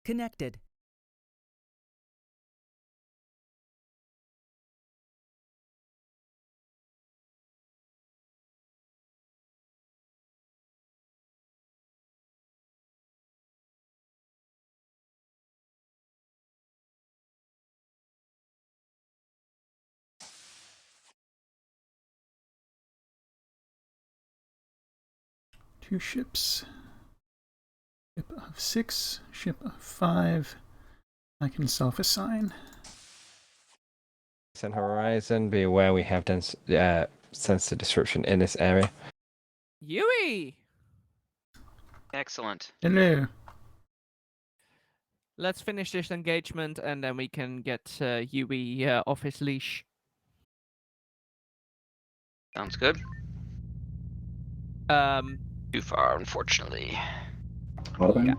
Connected. Two ships. Ship of 6, ship of 5. I can self-assign. TSN Horizon, be aware we have done sensor disruption in this area. Yui! Excellent. Hello. Let's finish this engagement and then we can get Yui off his leash. Sounds good. Too far, unfortunately. Yeah.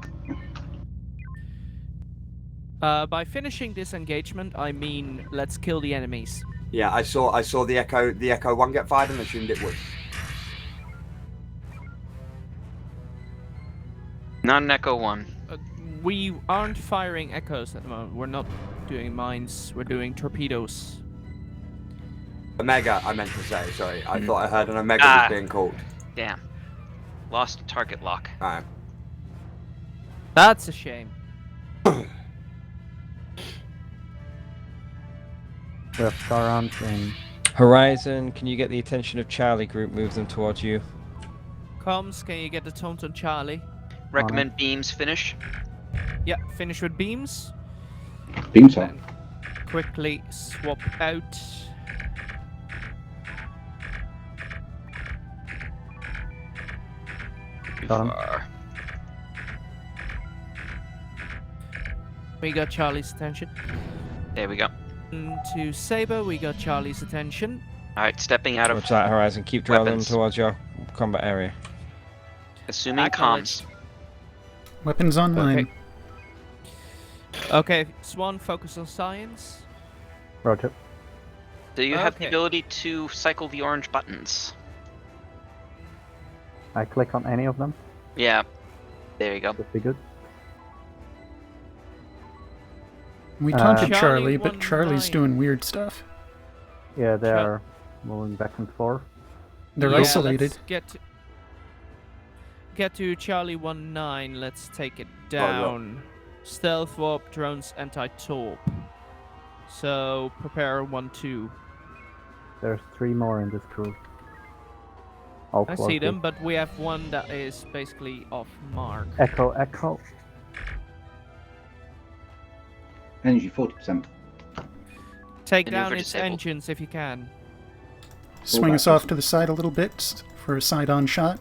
By finishing this engagement, I mean let's kill the enemies. Yeah, I saw the Echo 1 get fired and assumed it would. Not an Echo 1. We aren't firing echoes at the moment. We're not doing mines. We're doing torpedoes. Omega, I meant to say. Sorry, I thought I heard an Omega was being called. Damn. Lost target lock. Alright. That's a shame. We have Terran in. Horizon, can you get the attention of Charlie Group? Move them towards you. Comms, can you get the taunt on Charlie? Recommend beams finish. Yeah, finish with beams. Beams on. Quickly swap out. Too Done. far. We got Charlie's attention. There we go. To Saber, we got Charlie's attention. Alright, stepping out of Watch that, Horizon. Keep drawing them weapons. towards your combat area. assuming Acknowledged. comms. Weapons online. Okay, Swan, focus on science. Roger. Do you have the Okay. ability to cycle the orange buttons? I click on any of them. Yeah. There you go. Would be good. We taunted Charlie Charlie, but 1-9. Charlie's doing weird stuff. Yeah, they Sure. are moving back and forth. They're Yeah, isolated. Let's get to Charlie 1-9. Let's take it yeah. down. Stealth warp, drones, anti-torp. So prepare 1-2. There's 3 more in this crew. All I see quality. them, but we have one that is basically off mark. Echo, echo. Energy 40%. Take Maneuver down its disabled. engines if you can. Swing back, us off to the side a little bit for a side-on shot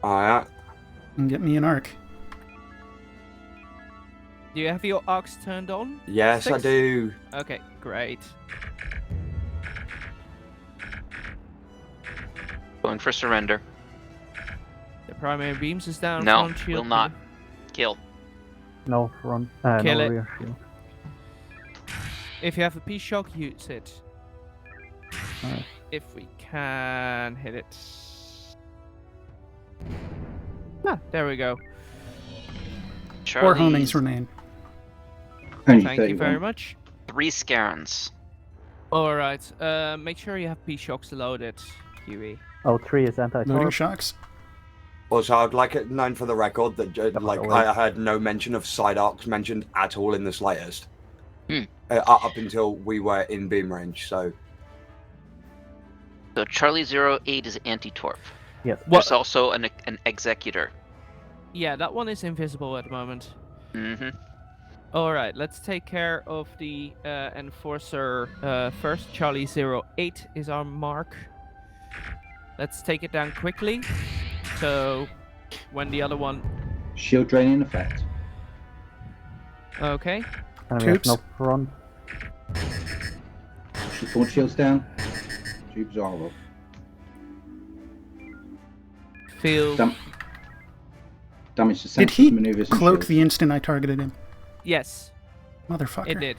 Alright. and get me an arc. Do you have your arcs turned on? Yes, I 6? do. Okay, great. Going for surrender. The primary beams is down. No, front shield will not. Kill. No front. Kill no it. rear shield. If you have a P-shock, use it. Alright. If we can hit it. Ah, there we go. Four Charlie's homings remain. Energy Thank you very 31. much. 3 Scarons. Alright, make sure you have P-shocks loaded, Huey. Oh, 3 is Loading anti-torp. shocks. Also, I'd like it known for the record that like always. I heard no mention of side arcs mentioned at all in the slightest. Hmm. Up until we were in beam range, so So Charlie 08 is anti-torp. Yes. There's also an executor. Yeah, that one is invisible at the moment. Mm-hmm. Alright, let's take care of the Enforcer first. Charlie 08 is our mark. Let's take it down quickly. So, when the other one... Shield draining effect. Okay. And we have Tubes. no front. Launch shields down. Tubes are all up. Feel... Damage to Did sensors, he maneuvers, and cloak shields. the instant I targeted him? Yes, Motherfucker. it did.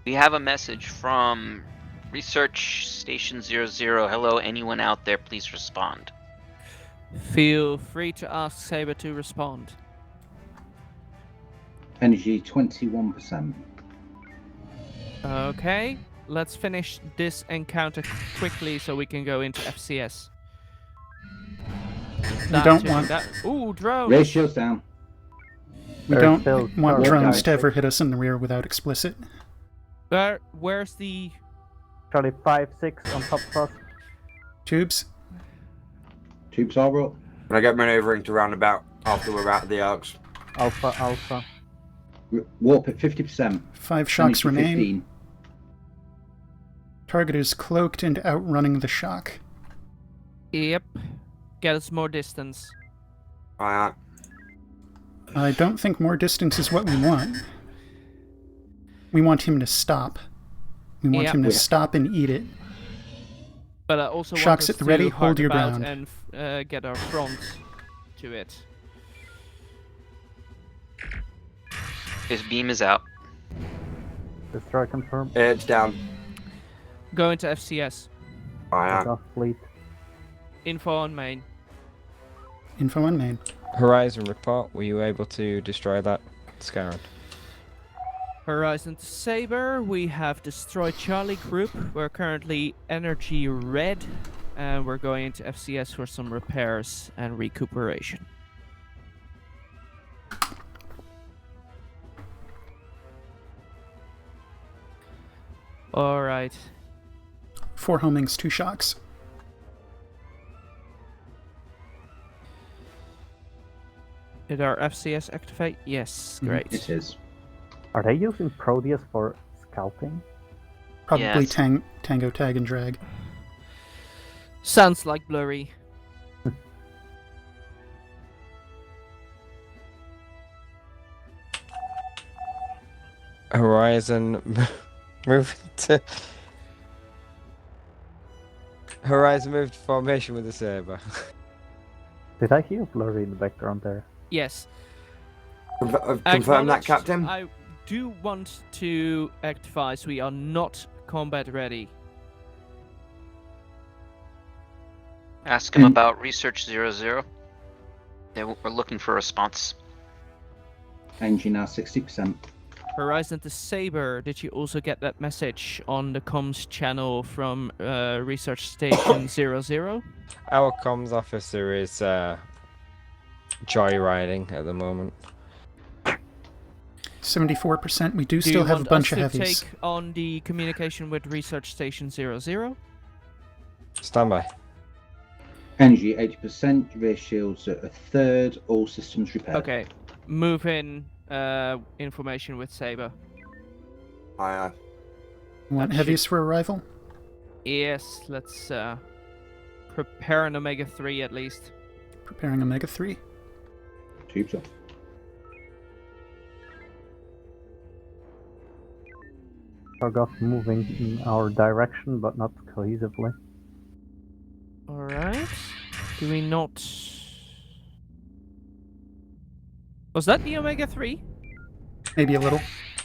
We have a message from Research Station 00. Hello, anyone out there, please respond. Feel free to ask Saber to respond. Energy 21%. Okay, let's finish this encounter quickly so we can go into FCS. We don't want Ooh, drones! Rear shields down. we There's don't still want Charlie drones guys. to ever hit us in the rear without explicit. Where's the... Charlie 5-6 on top of us. Tubes. Tubes are up. When I get maneuvering to roundabout after we're out of the arcs. Alpha, Alpha. Warp at 50%. 5 shocks Energy remain. 15. Target is cloaked and outrunning the shock. Yep. Get us more distance. Aye, I don't think more distance is what we want. We want him to stop. We want Yep. him to stop and eat it. But I also Shocks want us at the ready, to hold your hark about ground. and get our front to it. His beam is out. Destroy confirmed. It's down. Go into FCS. Aye. Off fleet. Info on main. Info on main. Horizon report. Were you able to destroy that Scarab? Horizon to Saber, we have destroyed Charlie Group. We're currently energy red, and we're going into FCS for some repairs and recuperation. Alright. 4 homings, 2 shocks. Did our FCS activate? Yes, great. It is. Are they using Proteus for scouting? Probably Yes. Tango, Tag, and Drag. Sounds like blurry. Horizon moved to Horizon moved to formation with the saber. Did I hear blurry in the background there? Yes. Confirm that, Acknowledged. Captain. I do want to advise we are not combat ready. Ask him about Research 00. They were looking for a response. Energy now 60%. Horizon to Saber, did you also get that message on the comms channel from Research Station 00? Our comms officer is joyriding at the moment. 74%. We do Do still you have a want bunch us of to heavies. take on the communication with Research Station 00? Stand by. Energy 80%. Rear shields at a third. All systems repaired. Okay, move in information with Saber. Aye. Want that heavies for arrival? Yes, let's prepare an Omega 3 at least. Preparing Omega 3. Tubes off. Targot moving in our direction, but not cohesively. Alright. Do we not... Was that the Omega 3? Maybe a little.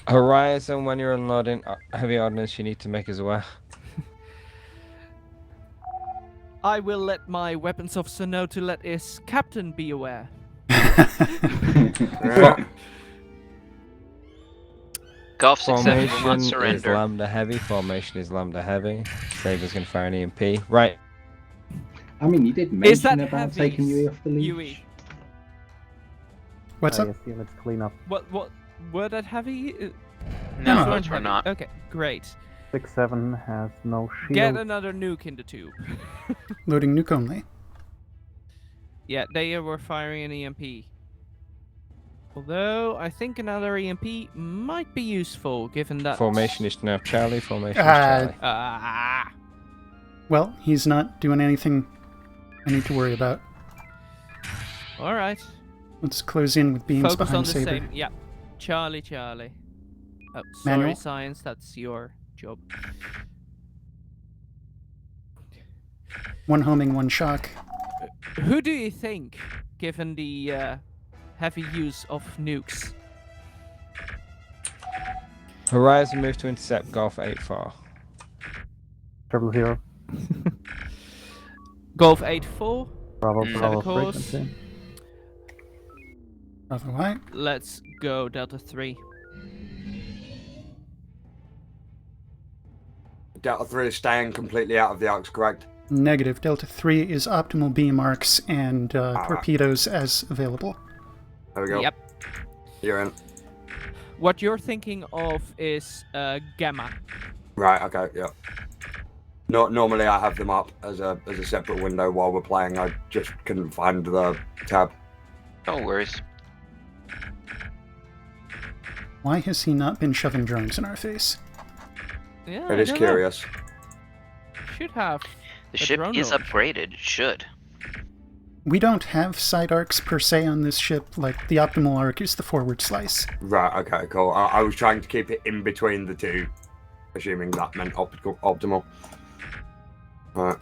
Horizon, when you're unloading heavy ordnance, you need to make us aware. I will let my weapons officer know to let his captain be aware. Golf 67 will not Formation is surrender. lambda heavy. Formation is lambda heavy. Saber's gonna fire an EMP. Right. I mean, you did Is that mention about heavies, taking UE off the leash. UE? What's up? Yes, let's clean up. What were that heavy? No, No, those were not. Okay, great. 6-7 has no shield. Get another nuke in the tube. Loading nuke only. Yeah, they were firing an EMP. Although, I think another EMP might be useful, given that... Formation is now Charlie. Formation is Ah. Charlie. Ah. Well, he's not doing anything I need to worry about. Alright. Let's close in with beams Focus on behind the Saber. same... Yeah. Charlie. Oh, sorry, Manual? Science, that's your job. 1 homing, 1 shock. Who do you think, given the heavy use of nukes? Horizon move to intercept Golf 8-4. 000. Golf 8-4. Bravo, Mm. Bravo Of course. frequency. Otherwise, Let's go Delta 3. Delta 3 is staying completely out of the arcs, correct? negative. Delta 3 is optimal beam arcs and torpedoes as available. There we go. Yep. You're in. What you're thinking of is Gamma. Right, okay, yeah. Normally I have them up as a separate window while we're playing. I just couldn't find the tab. No worries. Why has he not been shoving drones in our face? Yeah, It is curious. Should have. The a ship drone is launcher. upgraded. It should. We don't have side arcs per se on this ship, like the optimal arc is the forward slice. Right, okay, cool. I was trying to keep it in between the two, assuming that meant optimal. Right.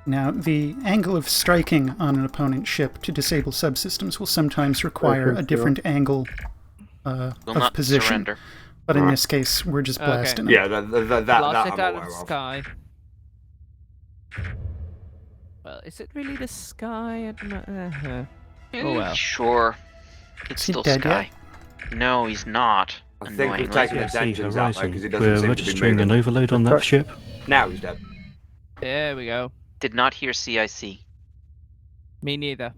Now, the angle of striking on an opponent's ship to disable subsystems will sometimes require a different angle Will of not position. surrender. But in this case, we're just Okay. blasting Yeah, them. that Blast I'm it out aware of the of. sky. Well, is it really the sky? Oh well. Sure. It's Is he still dead sky. No, he's not. I think we've Annoyingly. taken his TSN engines out though, Horizon. because he doesn't We're seem to be registering an moving. overload on that ship. Now he's dead. There we go. Did not hear CIC. Me neither.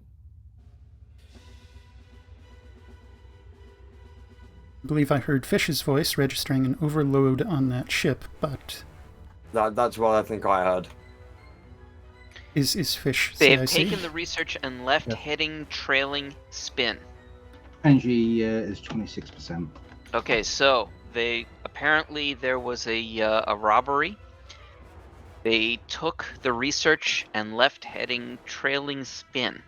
I believe I heard Fish's voice registering an overload on that ship, but That's what I think I heard. is Fish They have CIC? taken the research and left Yep. heading trailing spin. Energy is 26%. Okay, so apparently there was a robbery. They took the research and left heading trailing spin.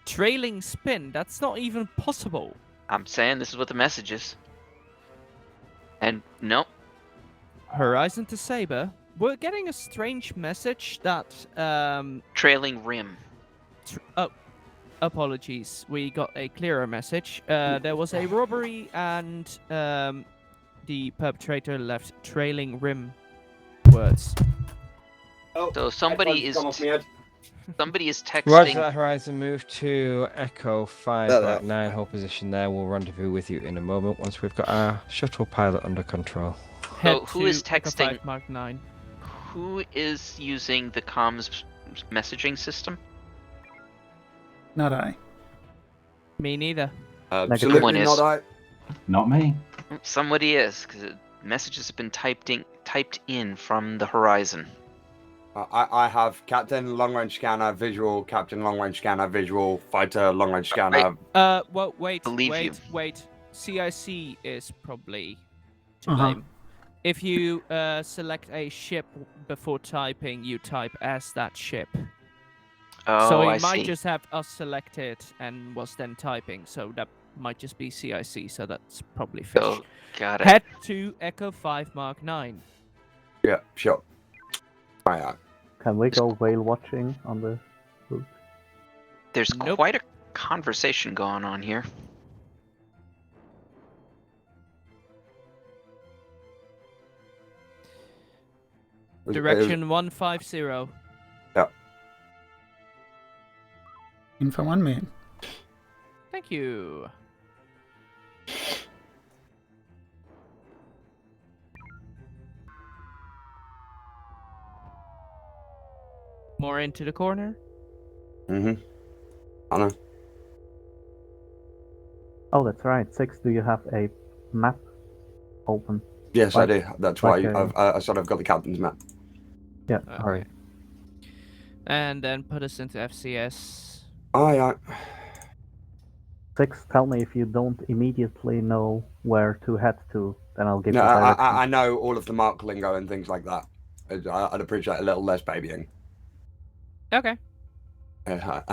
Trailing spin? That's not even possible. I'm saying this is what the message is. And no, Horizon to Saber. We're getting a strange message that trailing rim. oh, apologies. We got a clearer message. There was a robbery and the perpetrator left trailing rim words. Oh, So somebody headphones come off my head. somebody is Roger texting. that, Horizon. Move to Echo 5 There, Mark there. 9. Hold position there. We'll rendezvous with you in a moment once we've got our shuttle pilot under control. Head who to is Echo texting? 5 Mark 9. Who is using the comms messaging system? Not I. Me neither. Someone Absolutely is. not I. Not me. Somebody is, because messages have been typed in from the Horizon. I have Captain Long Range Scanner visual, Captain Long Range Scanner visual, Fighter Long Range Scanner. Well, wait, Believe you. wait. CIC is probably to Uh-huh. blame. If you select a ship before typing, you type as that ship. Oh, So I it might see. just have us selected and was then typing. So that might just be CIC. So that's probably Fish. Oh, got it. Head to Echo 5 Mark 9. Yeah, sure. Right. Can we go whale watching on the route? There's Nope. quite a conversation going on here. Direction 150. Info on main. Thank you. More into the corner. Mm-hmm. I know. Oh, that's right. 6, do you have a map open? Yes, I Like- do. That's why like, I sort of got the captain's map. Yeah, Okay. alright. And then put us into FCS. Aye. 6, tell me if you don't immediately know where to head to, then I'll give No, you directions. I know all of the mark lingo and things like that. I'd appreciate a little less babying. Okay. Yeah,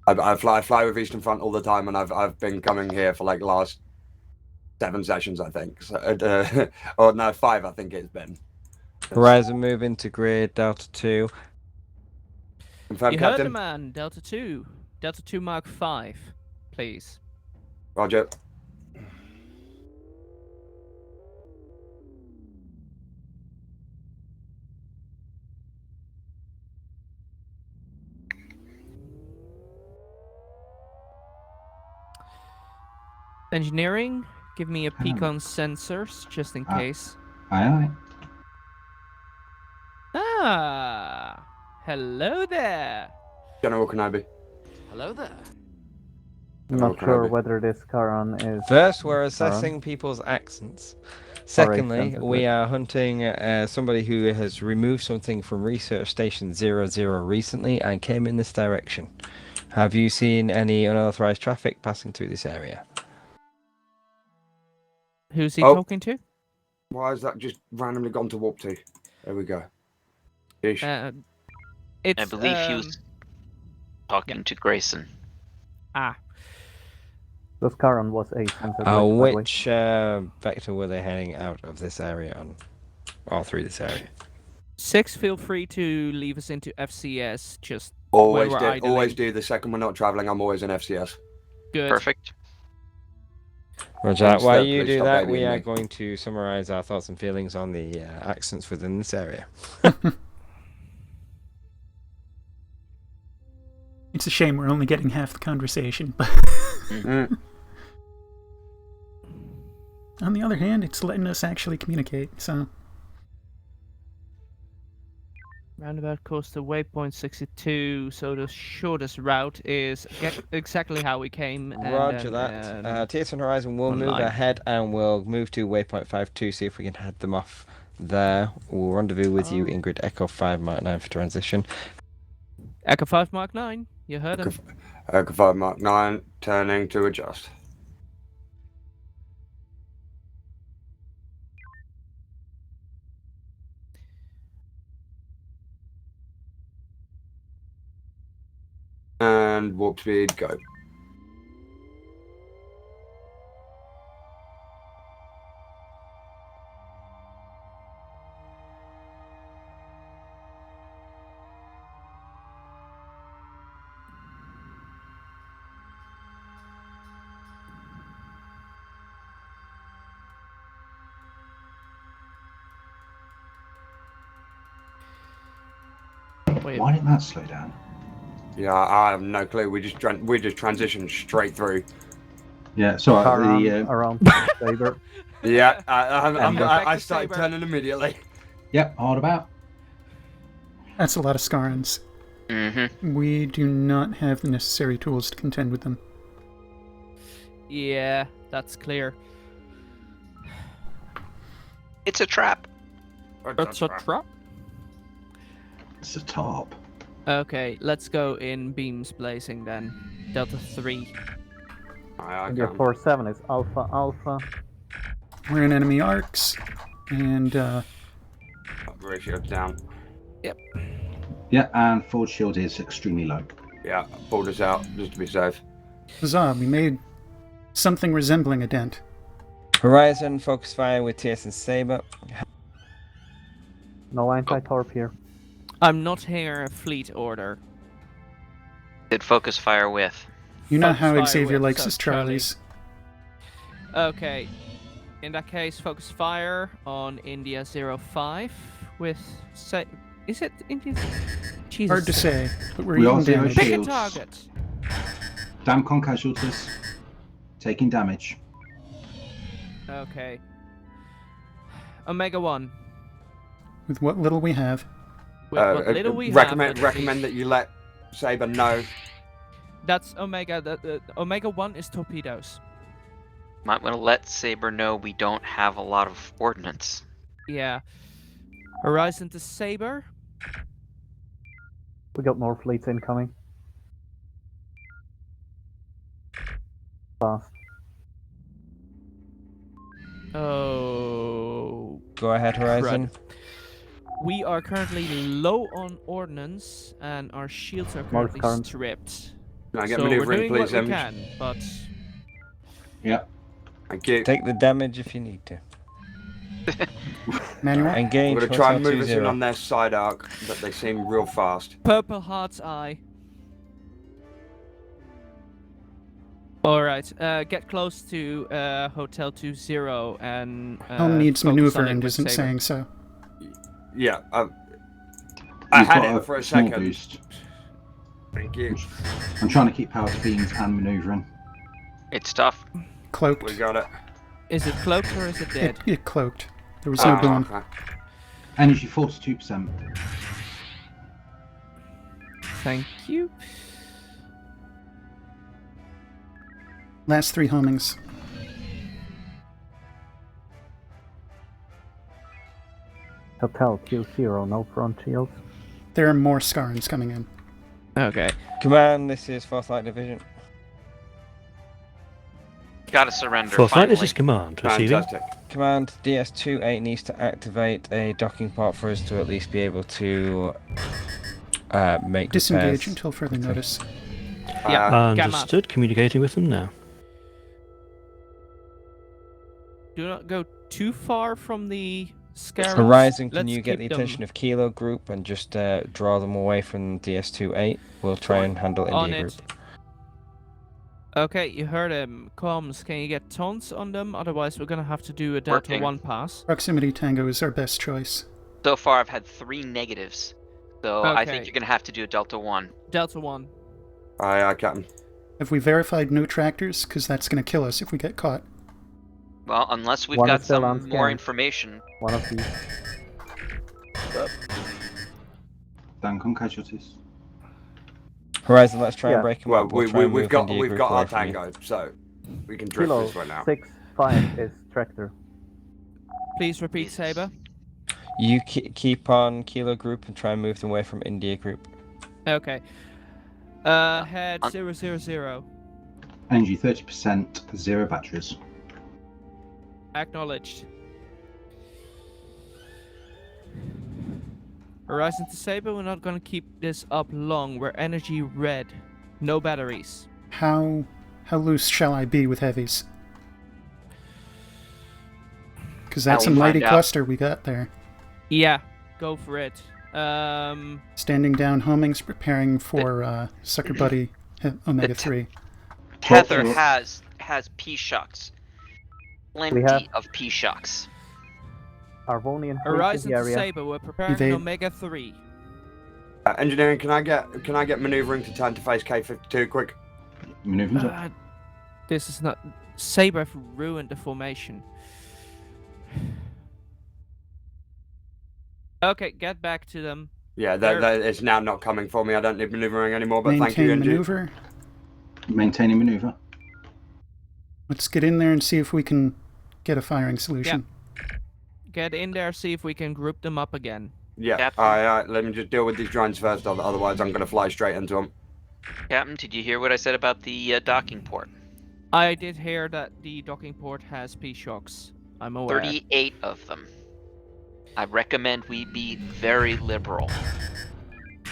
I fly with Eastern Front all the time, and I've been coming here for like the last 7 sessions, I think. So, or no, 5, I think it's been. Horizon, move into grid Delta 2. Confirm, You heard the Captain. man. Delta 2. Delta 2 Mark 5. Please. Roger. Engineering, give me a peek Oh. on sensors, just in Ah. case. Aye, Ah, hello there. General Kenobi. Hello there. I'm Hello, not sure Kenobi. whether this Charon is. First, we're Charon. assessing people's accents. Secondly, senses we it. are hunting somebody who has removed something from Research Station 00 recently and came in this direction. Have you seen any unauthorized traffic passing through this area? Who's he Oh. talking to? Why has that just randomly gone to warp 2? There we go. Ish. It's, I believe he was talking to Grayson. This Charon was a sensor. by the way. Which vector were they heading out of this area on? All through this area. 6, feel free to leave us into FCS, just Always when do. we're idling. Always do. The second we're not traveling, I'm always in FCS. Good. Perfect. Roger that. While Instead, you please do stop that, we babying are me. going to summarize our thoughts and feelings on the accents within this area. It's a shame we're only getting half the conversation, but Mm. on the other hand, it's letting us actually communicate, so... Roundabout course to waypoint 62, so the shortest route is exactly how we came. And Roger then, that. TSN Horizon will move online. ahead and we'll move to waypoint 52, see if we can head them off there. We'll rendezvous with you, Ingrid Echo 5 Mark 9 for transition. Echo 5 Mark 9, you heard him. Echo 5 Mark 9, turning to adjust. And warp speed, go. Wait, Why didn't that slow down? Yeah, I have no clue. We just transitioned straight through. Yeah, so Charon the around Saber. Yeah, And I back to started Saber. turning immediately. yep, hard about. That's a lot of Scarans. Mm-hmm. We do not have the necessary tools to contend with them. yeah, that's clear. It's a trap. It's a trap. It's the top. Okay, let's go in beams blazing then. Delta 3. I India can't. 47 is Alpha Alpha. We're in enemy arcs, and Ratio down. Yeah, and forward shield is extremely low. Yeah, pulled us out just to be safe. huzzah, we made something resembling a dent. Horizon, focus fire with TSN Saber. No anti-torp here. I'm not here a fleet order. Did focus fire with. You know Focus how fire Xavier with, likes so his Charlies. Okay. In that case, focus fire on India 05 with... Is it India? Jesus. Hard to say, but we're We eating are zero damage. Pick a shields. target. Damcon casualties. Taking damage. Okay. Omega 1. With what little we have. With what little we recommend have. recommend that you let Saber know. That's Omega. The Omega 1 is torpedoes. Might want to let Saber know we don't have a lot of ordnance. Yeah. Horizon to Saber. We got more fleets incoming. Fast. Oh. Go ahead, Horizon. We are currently low on ordnance, and our shields are More currently current. stripped. Can I get So we're maneuvering, doing please, what we Image? can, but Yeah. Thank you. Take the damage if you need to. Manual? Engage. We're going to try and Hotel move us in 20. on their side arc, but they seem real fast. Purple Heart's Eye. Alright, get close to Hotel 20 and Helm needs focus on maneuver it and with isn't Saber. saying so. Yeah, I We've had got it for a small second. boost. Thank you. I'm trying to keep power to beams and manoeuvring. It's tough. Cloaked. We got it. Is it cloaked or is it dead? It cloaked. There was no boom. Okay. Energy 42%. Thank you. Last 3 homings. Hotel Q0, no front shields. There are more Scarns coming in. Okay. Command, this is Foresight Division. Gotta surrender. Foresight, this finally. is command. Receiving. Fantastic. Command, DS28 needs to activate a docking port for us to at least be able to make Disengage repairs. until further notice. Yeah. Understood. Communicating with them now. Do not go too far from the Scarabs. Horizon, can Let's you get the keep them attention of Kilo Group and just draw them away from DS28? We'll try and handle on India it. Group. Okay, you heard him. Comms, can you get tons on them? Otherwise, we're gonna have to do a Delta Working. 1 pass. Proximity Tango is our best choice. So far, I've had 3 negatives. So I Okay. think you're gonna have to do a Delta 1. Delta 1. Aye, Captain. Have we verified no tractors? Because that's going to kill us if we get caught. Well, unless we've One got is still on some more scan. information. One of these. Bank on casualties. Horizon, let's try Yeah. and break them Well, up. We'll try and we've move got India Group away our from you. tango, so we can drift Kilo this way now. 6-5 is tractor. Please repeat, Jesus. Saber. You keep on Kilo Group and try and move them away from India Group. Okay. Head 000. Energy 30%, 0 batteries. Acknowledged. Horizon to Saber, we're not gonna keep this up long. We're energy red. No batteries. How loose shall I be with heavies? Because that's We'll a mighty find out. cluster we got there. Yeah, go for it. Standing down homings, preparing for Sucker Buddy Omega 3. Tether Well, has P-Shocks. We Plenty have- of P-Shocks. Arvonian fleet in Horizon the to area. Saber, we're preparing Evade. Omega 3. Engineering, can I get maneuvering to turn to face K52 quick? Maneuvers up. This is not... Saber have ruined the formation. Okay, get back to them. Yeah, They're- it's now not coming for me. I don't need maneuvering anymore, but thank you, Maintain Engie. maneuver. Maintaining maneuver. Let's get in there and see if we can get a firing solution. Get in there, see if we can group them up again. Yeah, Captain. alright, let me just deal with these drones first, otherwise I'm going to fly straight into them. Captain, did you hear what I said about the docking port? I did hear that the docking port has P-Shocks. I'm aware. 38 of them. I recommend we be very liberal.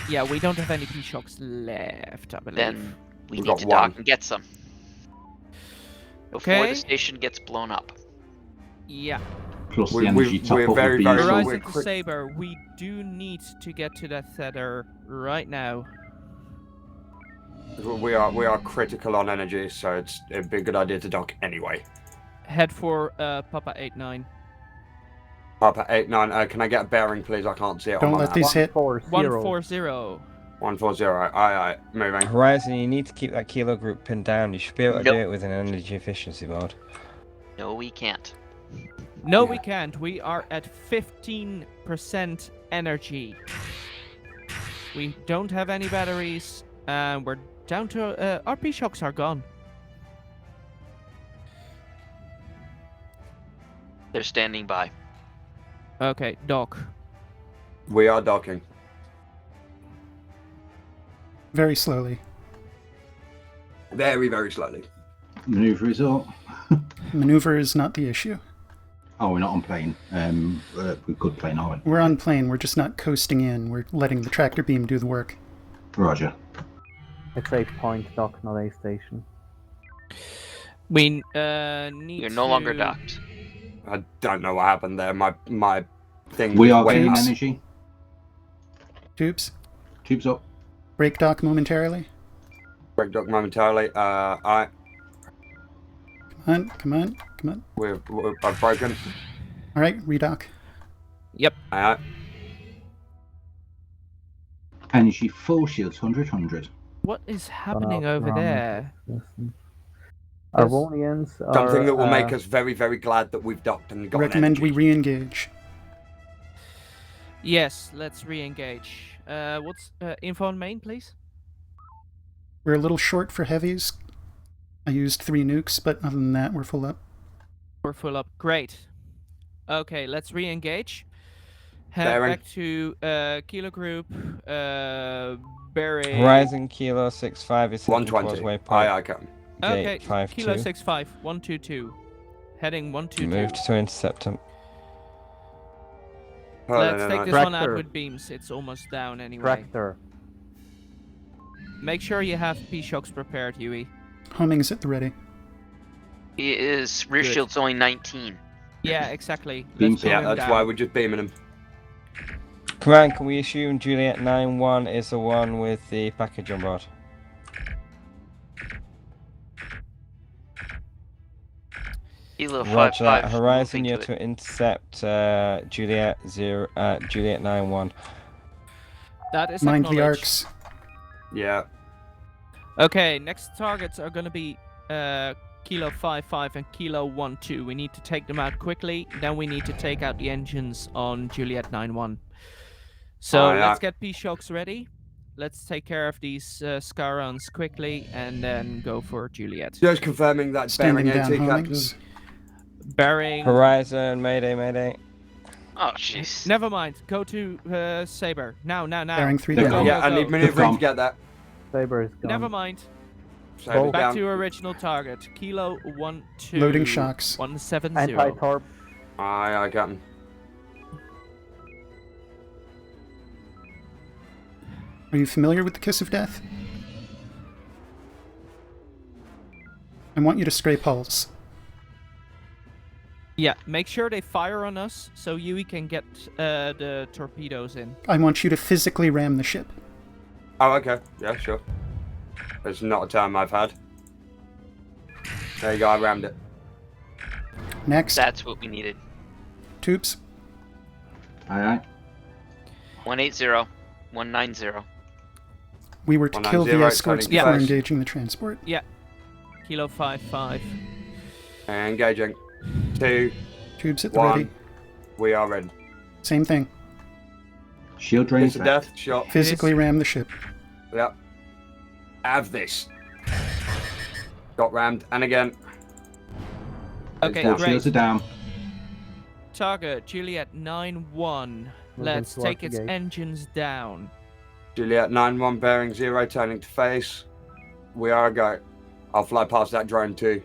Yeah, we don't have any P-Shocks left, I believe. Then we We've need got to dock one. and get some. Before Okay. the station gets blown up. Yeah. Plus We- the energy we- top we're up very, would be very useful. low. Horizon to quick- Saber, we do need to get to that tether right now. We are critical on energy, so it'd be a good idea to dock anyway. Head for Papa 89. Up at 8-9, can I get a bearing, please? I can't see it Don't on my let map. these hit. 140. 140. 140, aye, moving. Horizon, you need to keep that Kilo Group pinned down. You should be able to Nope. do it with an energy efficiency mode. No, we can't. No, Yeah. we can't. We are at 15% energy. We don't have any batteries, and we're down to... our P-Shocks are gone. They're standing by. Okay, dock. We are docking. Very slowly. Very, very slowly. Maneuver is up. Maneuver is not the issue. Oh, we're not on plane. We could plane, aren't we? We're on plane, we're just not coasting in. We're letting the tractor beam do the work. Roger. It's 8 point dock, not A station. We need You're no longer to- docked. I don't know what happened there. My thing We just are went gaining up. energy. Tubes, Tubes up. break dock momentarily. Break dock momentarily. Alright, Come on. I've broken. Alright, redock. Yep. Alright. Energy full shields, 100. What is happening over wrong. there? Listen. Arvonians are. Something that will make us very, very glad that we've docked and got Recommend an we energy. re-engage. Yes, let's re-engage. What's info on main, please? We're a little short for heavies. I used 3 nukes, but other than that, we're full up. We're full up. Great. Okay, let's re-engage. Head Bearing. back to Kilo Group. Bearing. Horizon Kilo 65 is heading towards 120. waypoint. Aye, come. Okay, Gate 52. Kilo 65, 122. Heading 122. Move to intercept him. Let's take this one out Tractor. with beams. It's almost down anyway. Tractor. Make sure you have P-shocks prepared, Huey. Homing is at the ready. He is rear Good. shield's only 19. Yeah, exactly. Beam Let's beam Yeah, him that's down. why we're just beaming him. Command, can we assume Juliet 9-1 is the one with the package on board? Kilo Roger 55. that. Horizon, moving you're to to intercept Juliet 9-1. That is Mind the acknowledged. arcs. Yeah. Okay, next targets are gonna be Kilo 55 and Kilo 12. We need to take them out quickly. Then we need to take out the engines on Juliet 91. So Aye, let's aye. get P-shocks ready. Let's take care of these Scarons quickly and then go for Juliet. Just confirming that Standing bearing down AT, Captain. homings. Bearing. Horizon, mayday, mayday. Oh, jeez. Never mind. Go to Saber. Now. Bearing 3 They're down. gone. Yeah, I need maneuvering to get that. Saber is gone. Never mind. So Back down. to original target. Kilo 12. Loading shocks. 170. Anti-torp. Aye, Captain. Are you familiar with the Kiss of Death? I want you to scrape hulls. Yeah, make sure they fire on us so Yui can get the torpedoes in. I want you to physically ram the ship. Oh, okay. Yeah, sure. It's not a term I've had. There you go, I rammed it. Next, That's what we needed. tubes. Aye, aye. 180, 190. We were to kill the 190, escorts turning before fast. engaging the transport. Kilo 55. Engaging. 2, Tubes at the 1. ready. We are ready. Same thing. Shield drain Kiss of effect. death, shot. Physically ram the ship. Yep. Have this. Got rammed. And again. Okay, All great. shields are down. Target Juliet 91. Let's towards take the its gate. engines down. Juliet 9-1 bearing 0, turning to face. We are a go. I'll fly past that drone too.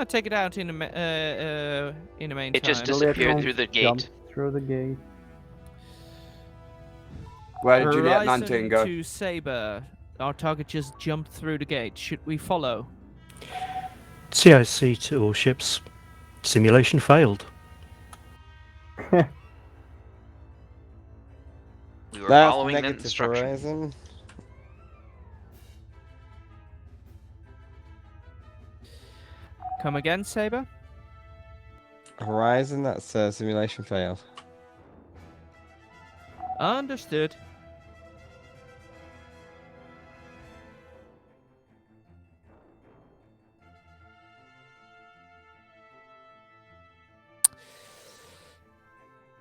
Take it out in the main It just time. disappeared Juliet through the jump gate. Through the gate. Where did Juliet Horizon 19 go? to Saber. Our target just jumped through the gate. Should we follow? CIC to all ships. Simulation failed. We were That's following the negative, instruction. Horizon. Come again, Saber? Horizon, that's simulation failed. Understood.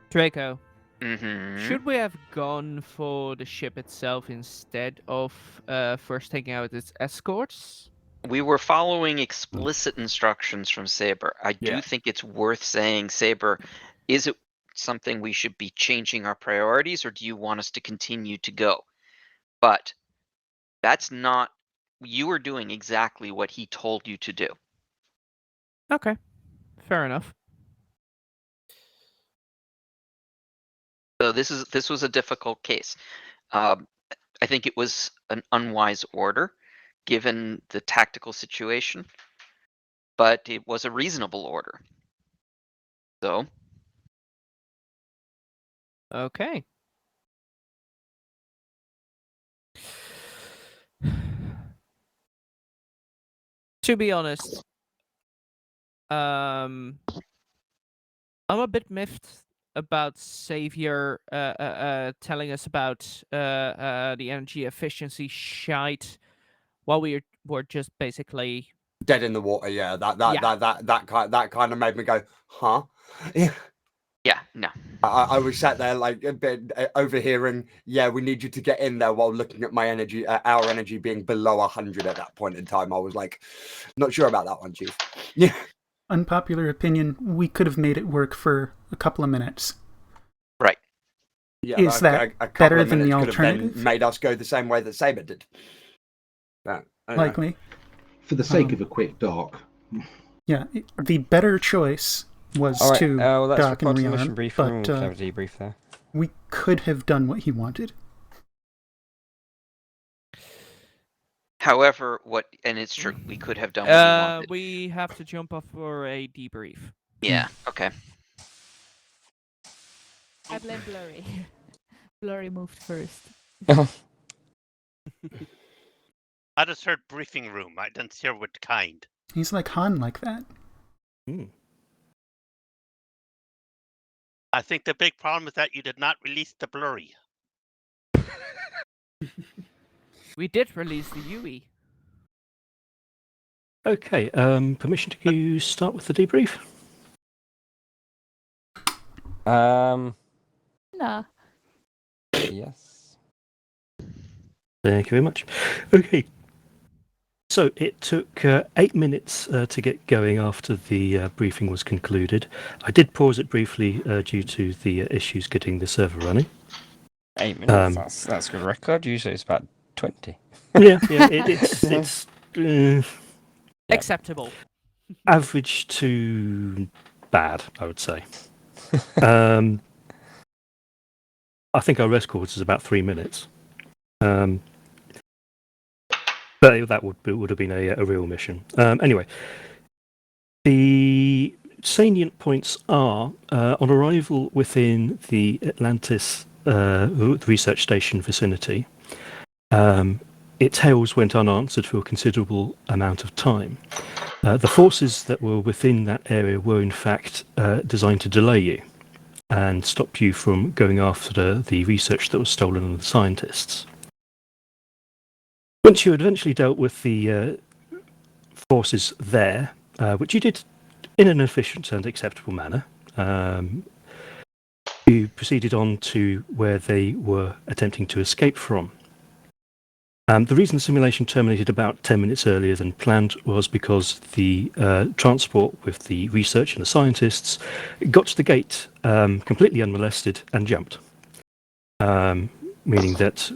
Draco, Mm-hmm. should we have gone for the ship itself instead of first taking out its escorts? We were following explicit instructions from Saber. I do Yeah. think it's worth saying, Saber, is it something we should be changing our priorities, or do you want us to continue to go? But that's not. You were doing exactly what he told you to do. Okay, fair enough. So this was a difficult case. I think it was an unwise order, given the tactical situation, but it was a reasonable order. So Okay. To be honest, I'm a bit miffed about Savior telling us about the energy efficiency shite while we were just basically Dead in the water. Yeah, Yeah. that kind of made me go, huh? Yeah. Yeah, no. I was sat there like a bit overhearing. Yeah, we need you to get in there, while looking at my energy, our energy being below 100 at that point in time. I was like, not sure about that one, Chief. Yeah. Unpopular opinion, we could have made it work for a couple of minutes. Right. Yeah, Is that a couple better of than the minutes could have then alternative? made us go the same way that Saber did. Anyway. Likely. For the sake of a quick dock. Yeah, the better choice was All right. to Well, let's dock and report to the mission rearm, briefing room. but We can have a debrief there. we could have done what he wanted. However, and it's true, we could have done what he wanted. We have to jump off for a debrief. Yeah, okay. I blame Blurry. Blurry moved first. I just heard briefing room. I didn't hear what kind. He's like Han like that. I think the big problem is that you did not release the blurry. We did release the UE. Okay, permission to start with the debrief? Nah. Yes. Thank you very much. Okay, so it took 8 minutes to get going after the briefing was concluded. I did pause it briefly due to the issues getting the server running. 8 minutes. That's a good record. Usually it's about 20. Yeah, it's Acceptable. average to bad, I would say. I think our record is about 3 minutes. But that would have been a real mission. Anyway, the salient points are on arrival within the Atlantis research station vicinity. Its hails went unanswered for a considerable amount of time. The forces that were within that area were in fact designed to delay you and stop you from going after the research that was stolen on the scientists. Once you had eventually dealt with the forces there, which you did in an efficient and acceptable manner, you proceeded on to where they were attempting to escape from. The reason the simulation terminated about 10 minutes earlier than planned was because the transport with the research and the scientists got to the gate completely unmolested and jumped. Meaning that,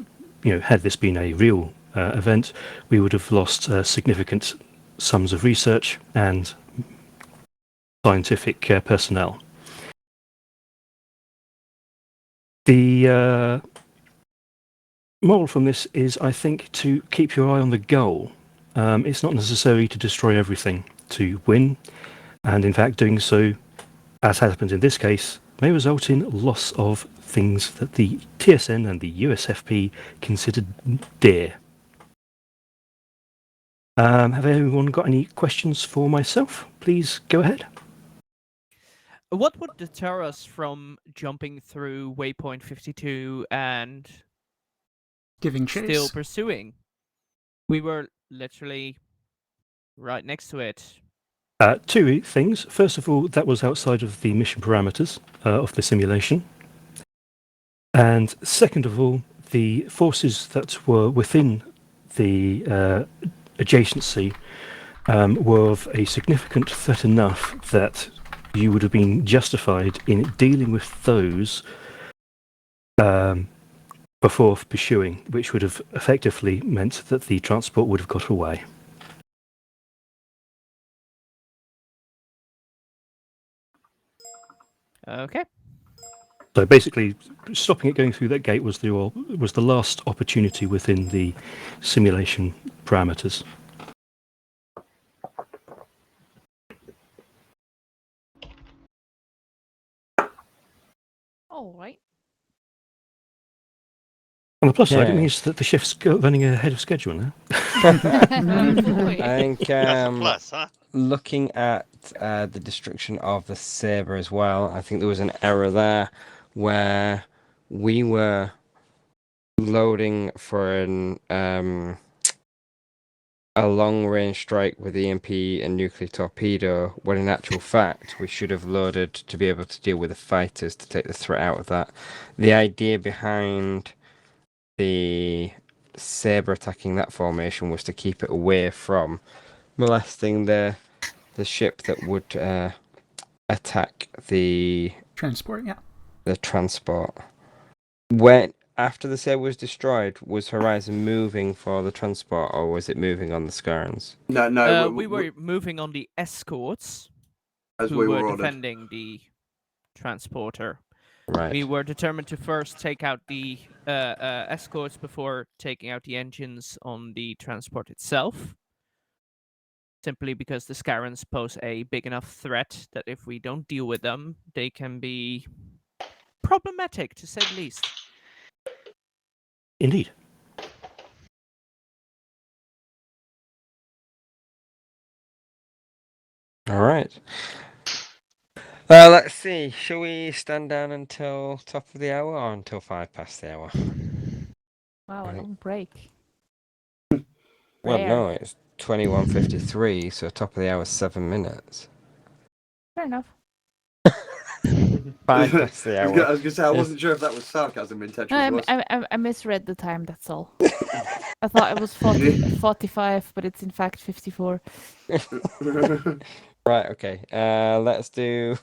had this been a real event, we would have lost significant sums of research and scientific personnel. The moral from this is, I think, to keep your eye on the goal. It's not necessary to destroy everything to win, and in fact doing so, as happens in this case, may result in loss of things that the TSN and the USFP considered dear. Have anyone got any questions for myself? Please go ahead. What would deter us from jumping through waypoint 52 and Giving chase. still pursuing? We were literally right next to it. Two things. First of all, that was outside of the mission parameters of the simulation. And second of all, the forces that were within the adjacency were of a significant threat enough that you would have been justified in dealing with those before pursuing, which would have effectively meant that the transport would have got away. Okay. So basically, stopping it going through that gate was the last opportunity within the simulation parameters. All right. On the plus side, it Okay. means that the shift's running ahead of schedule now. Boy. I think That's a plus, huh? looking at the destruction of the Saber as well, I think there was an error there where we were loading for an a long-range strike with EMP and nuclear torpedo, when in actual fact we should have loaded to be able to deal with the fighters to take the threat out of that. The idea behind the Sabre attacking that formation was to keep it away from molesting the ship that would attack the Transport, yeah. transport. When after the Sabre was destroyed, was Horizon moving for the transport, or was it moving on the Scarans? No, We were moving on the escorts, as who we were were ordered. defending the transporter. Right. We were determined to first take out the escorts before taking out the engines on the transport itself. Simply because the Scarans pose a big enough threat that if we don't deal with them, they can be problematic, to say the least. Indeed. All right. Let's see. Shall we stand down until top of the hour or until 5 past the hour? Wow, a Right. long break. Well, Rare. no, it's 21:53, so top of the hour is 7 minutes. Fair enough. 5 past the I hour. was gonna say I wasn't sure if that was sarcasm in No, Tetris. I misread the time, that's all. I thought it was 45, but it's in fact 54. Right, okay. Let's do.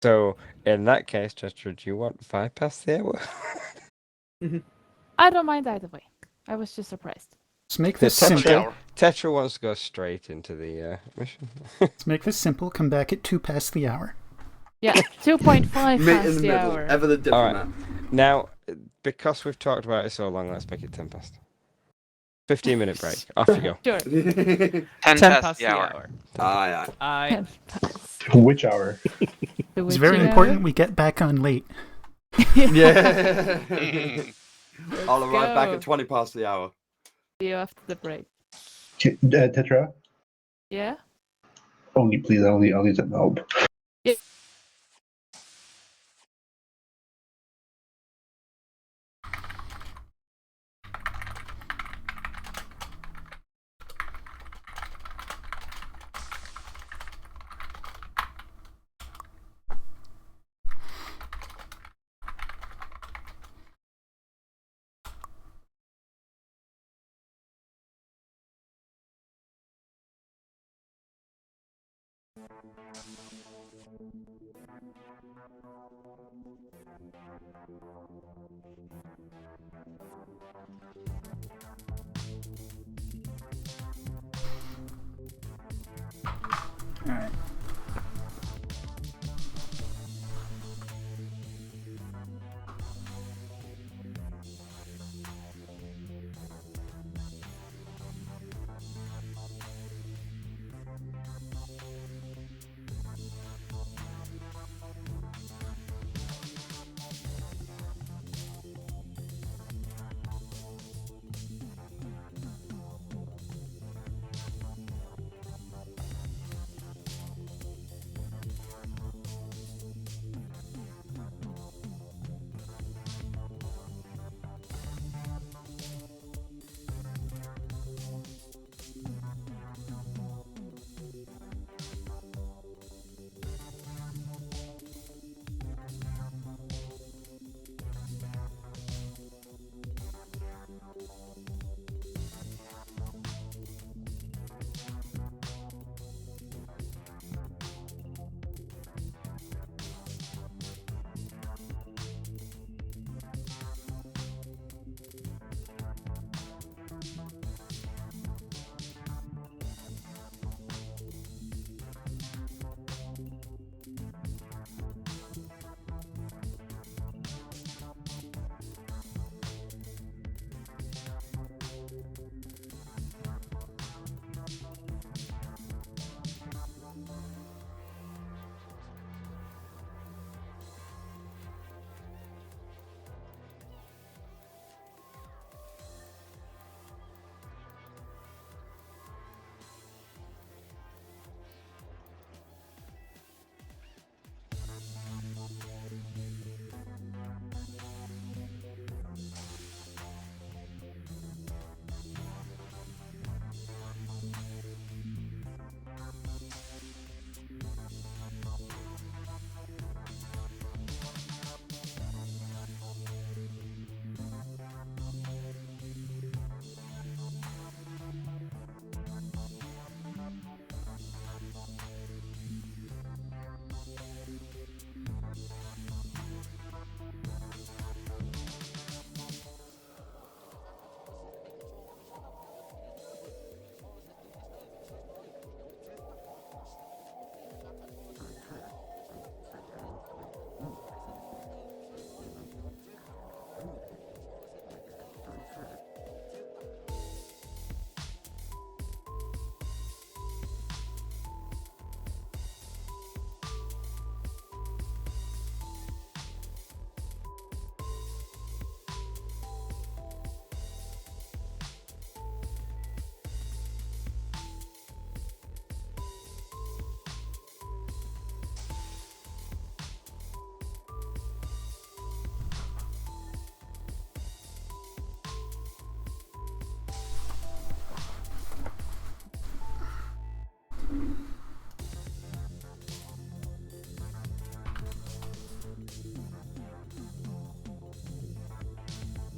So, in that case, Chester, do you want 5 past the hour? I don't mind either way. I was just surprised. Let's make The this simple. hour. Tetra wants to go straight into the mission. Let's make this simple. Come back at 2 past the hour. Yeah, 2.5 Meet in past the the middle. hour. Ever the diplomat. Now, because we've talked about it so long, let's make it 10 past. 15-minute break. Off you go. Sure. 10 10 past the hour. Aye, I 10 past. Which hour? It's very important we get back on late. Yeah. Let's I'll arrive back go. at 20 past the hour. See you after the break. Tetra? Yeah? Only, please, I'll need some help. All right.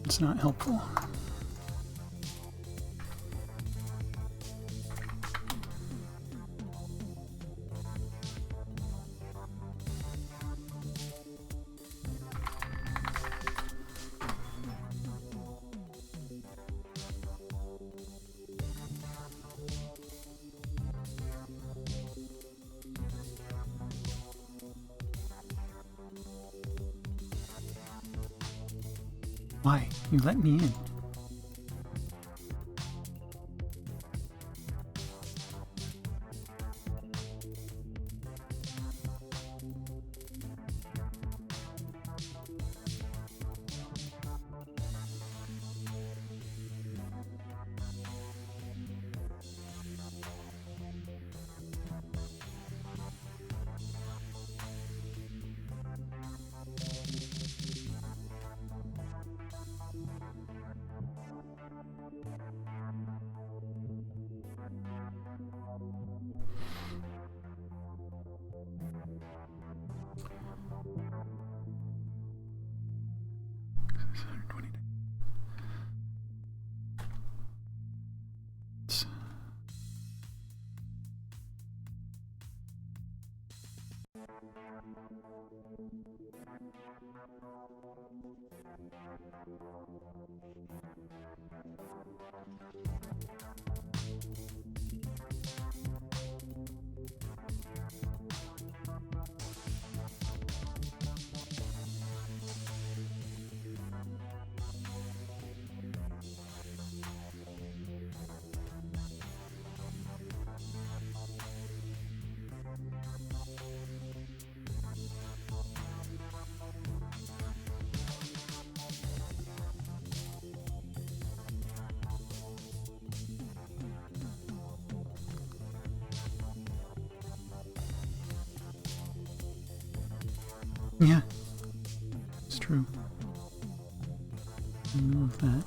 It's not helpful. Why? You let me in. Yeah, it's true. Remove that.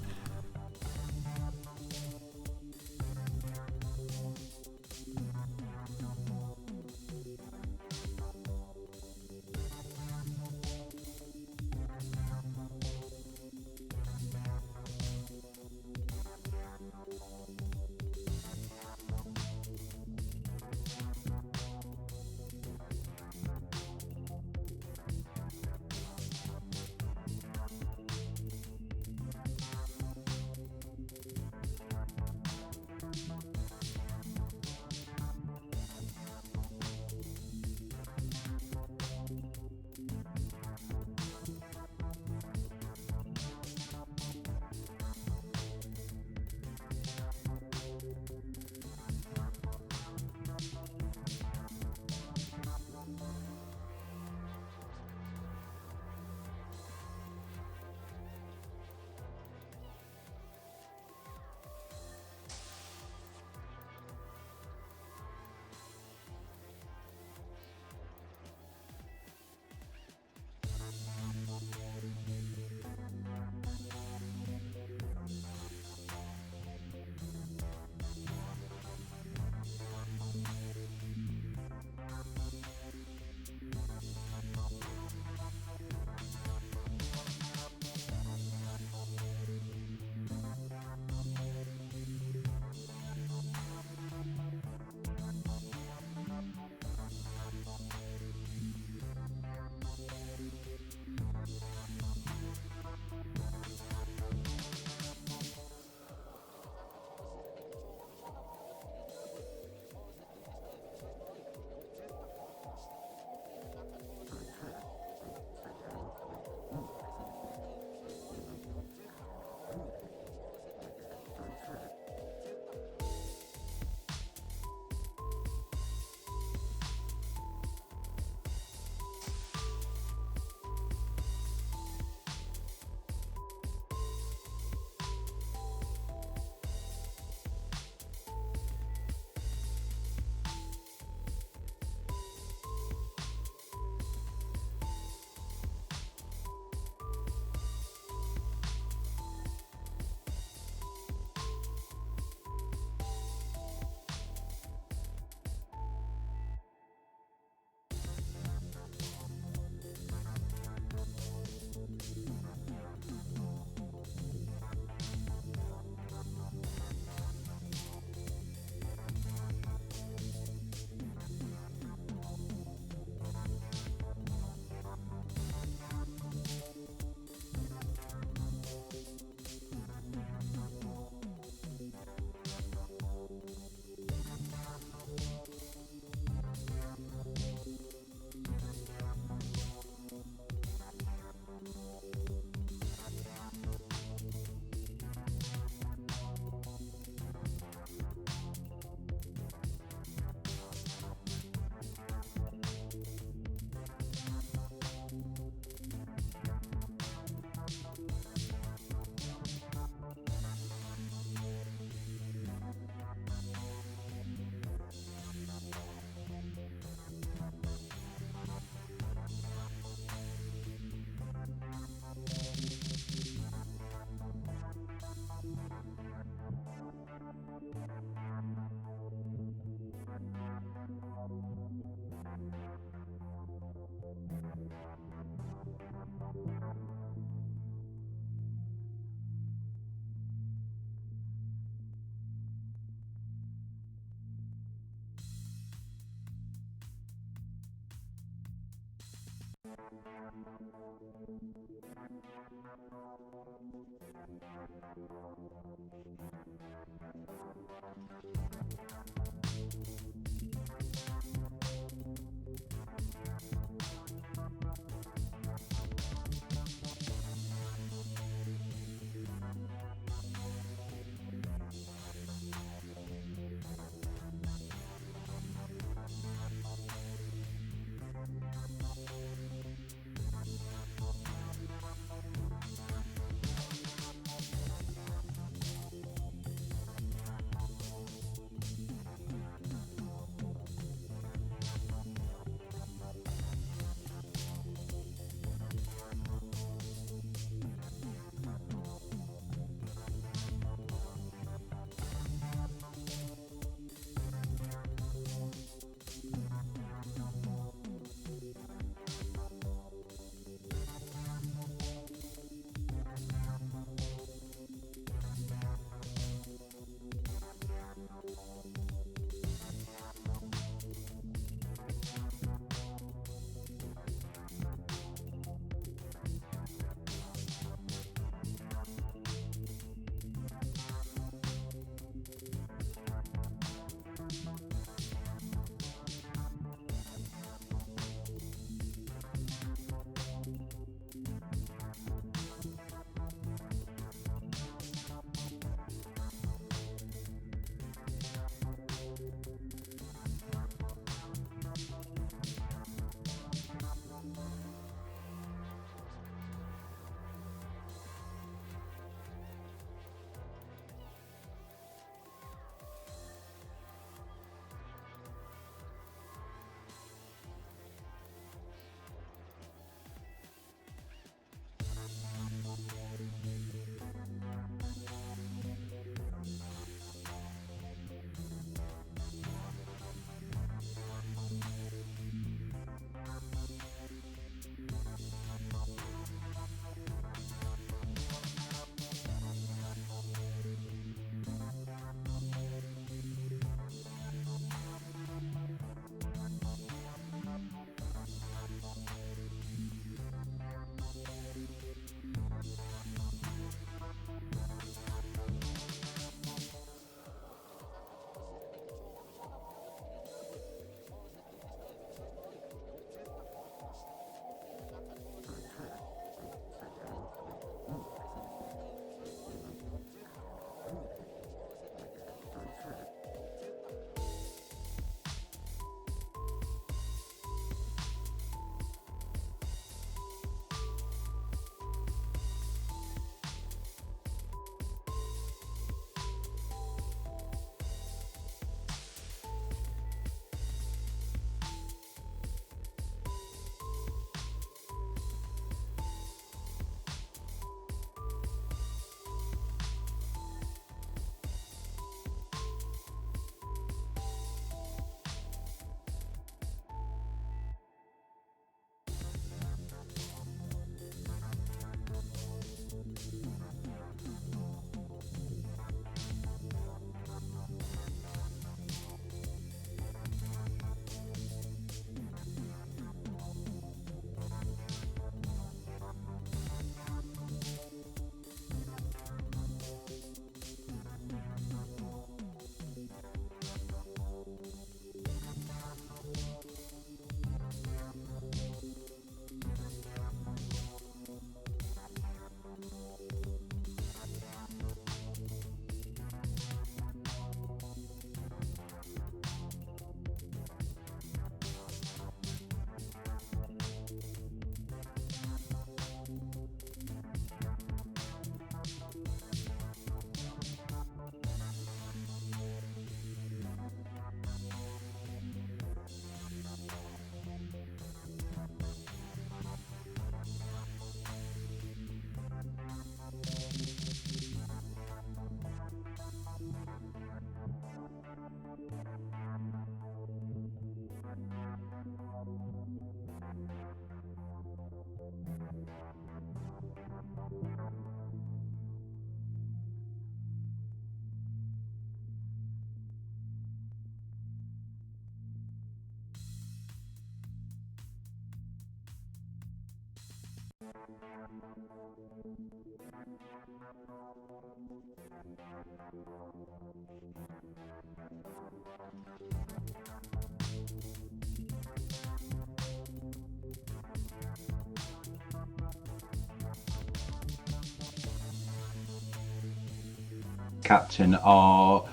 Captain, are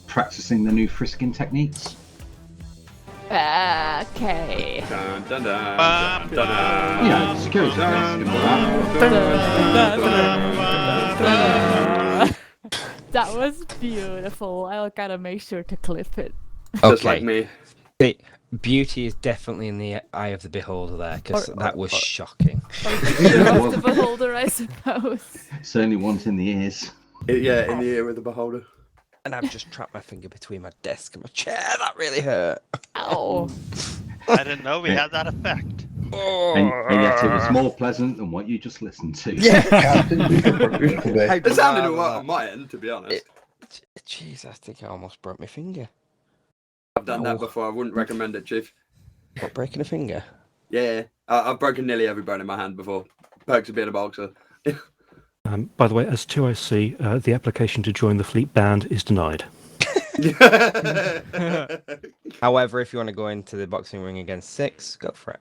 practicing the new frisking techniques. Okay. Dun, dun, dun, dun, dun, Yeah, security test. That was beautiful. I'll gotta make sure to clip it. Just like me. The beauty is definitely in the eye of the beholder there, because that was shocking. Or the ear of the beholder, I suppose. Certainly one in the ears. Yeah, in the ear with the beholder. And I've just trapped my finger between my desk and my chair. That really hurt. Ow. I didn't know we had that effect. And yet it was more pleasant than what you just listened to. Yeah. Captain, you can work a little bit. It sounded alright on my end, to be honest. Jeez, I think I almost broke my finger. I've done that before. I wouldn't recommend it, Chief. What, breaking a finger? Yeah, I've broken nearly every bone in my hand before. Perks of being a boxer. By the way, as 2IC, the application to join the fleet band is denied. However, if you want to go into the boxing ring against 6, go for it.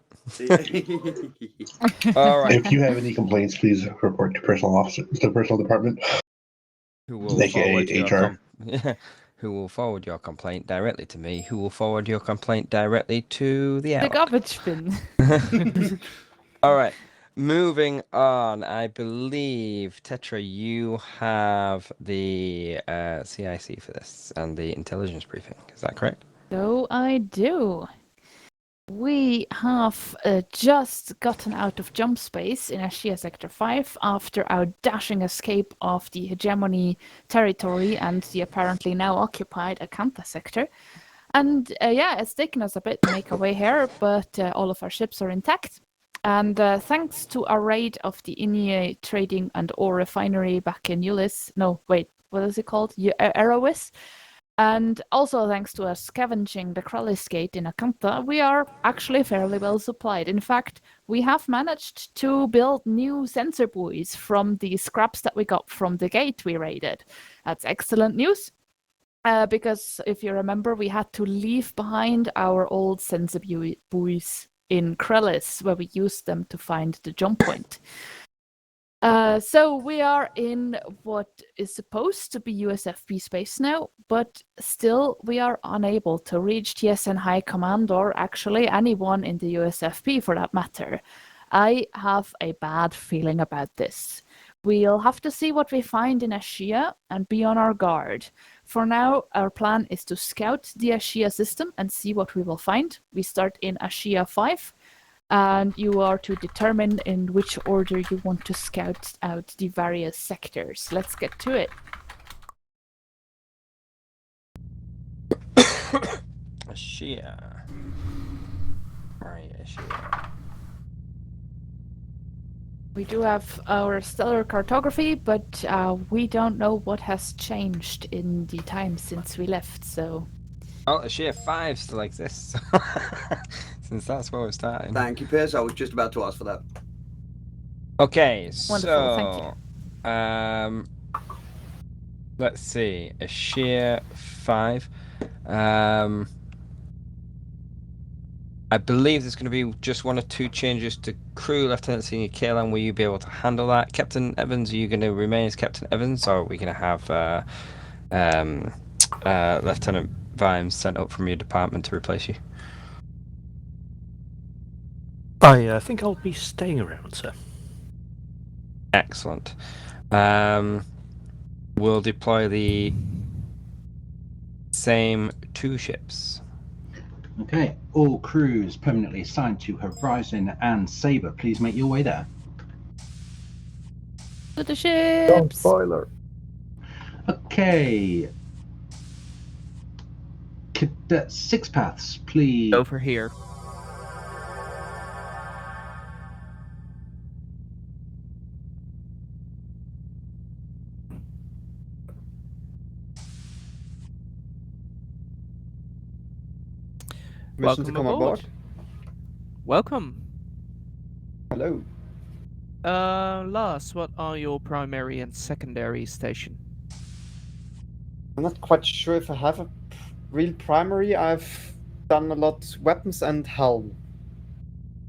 All right. If you have any complaints, please report to the personal department. Who will AKA forward your HR. who will forward your complaint directly to me? Who will forward your complaint directly to the The outlet? garbage bin. All right. Moving on, I believe, Tetra, you have the CIC for this and the intelligence briefing. Is that correct? So I do. We have just gotten out of jump space in Ashia Sector 5 after our dashing escape of the hegemony territory and the apparently now occupied Akantha sector. And yeah, it's taken us a bit to make our way here, but all of our ships are intact. And thanks to our raid of the Inie trading and ore refinery back in Ulyss, no, wait, what is it called? Erowis. And also thanks to us scavenging the Krallis Gate in Akantha, we are actually fairly well supplied. In fact, we have managed to build new sensor buoys from the scraps that we got from the gate we raided. That's excellent news. Because if you remember, we had to leave behind our old sensor buoys in Krallis, where we used them to find the jump point. So we are in what is supposed to be USFP space now, but still we are unable to reach TSN High Command, or actually anyone in the USFP for that matter. I have a bad feeling about this. We'll have to see what we find in Ashia and be on our guard. For now, our plan is to scout the Ashia system and see what we will find. We start in Ashia 5. And you are to determine in which order you want to scout out the various sectors. Let's get to it. Ashia. Right, Ashia. We do have our stellar cartography, but we don't know what has changed in the time since we left, so... Oh, Ashia 5 still exists. Since that's where we're starting. Thank you, Piers. I was just about to ask for that. Okay, Wonderful, thank so let's see, Ashia 5. I believe there's going to be just 1 or 2 changes to crew. Lieutenant Senior Kaelan, will you be able to handle that? Captain Evans, are you going to remain as Captain Evans, or are we going to have Lieutenant Vimes sent up from your department to replace you? I think I'll be staying around, sir. Excellent. We'll deploy the same 2 ships. Okay, all crews permanently assigned to Horizon and Sabre, please make your way there. To the Don't ships! spoiler. Okay. Cadet Six Paths, please. Over here. Mission to come aboard. Welcome. Hello. Lars, what are your primary and secondary station? I'm not quite sure if I have a real primary. I've done a lot weapons and helm.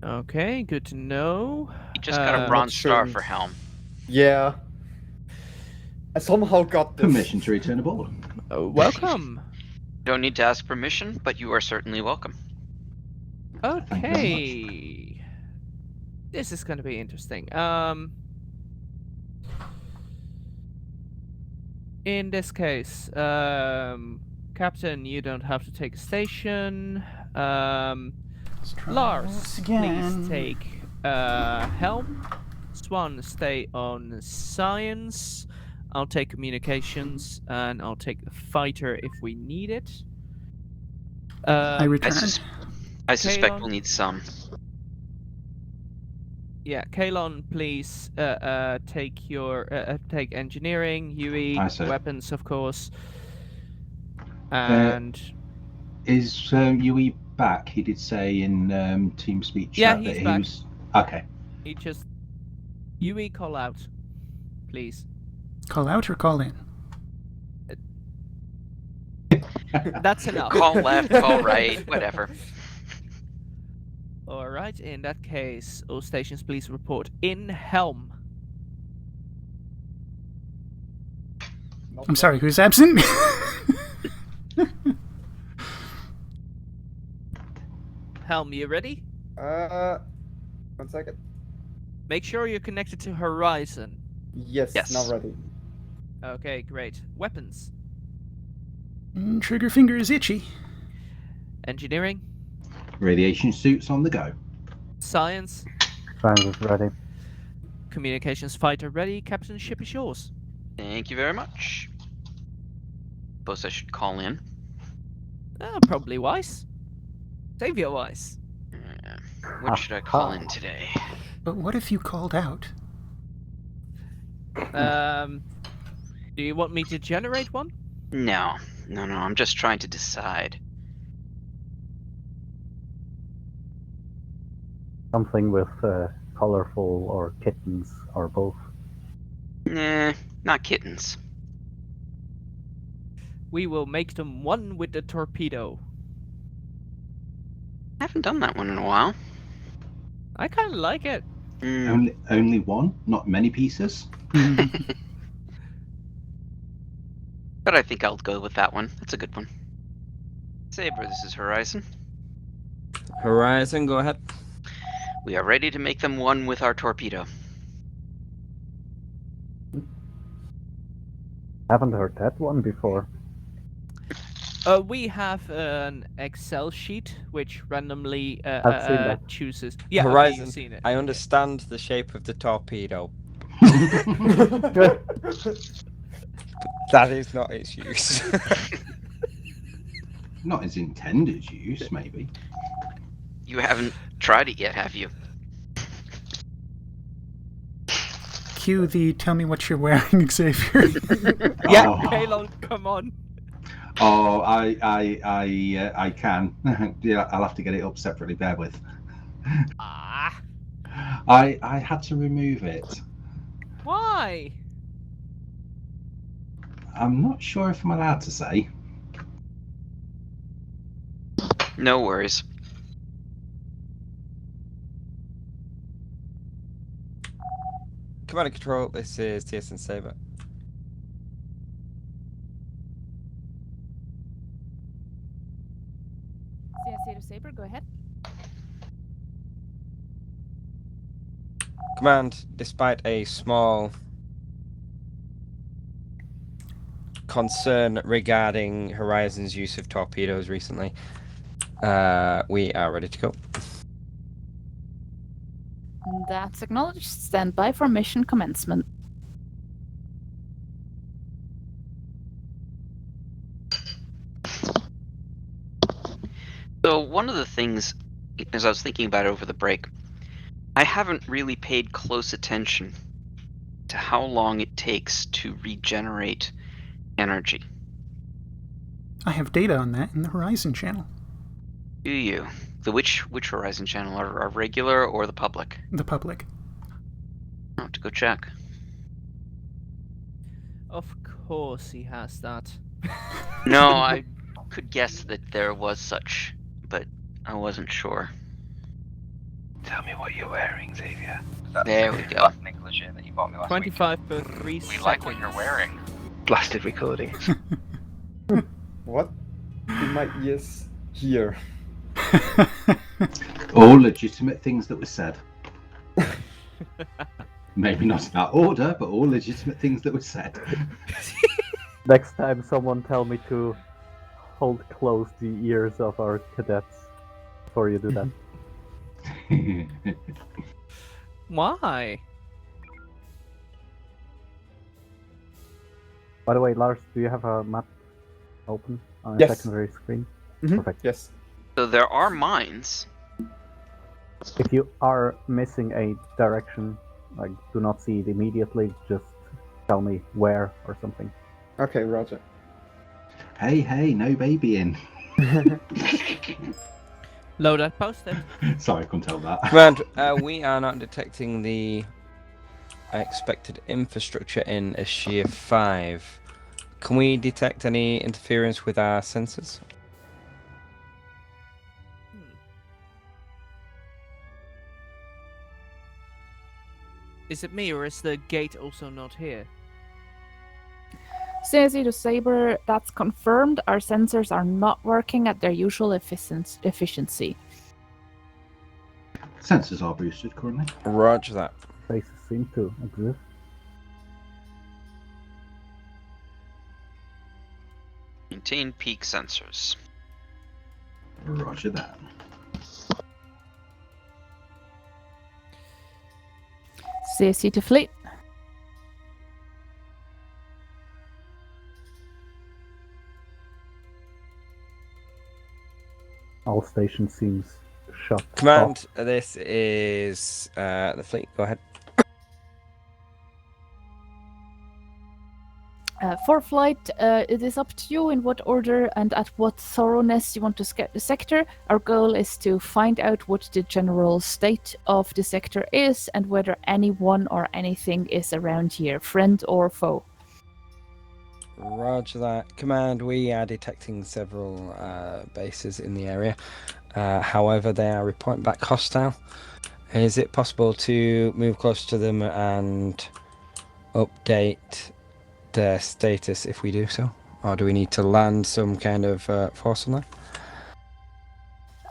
Okay, good to know. You just got a Uh, bronze star sure. for helm. Yeah. I somehow got this. Permission to return aboard. Welcome. Don't need to ask permission, but you are certainly welcome. Thank you very much. Okay. This is going to be interesting. In this case, Captain, you don't have to take a station. Let's try Lars, this please again. take helm. Swan, stay on science. I'll take communications, and I'll take the fighter if we need it. I return. I suspect Kalon? we'll need some. Yeah, Kalon, please take your take engineering, UE, Aye, sir. weapons, of course, and Is Yui back? He did say in TeamSpeak Yeah, chat that he's he back. was. Okay. he just UE call out, please. Call out or call in? That's enough. Call left, call right, whatever. All right. In that case, all stations, please report in helm. I'm sorry, who's absent? Helm, you ready? 1 second. Make sure you're connected to Horizon. Yes, Yes. now ready. Okay, great. Weapons, Trigger finger is itchy. engineering, Radiation suits on the go. science, Science is ready. communications fighter ready. Captain, ship is yours. Thank you very much. Suppose I should call in. Probably wise. Savior wise. What should I call in today? But what if you called out? Do you want me to generate one? No, I'm just trying to decide. Something with colorful or kittens or both. Nah, not kittens. We will make them one with the torpedo. I haven't done that one in a while. I kind of like it. Only one, not many pieces. But I think I'll go with that one. That's a good one. Saber, this is Horizon. Horizon, go ahead. We are ready to make them one with our torpedo. Haven't heard that one before. We have an Excel sheet which randomly I've seen that. chooses. Yeah, okay, Horizon, you've seen it. I understand the shape of the torpedo. That is not its use. Not its intended use, maybe. You haven't tried it yet, have you? Cue the tell me what you're wearing, Xavier. Yeah, Oh. Kalon, come on. Oh, I can. Yeah, I'll have to get it up separately. Bear with. Ah, I had to remove it. why? I'm not sure if I'm allowed to say. No worries. Command and control, this is TSN Saber. CSA Saber, go ahead. Command, despite a small concern regarding Horizon's use of torpedoes recently, we are ready to go. That's acknowledged. Stand by for mission commencement. So one of the things, as I was thinking about it over the break, I haven't really paid close attention to how long it takes to regenerate energy. I have data on that in the Horizon channel. Do you? The which Horizon channel? Our regular or the public? The public. I'll have to go check. Of course he has that. No, I could guess that there was such, but I wasn't sure. Tell me what you're wearing, Xavier. There we go. Black negligee that you bought me last week. 25 per 3 We seconds. like what you're wearing. Blasted recordings. What in my ears here? All legitimate things that were said. Maybe not in that order, but all legitimate things that were said. Next time, someone tell me to hold close the ears of our cadets before you do that. Why? By the way, Lars, do you have a map open on a Yes. secondary screen? Mhm, Perfect. Yes. So there are mines. If you are missing a direction, like do not see it immediately, just tell me where or something. Okay, Roger. Hey, no babying. Load that posted. Sorry, I couldn't tell that. Command, we are not detecting the expected infrastructure in Ashir 5. Can we detect any interference with our sensors? Is it me or is the gate also not here? CSE to Saber, that's confirmed. Our sensors are not working at their usual efficiency. Sensors are boosted currently. Roger that. Places seem to exist. Maintain peak sensors. Roger that. CSE to Fleet. All stations seems shut Command, off. this is the fleet. Go ahead. For flight, it is up to you in what order and at what thoroughness you want to scout the sector. Our goal is to find out what the general state of the sector is and whether anyone or anything is around here, friend or foe. Roger that. Command, we are detecting several bases in the area. However, they are reporting back hostile. Is it possible to move close to them and update their status if we do so? Or do we need to land some kind of force on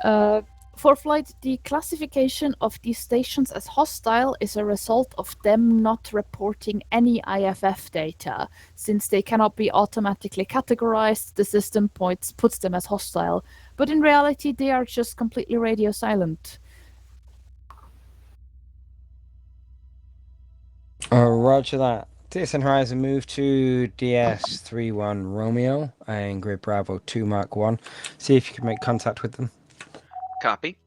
that? For flight, the classification of these stations as hostile is a result of them not reporting any IFF data. Since they cannot be automatically categorized, the system puts them as hostile. But in reality, they are just completely radio silent. Roger that. TSN Horizon, move to DS31 Romeo and Grid Bravo 2 Mark 1. See if you can make contact with them. Copy.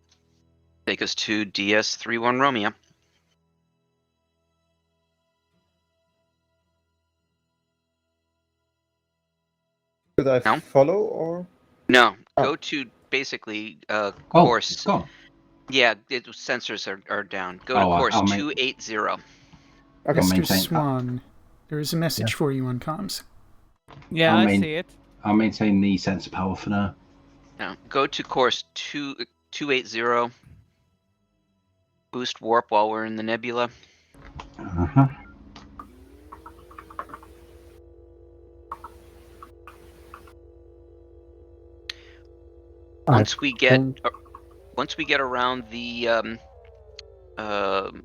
Take us to DS31 Romeo. Should I No. follow or? No, Oh. go to basically Oh, course. it's gone. Yeah, sensors are down. Go to Oh, course I'll 280. Okay. I'll Mr. maintain- Swan, there is a message for you on comms. Yeah, I I mean- see it. I'll maintain the sensor power for now. No, go to course 280. Boost warp while we're in the nebula. Uh-huh. Once we get around the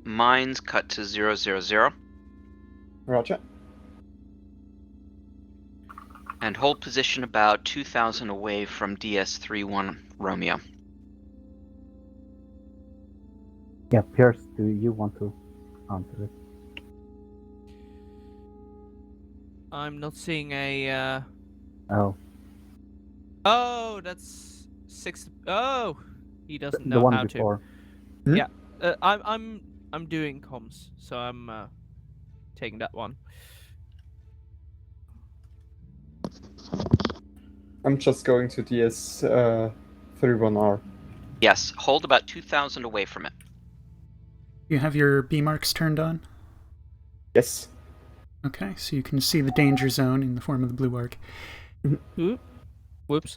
mines, cut to 000 Roger. and hold position about 2,000 away from DS31 Romeo. Yeah, Pierce, do you want to answer it? I'm not seeing a. Oh, Oh, that's 6. Oh, he doesn't the know one how before. to. I'm doing comms, so I'm taking that one. I'm just going to DS31R. Yes, hold about 2,000 away from it. You have your B marks turned on? Yes. Okay, so you can see the danger zone in the form of the blue arc. Whoops.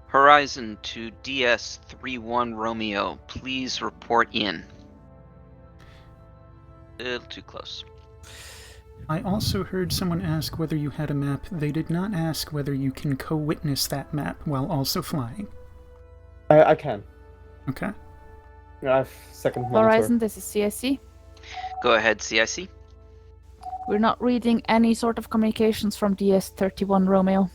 Horizon to DS31 Romeo, please report in. A little too close. I also heard someone ask whether you had a map. They did not ask whether you can co-witness that map while also flying. I can. Okay. I have second monitor. Horizon, this is CSC. Go ahead, CIC. We're not reading any sort of communications from DS31 Romeo.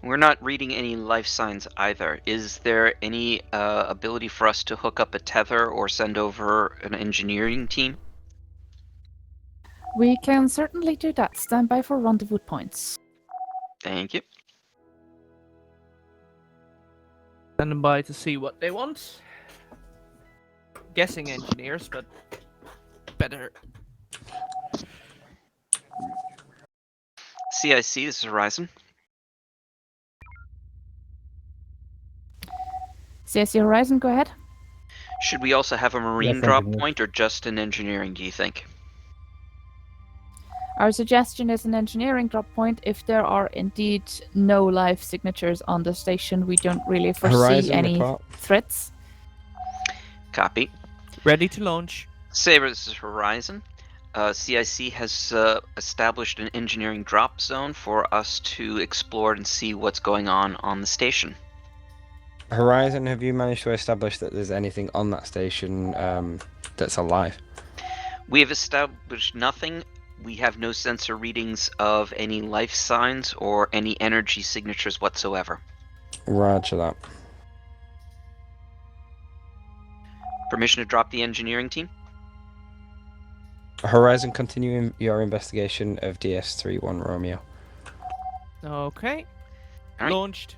We're not reading any life signs either. Is there any ability for us to hook up a tether or send over an engineering team? We can certainly do that. Stand by for rendezvous points. Thank you. Standing by to see what they want. Guessing engineers, but better. CIC, this is Horizon. CSC Horizon, go ahead. Should we also have a marine Yes, drop engineer. point or just an engineering, do you think? Our suggestion is an engineering drop point. If there are indeed no live signatures on the station, we don't really foresee Horizon any report. threats. Copy. Ready to launch. Saber, this is Horizon. CIC has established an engineering drop zone for us to explore and see what's going on the station. Horizon, have you managed to establish that there's anything on that station that's alive? We have established nothing. We have no sensor readings of any life signs or any energy signatures whatsoever. Roger that. Permission to drop the engineering team? Horizon, continuing your investigation of DS31 Romeo. Okay. All right. Launched.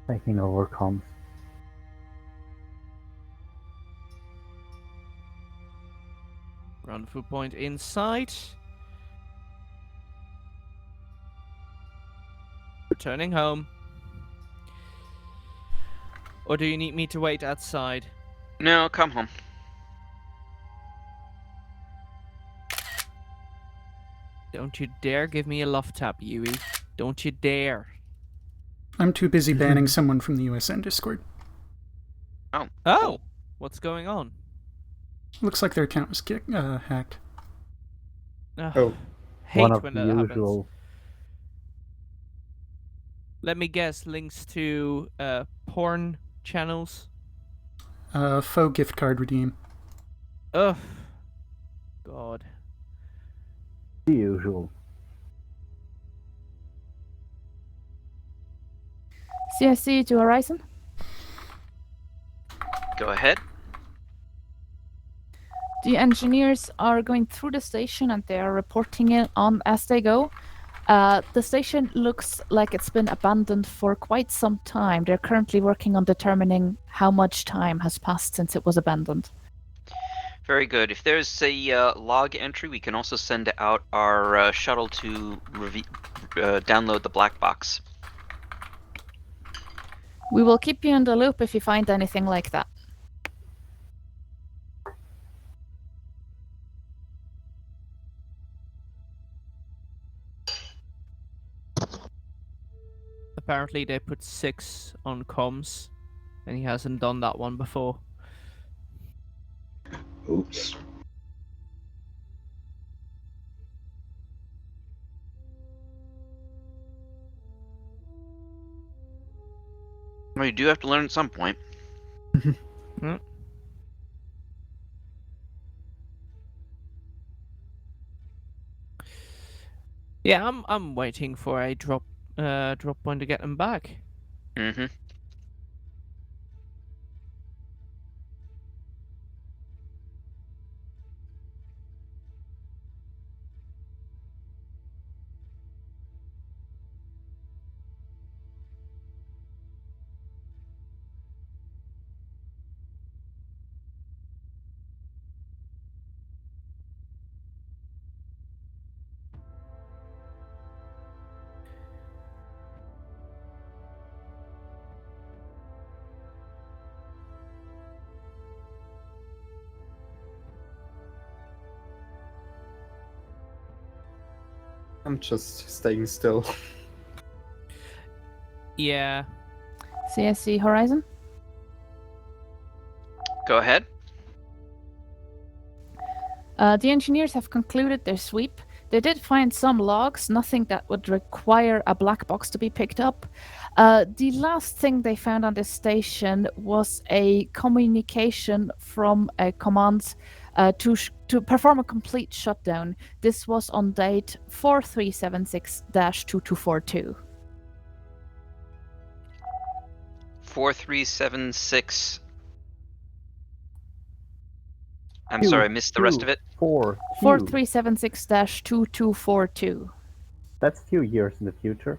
Taking over comms. Rendezvous point in sight. Returning home. Or do you need me to wait outside? No, come home. Don't you dare give me a love tap, Yui. Don't you dare. I'm too busy banning someone from the USN Discord. Oh. Oh! What's going on? Looks like their account was hacked. Ugh, Oh. hate One of when the that happens. usual. Let me guess, links to porn channels. Faux gift card redeem. Ugh. God. The usual. CSC to Horizon. Go ahead. The engineers are going through the station and they are reporting it on as they go. The station looks like it's been abandoned for quite some time. They're currently working on determining how much time has passed since it was abandoned. Very good. If there's a log entry, we can also send out our shuttle to download the black box. We will keep you in the loop if you find anything like that. Apparently they put 6 on comms, and he hasn't done that one before. Oops. Well, you do have to learn at some point. Yeah, I'm waiting for a drop point to get him back. Mm-hmm. I'm just staying still. Yeah. CSC Horizon? Go ahead. The engineers have concluded their sweep. They did find some logs, nothing that would require a black box to be picked up. The last thing they found on this station was a communication from a command to perform a complete shutdown. This was on date 4376-2242. 4376. I'm sorry, I missed the rest of it. 4376-2242. That's few years in the future.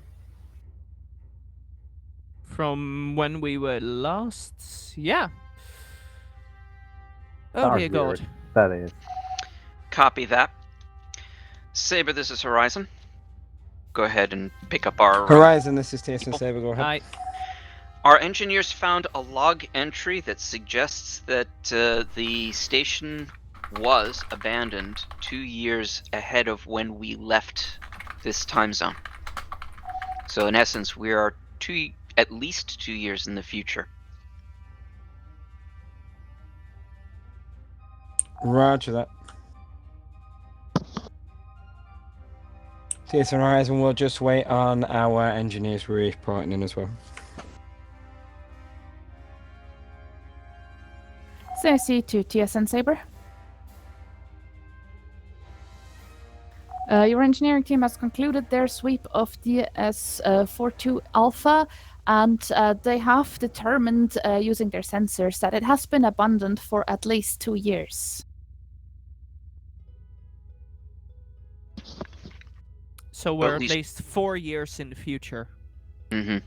From when we were last. Yeah. Oh Star dear God. years, that is. Copy that. Saber, this is Horizon. Go ahead and pick up our... Horizon, this is TSN Saber, go ahead. Aye. Our engineers found a log entry that suggests that the station was abandoned 2 years ahead of when we left this time zone. So in essence, we are at least 2 years in the future. Roger that. TSN Horizon will just wait on our engineers reporting in as well. CSC to TSN Saber. Your engineering team has concluded their sweep of DS42 Alpha, and they have determined, using their sensors, that it has been abandoned for at least 2 years. So Well, we're at at least 4 years in the future. Mm-hmm.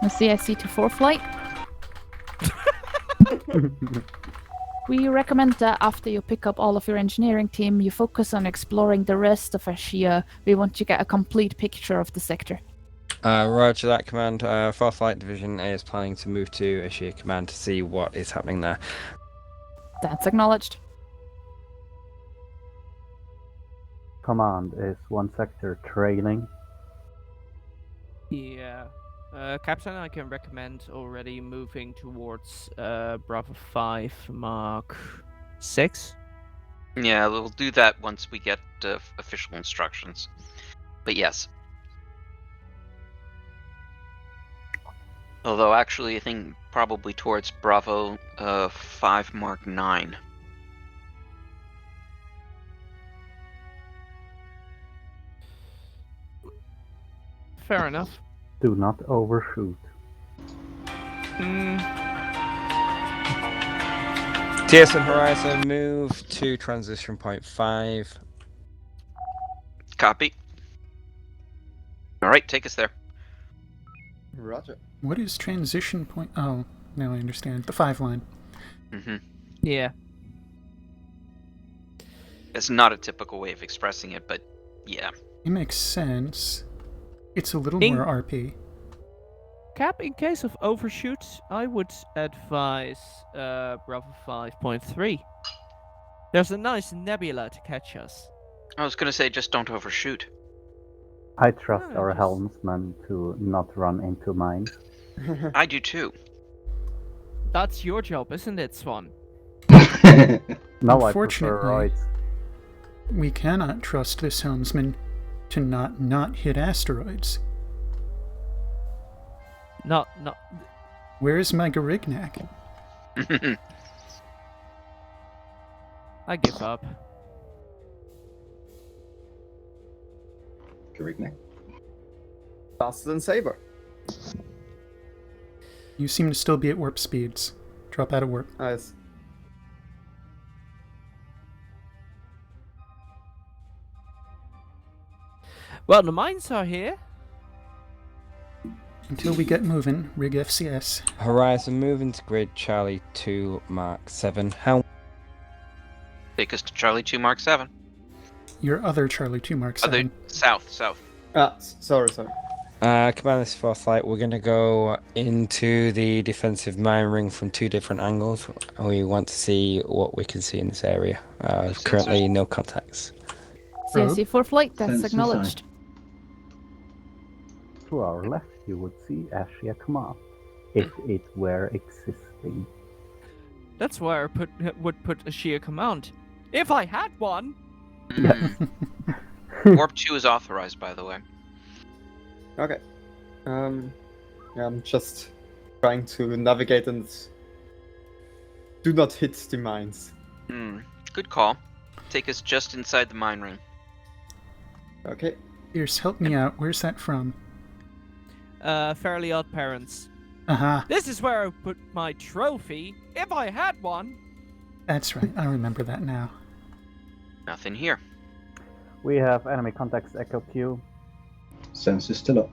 CSC to 4 flight. We recommend that after you pick up all of your engineering team, you focus on exploring the rest of Ashia. We want to get a complete picture of the sector. Roger that, Command. 4th Flight Division is planning to move to Ashia Command to see what is happening there. That's acknowledged. Command, is one sector trailing? Yeah. Captain, I can recommend already moving towards Bravo 5 Mark 6. Yeah, we'll do that once we get official instructions. But yes. Although actually, I think probably towards Bravo 5 Mark 9. Fair enough. Do not overshoot. TSN Horizon, move to transition point 5. Copy. Alright, take us there. Roger. What is transition point? Oh, now I understand. The 5 line. Mm-hmm. Yeah. It's not a typical way of expressing it, but yeah. It makes sense. It's a little In- more RP. Cap, in case of overshoot, I would advise Bravo 5.3. There's a nice nebula to catch us. I was gonna say, just don't overshoot. I trust No, our just- helmsman to not run into mine. I do too. That's your job, isn't it, Swan? No, I prefer Unfortunately- roids. We cannot trust this helmsman to not hit asteroids. Not. Where's my Garignac? I give up. Garignac. Faster than Saber. You seem to still be at warp speeds. Drop out of warp. Nice. Well, the mines are here. Until we get moving, rig FCS. Horizon, move into grid Charlie 2 Mark 7. How? Take us to Charlie 2 Mark 7. your other Charlie 2 Mark 7. South. Sorry. Command, this is Forthlight. We're going to go into the defensive mine ring from 2 different angles. We want to see what we can see in this area. Currently, no contacts. CIC for flight, that's Sensors acknowledged. To our left, you would see Ashia Command, if it were existing. That's where I would put a sheer command. If I had one! Warp 2 is authorized, by the way. Okay. Yeah, I'm just trying to navigate and do not hit the mines. Good call. Take us just inside the mine ring. Okay. Pierce, help me out. Where's that from? Fairly Odd Parents. Uh-huh. This is where I put my trophy, if I had one! That's right. I remember that now. Nothing here. We have enemy contacts Echo Q Sensors still up.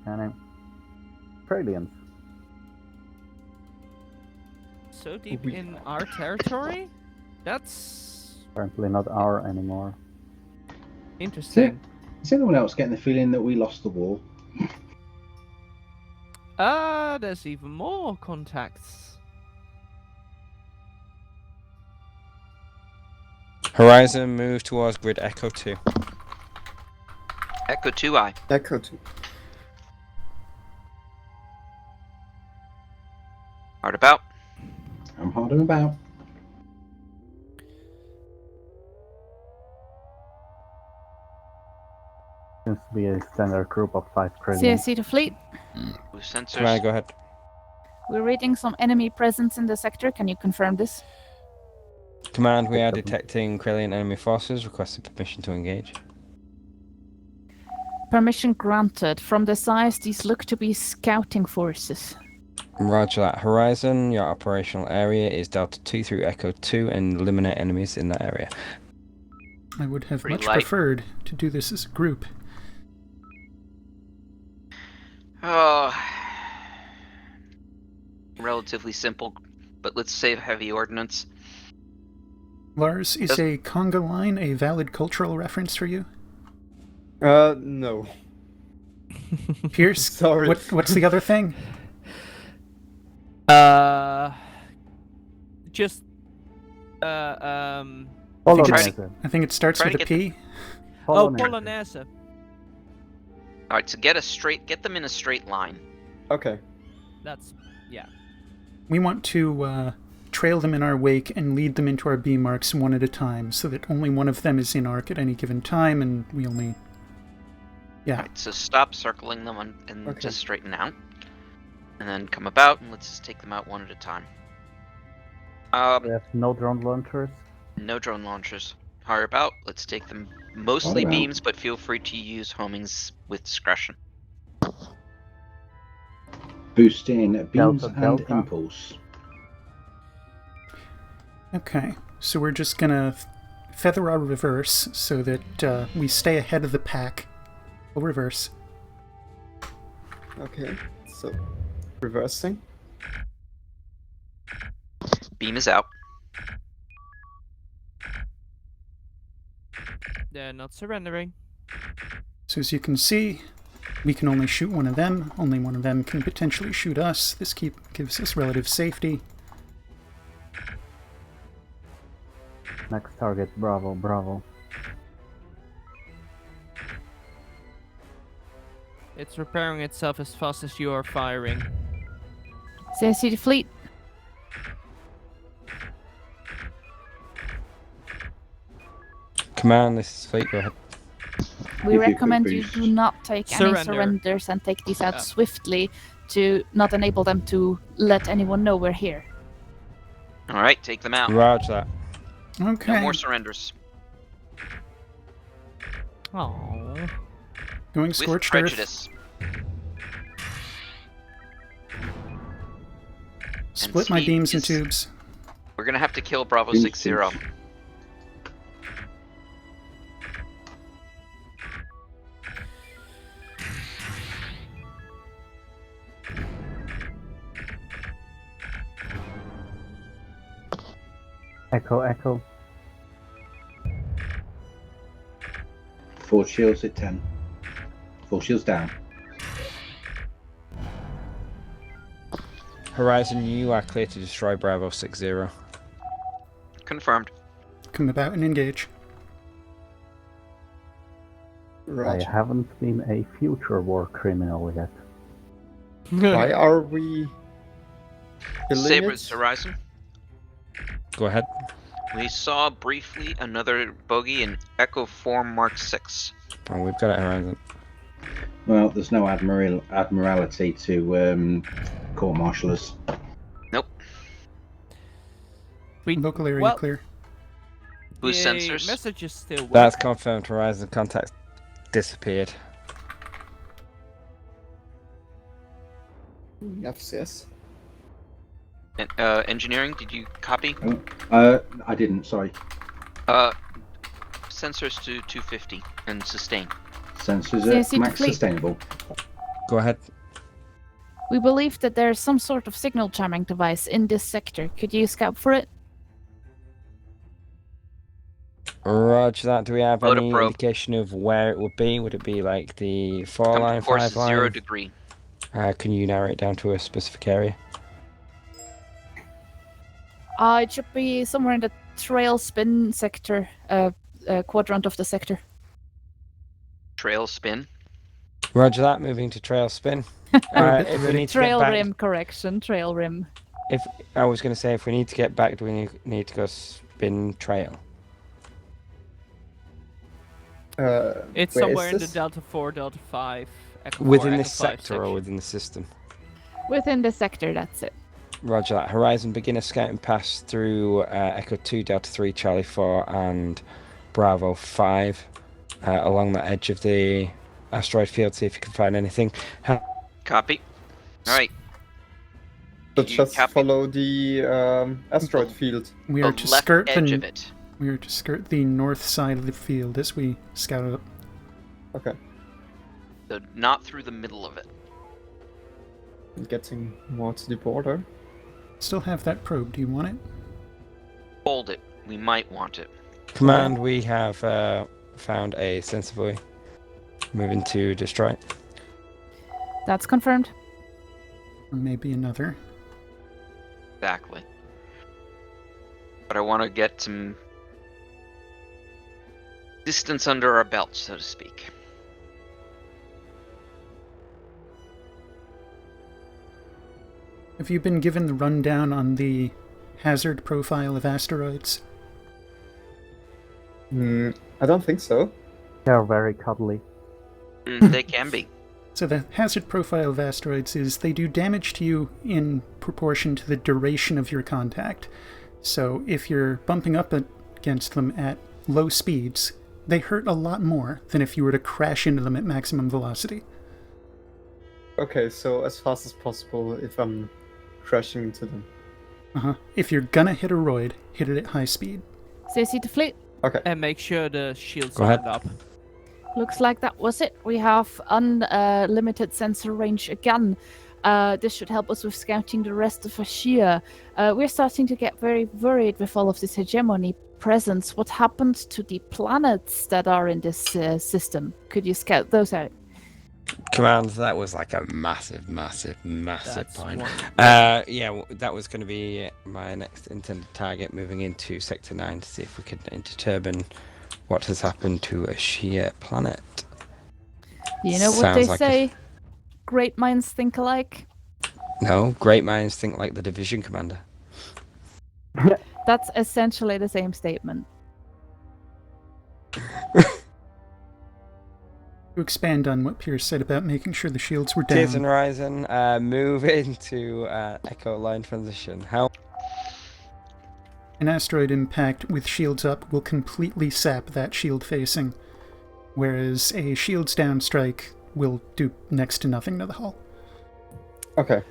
and Australians. So deep in our territory? That's Apparently not our anymore. interesting. Is anyone else getting the feeling that we lost the war? There's even more contacts. Horizon, move towards grid Echo 2. Echo 2I. Echo 2. Hard about. I'm harding about. Seems to be a standard group of 5 prisoners. CIC to fleet. Blue sensors. Command, go ahead. We're reading some enemy presence in the sector. Can you confirm this? Command, we are detecting Krellian enemy forces. Requesting permission to engage. Permission granted. From the size, these look to be scouting forces. Roger that. Horizon, your operational area is Delta 2 through Echo 2 and eliminate enemies in that area. I would have Pretty much light. preferred to do this as a group. Oh, relatively simple, but let's save heavy ordnance. Lars, is a conga line a valid cultural reference for you? No. Pierce, Sorry. what's the other thing? Just Polonaise. I think it starts Try with to a P. Polonaise. Alright, so get them in a straight line. Okay. That's We want to trail them in our wake and lead them into our B marks one at a time, so that only one of them is in arc at any given time, and we only... Yeah. Alright, so stop circling them and Okay. just straighten out. And then come about, and let's just take them out one at a time. We have no drone launchers. No drone launchers. Hard about, let's take them mostly Hard about. beams, but feel free to use homings with discretion. Boosting beams Delta, and Delta. impulse. Okay, so we're just gonna feather our reverse so that we stay ahead of the pack. We'll reverse. Okay. So, reversing. Beam is out. They're not surrendering. So as you can see, we can only shoot one of them. Only one of them can potentially shoot us. This gives us relative safety. Next target, Bravo, Bravo. It's repairing itself as fast as you are firing. CIC to fleet. Command, this is Fleet, go ahead. We If you could recommend you boost. do not take any Surrender. surrenders and take these out swiftly to not enable them to let anyone know we're here. Alright, take them out. Roger that. Okay. No more surrenders. Oh. Going With scorched earth. prejudice. Split my speed beams and is- tubes. We're gonna have to kill Bravo Beams 6-0. tubes. Echo, Echo. Force shields at 10. Force shields down. Horizon, you are clear to destroy Bravo 60. Confirmed. Come about and engage. I haven't been a future war criminal yet. Why are we killing Sabres it? Horizon. Go ahead. We saw briefly another bogey in Echo 4 Mark 6. Oh, we've got it, Horizon. Well, there's no admiralty to court-martial us. Nope. Local area well, clear. Whose the sensors? messages still work. That's confirmed. Horizon contact disappeared. FCS. Engineering, did you copy? I didn't, sorry. Sensors to 250 and sustain. Sensors CSC to max fleet. sustainable. Go ahead. We believe that there's some sort of signal jamming device in this sector. Could you scout for it? Roger that. Do we have Load a any probe. indication of where it would be? Would it be like the 4 line, Course 5 is line? 0 degree. Can you narrow it down to a specific area? It should be somewhere in the trail spin sector, quadrant of the sector. Trail spin. Roger that. Moving to trail spin. If we need to Trail get back, rim, correction, trail rim. if I was going to say, if we need to get back, do we need to go spin trail? It's where somewhere is in the this? Delta 4, Delta 5. Echo 4, Within Echo this 5 sector or section. within the system? Within the sector, that's it. Roger that. Horizon beginner scouting pass through Echo 2, Delta 3, Charlie 4, and Bravo 5 along the edge of the asteroid field. See if you can find anything. Copy. Alright. So You just copy. follow the asteroid field. We The are to left skirt edge the of it. we are to skirt the north side of the field as we scout it up. Okay. So not through the middle of it. Getting more to the border. Still have that probe. Do you want it? Hold it. We might want it. Command, we have found a sensor buoy. Moving to destroy. That's confirmed. Or maybe another. Exactly. But I want to get some distance under our belt, so to speak. Have you been given the rundown on the hazard profile of asteroids? I don't think so. They're very cuddly. They can be. So the hazard profile of asteroids is they do damage to you in proportion to the duration of your contact. So if you're bumping up against them at low speeds, they hurt a lot more than if you were to crash into them at maximum velocity. Okay, so as fast as possible if I'm crashing into them. If you're gonna hit a roid, hit it at high speed. CSC to fleet. Okay. And make sure the shields Go ahead. stand up. Looks like that was it. We have unlimited sensor range again. This should help us with scouting the rest of Ashia. We're starting to get very worried with all of this hegemony presence. What happened to the planets that are in this system? Could you scout those out? Command, that was like a massive That's point. one. That was going to be my next intended target, moving into Sector 9 to see if we could determine what has happened to a sheer planet. You know what Sounds they like say? Great minds think alike. No, great minds think like the division commander. That's essentially the same statement. To expand on what Pierce said about making sure the shields were down. TSN Horizon, move into Echo line transition. How? An asteroid impact with shields up will completely sap that shield facing, whereas a shields down strike will do next to nothing to the hull. Okay.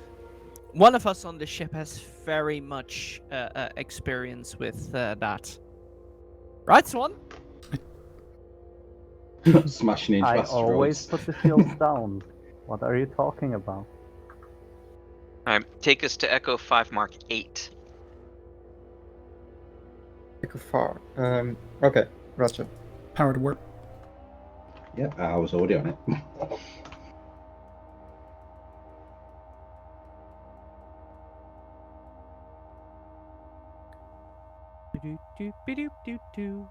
One of us on the ship has very much experience with that. Right, Swan? Smashing into I asteroids. always put the shields down. What are you talking about? Alright, take us to Echo 5 Mark 8. Echo far. Okay, roger. Power to warp. Yeah, I was already on it. Do-do-do-be-do-do-do.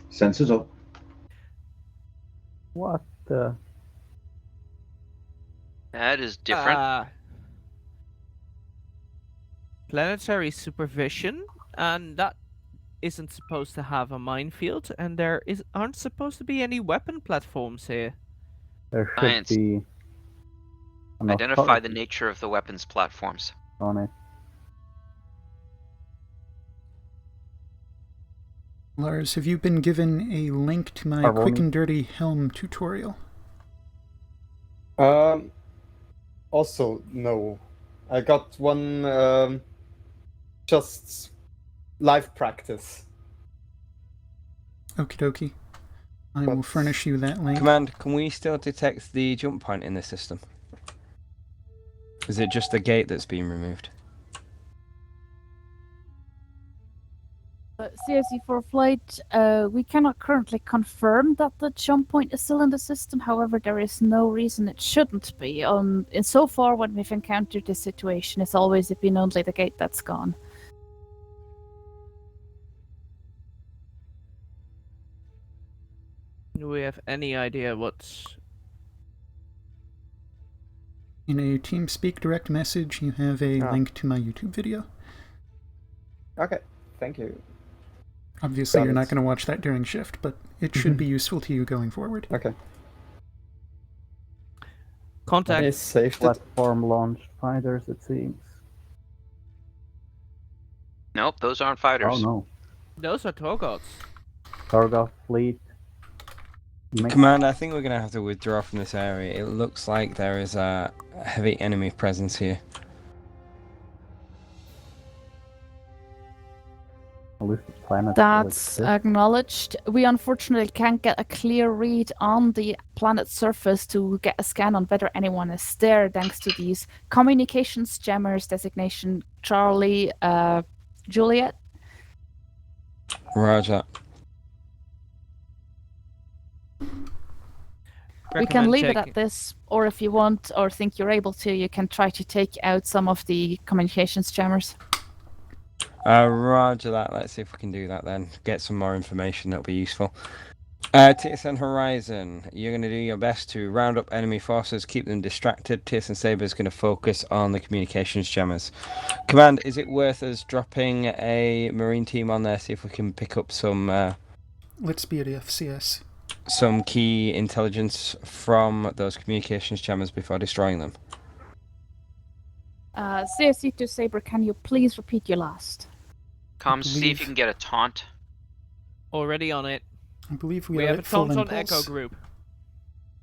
Sensors up. What the? That is different. Planetary supervision, and that isn't supposed to have a minefield, and aren't supposed to be any weapon platforms here. There should Science. be an Identify the authority nature of the weapons platforms. on it. Lars, have you been given a link to my Carboni. quick and dirty helm tutorial? Also, no. I got one just live practice. Okie dokie. I will furnish you that link. Command, can we still detect the jump point in this system? Is it just the gate that's been removed? CSE4 flight, we cannot currently confirm that the jump point is still in the system. However, there is no reason it shouldn't be. And so far, when we've encountered this situation, it's always been only the gate that's gone. Do we have any idea what's... In a TeamSpeak direct message, you have a link to my YouTube video. Okay, thank you. Obviously, Got you're it. not going to watch that during shift, but it should be useful to you going forward. Okay. Contact. I saved it. Platform launched fighters, it seems. Nope, those aren't fighters. Oh no. Those are Torgots. Torgoth fleet. Mix. Command, I think we're going to have to withdraw from this area. It looks like there is a heavy enemy presence here. At least the planet. That's acknowledged. We unfortunately can't get a clear read on the planet's surface to get a scan on whether anyone is there, thanks to these communications jammers designation Charlie, Juliet. Roger. We can Recommend leave it checking. at this, or if you want or think you're able to, you can try to take out some of the communications jammers. Roger that. Let's see if we can do that then. Get some more information, that'll be useful. TSN Horizon, you're going to do your best to round up enemy forces, keep them distracted. TSN Saber is going to focus on the communications jammers. Command, is it worth us dropping a marine team on there, see if we can pick up some Let's be at FCS. some key intelligence from those communications jammers before destroying them? CSE to Saber, can you please repeat your last? Comms, see if you can get a taunt. Already on it. I believe We are have a at full taunt on impulse. Echo Group.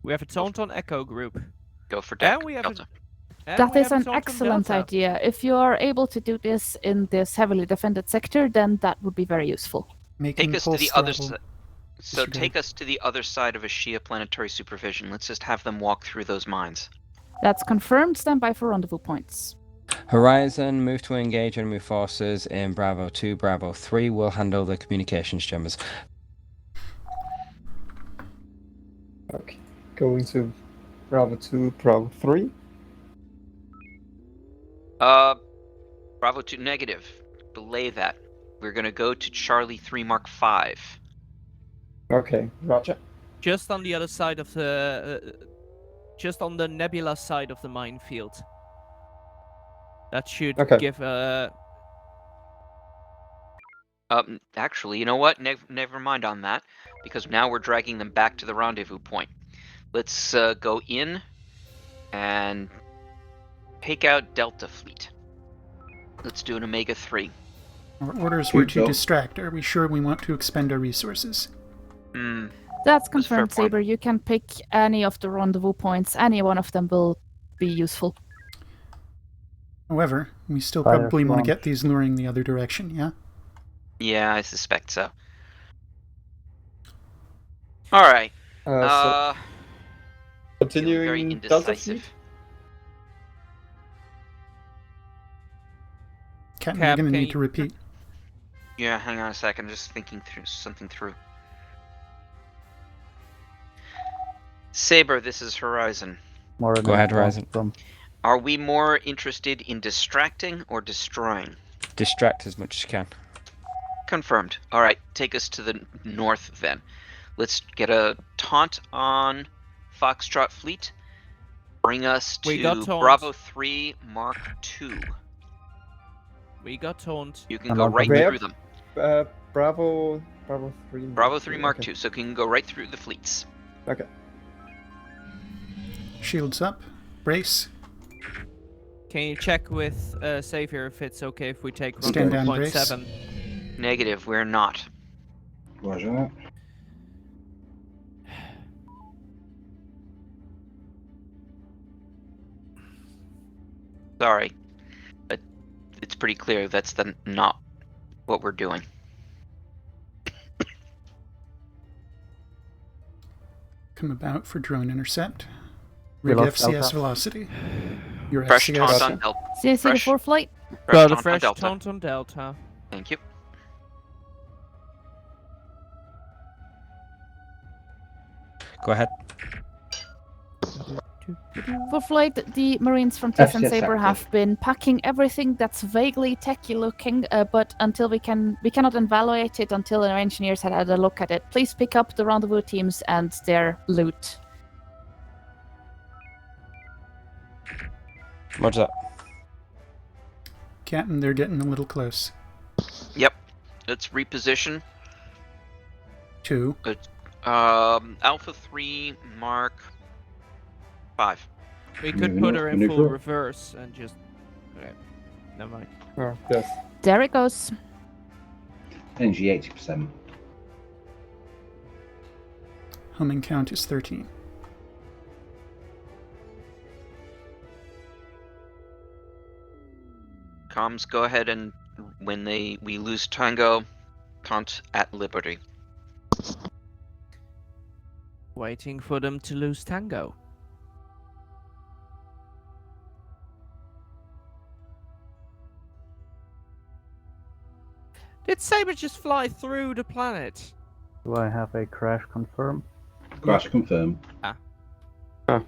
We have a taunt on Echo Group. Go for Delta. And we have Delta. That is an excellent idea. If you are able to do this in this heavily defended sector, then that would be very useful. Making Take us to pulse the other throttle. side. So Disregard. take us to the other side of Ashia planetary supervision. Let's just have them walk through those mines. That's confirmed. Stand by for rendezvous points. Horizon, move to engage enemy forces in Bravo 2, Bravo 3. We'll handle the communications jammers. Okay. Going to Bravo 2, Bravo 3. Bravo 2 negative. Belay that. We're gonna go to Charlie 3 Mark 5. Okay, roger. Just on the other side of the... just on the nebula side of the minefield. That should Okay. give Actually, you know what? Never mind on that, because now we're dragging them back to the rendezvous point. Let's go in and take out Delta Fleet. Let's do an Omega 3. Our orders were to Good, though. distract. Are we sure we want to expend our resources? That's That's a fair confirmed, point. Saber. You can pick any of the rendezvous points. Any one of them will be useful. However, we still Fire probably want to launch. get these luring the other direction, yeah? Yeah, I suspect so. Alright. So Feeling very continuing Delta indecisive. Fleet. Captain, you're going to can need you- to repeat. Yeah, hang on a second. I'm just thinking through something through. Saber, this is Horizon. More Go ahead, Horizon. From Are we more interested in distracting or destroying? Distract as much as you can. Confirmed. All right, take us to the north then. Let's get a taunt on Foxtrot Fleet. Bring us We got to taunt. Bravo 3 Mark II. We got taunt. You can And go on right Where? through them. Bravo 3. Bravo 3 Mark okay. II, so you can go right through the fleets. Okay. Shields up. Brace. Can you check with Savior if it's okay if we take Stand down, 1.7? Negative, we're not. Roger that. Sorry. But it's pretty clear that's not what we're doing. Come about for drone intercept. We Rig lost FCS Delta. velocity. Your Fresh taunt FCS. on Delta. CSC to Fresh. 4 flight. Got a taunt on fresh Delta. taunt on Delta. Thank you. Go ahead. For flight, the Marines from TSN FCS Saber active. have been packing everything that's vaguely techy looking, but until we cannot evaluate it until our engineers had had a look at it. Please pick up the rendezvous teams and their loot. Roger that. Captain, they're getting a little close. Yep. Let's reposition. 2. Alpha 3 Mark 5. We could Moving put up, her in maneuver full up. reverse and just. Okay. Never mind. Oh, yes. There it goes. Energy 80%. Humming count is 13. Comms, go ahead and when we lose Tango, taunt at Liberty. Waiting for them to lose Tango. Did Saber just fly through the planet? do I have a crash confirm? Crash confirm. Ah. Ah.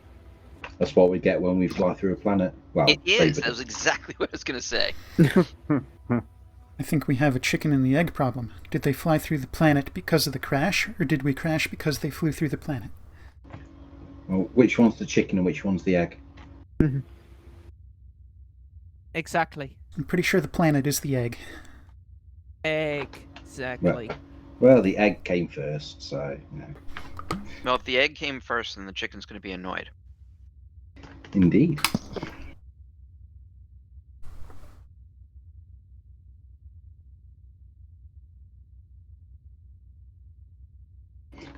That's what we get when we fly through a planet. Well, It is. Saber That does. was exactly what I was gonna say. I think we have a chicken and the egg problem. Did they fly through the planet because of the crash, or did we crash because they flew through the planet? Well, which one's the chicken and which one's the egg? Exactly. I'm pretty sure the planet is the egg. Exactly. Well, the egg came first, so you know. Well, if the egg came first, then the chicken's gonna be annoyed. Indeed.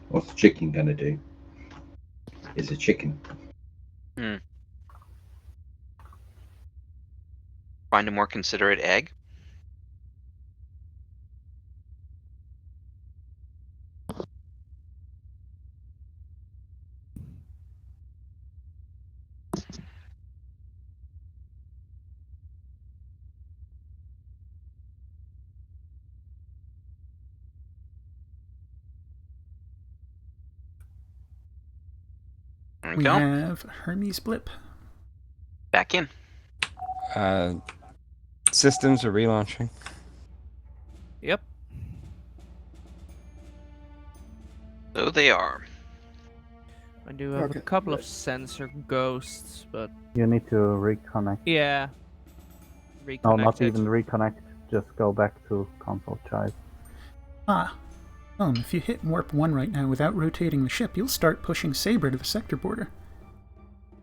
What's the chicken gonna do? It's a chicken. Find a more considerate egg. There we We go. have Hermes blip. Back in. Systems are relaunching. Yep. So they are. I do have Okay. a couple of sensor ghosts, but You need to reconnect. yeah. No, Reconnect not it. even reconnect. Just go back to console chat. Ah. If you hit warp 1 right now without rotating the ship, you'll start pushing Saber to the sector border.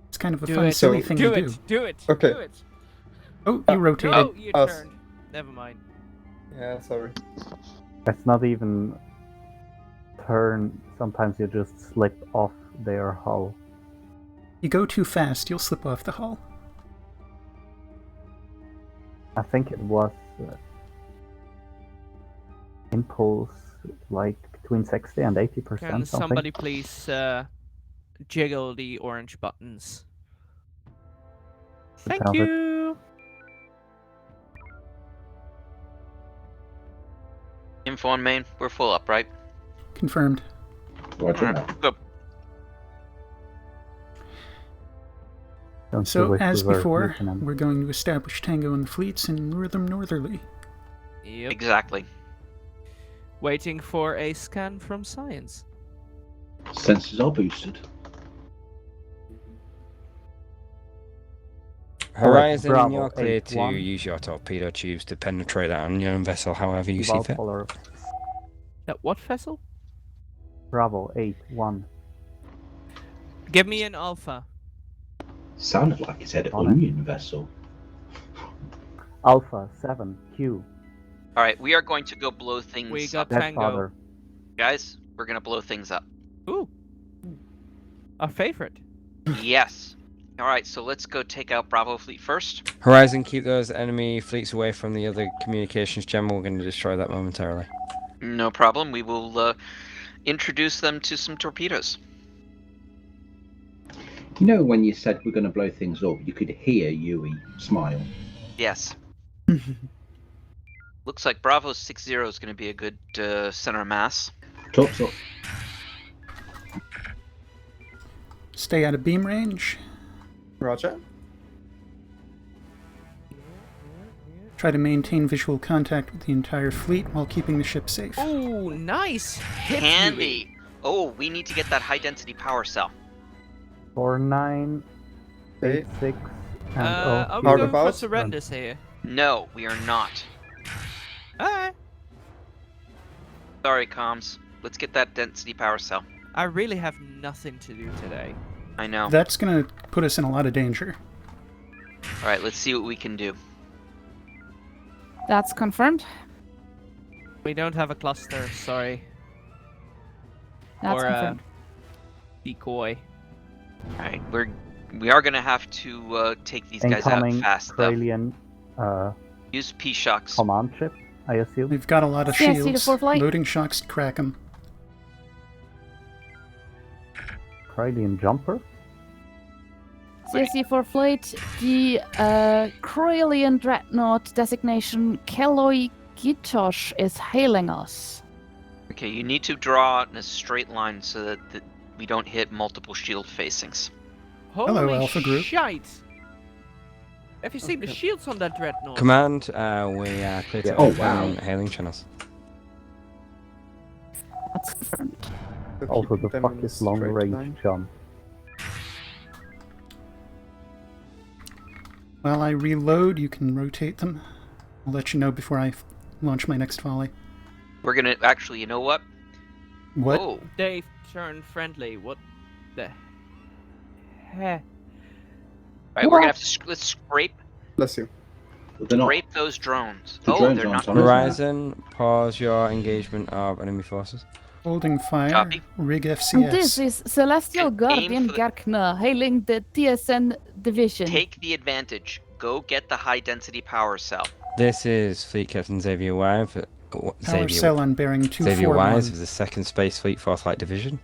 It's kind of a Do fun, it. silly thing do to it. do. Do it. Okay. Do it. Oh, you rotated. Oh, you us. turned. Never mind. Yeah, sorry. It's not even turn. Sometimes you just slip off their hull. You go too fast, you'll slip off the hull. I think it was impulse like between 60 and 80%. Can something. somebody please jiggle the orange buttons? Thank Have it. you. Info on main. We're full up, right? Confirmed. Roger Alright, that. good. Don't you So, wish as we were before, listening? we're going to establish Tango in the fleets and lure them northerly. Yep. Exactly. Waiting for a scan from science. Sensors are boosted. Horizon, Bravo, you're clear to 8-1. use your torpedo tubes to penetrate that on your own vessel however you see About fit. follower. That what vessel? Bravo 8-1. Give me an alpha. Sounded like it said On it. onion vessel. Alpha 7Q. Alright, we are going to go blow things We got up. Death Tango. Father. Guys, we're gonna blow things up. Ooh. Our favorite. Yes. Alright, so let's go take out Bravo Fleet first. Horizon, keep those enemy fleets away from the other communications gem. We're going to destroy that momentarily. No problem. We will introduce them to some torpedoes. You know when you said we're going to blow things up, you could hear Yui smile. Yes. Looks like Bravo 60 is going to be a good center of mass. Tops up. Stay out of beam range. Roger. Try to maintain visual contact with the entire fleet while keeping the ship safe. Ooh, nice. Hit, Yui. Handy. Oh, we need to get that high density power cell. 49, 86, and Are we Hard going for about? surrenders here? No, we are not. Alright. Sorry, comms. Let's get that density power cell. I really have nothing to do today. I know. That's going to put us in a lot of danger. Alright, let's see what we can do. That's confirmed. We don't have a cluster, sorry. That's or confirmed. decoy. Alright, we are gonna have to take these guys out incoming fast though. Kralian Use P-shocks. command ship, I assume. We've got a lot of CSC to shields. full flight. Loading shocks to crack them. Kralian jumper. CSC for flight, the Kralian dreadnought designation Keloi Gitosh is hailing us. Okay, you need to draw in a straight line so that we don't hit multiple shield facings. Holy Hello, Alpha Group. shite! Have you seen the shields on that dreadnought? Command, we are clear to Oh, open wow. hailing channels. That's confirmed. Also, the Keep them fuck in a is long straight range line. jump. While I reload, you can rotate them. I'll let you know before I launch my next volley. We're gonna actually, you know what? What? Oh, They've turned friendly. What the heck? right. We're gonna have to let's scrape Bless you. But they're not. scrape those drones. The Oh, drones they're aren't not. on us now. Horizon, pause your engagement of enemy forces. Holding fire. Copy. Rig And FCS. this is Celestial Aim Guardian for the- Garkna hailing the TSN division. Take the advantage. Go get the high density power cell. This is Fleet Captain Xavier Wise. Power cell on bearing Xavier Wise 241. of the Second Space Fleet 4th Light Division.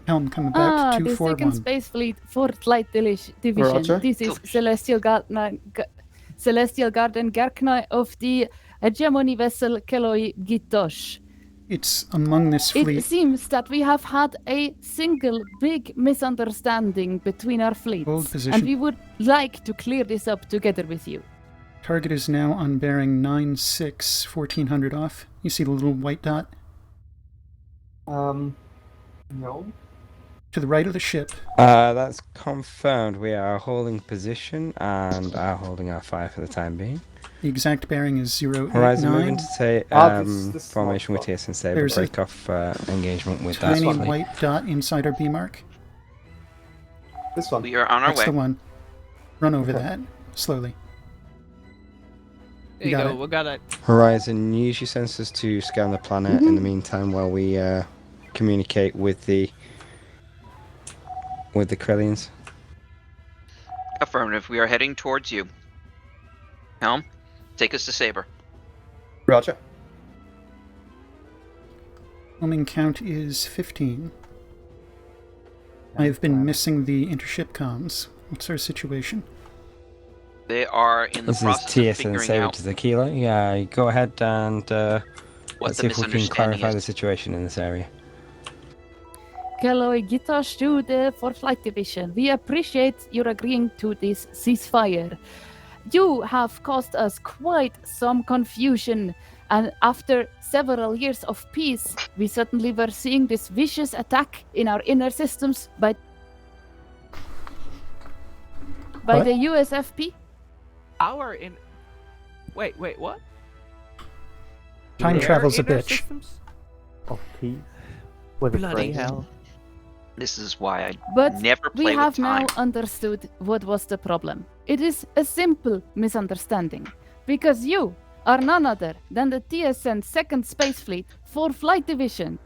Helm coming back to The Second 241. Space Fleet 4th Light Division. Roger. This is Celestial Guardian Garkna of the hegemony vessel Keloi Gitosh. It's among this It fleet. seems that we have had a single big misunderstanding between our fleets, Hold position. and we would like to clear this up together with you. Target is now on bearing 96, 1400 off. You see the little white dot? No. To the right of the ship. That's confirmed. We are holding position and are holding our fire for the time being. The exact bearing is 089. Horizon moving to say this formation with small TSN Sabre. There's a Break off engagement with that Tiny fleet. white dot inside our B mark. This one. We are on our That's way. the one. Run over that slowly. There You you got go. it. We got it. Horizon, use your sensors to scan the planet in the meantime while we communicate with the Krellians. Affirmative. We are heading towards you. Helm, take us to Saber. Roger. Homing count is 15. I have been missing the intership comms. What's our situation? They are in the This is process of TSN figuring Saber out to the Kilo. Yeah, go ahead and what let's the see if we can misunderstanding clarify the is. situation in this area. Kelloy Gitash to the For Flight Division. We appreciate your agreeing to this ceasefire. You have caused us quite some confusion, and after several years of peace, we suddenly were seeing this vicious attack in our inner systems by What? the USFP. Wait, what? Time Their travel's a inner bitch. systems? Of keys. With a Bloody phrase. hell. This is why I But never we play have with time. now understood what was the problem. It is a simple misunderstanding, because you are none other than the TSN Second Space Fleet for Flight Division,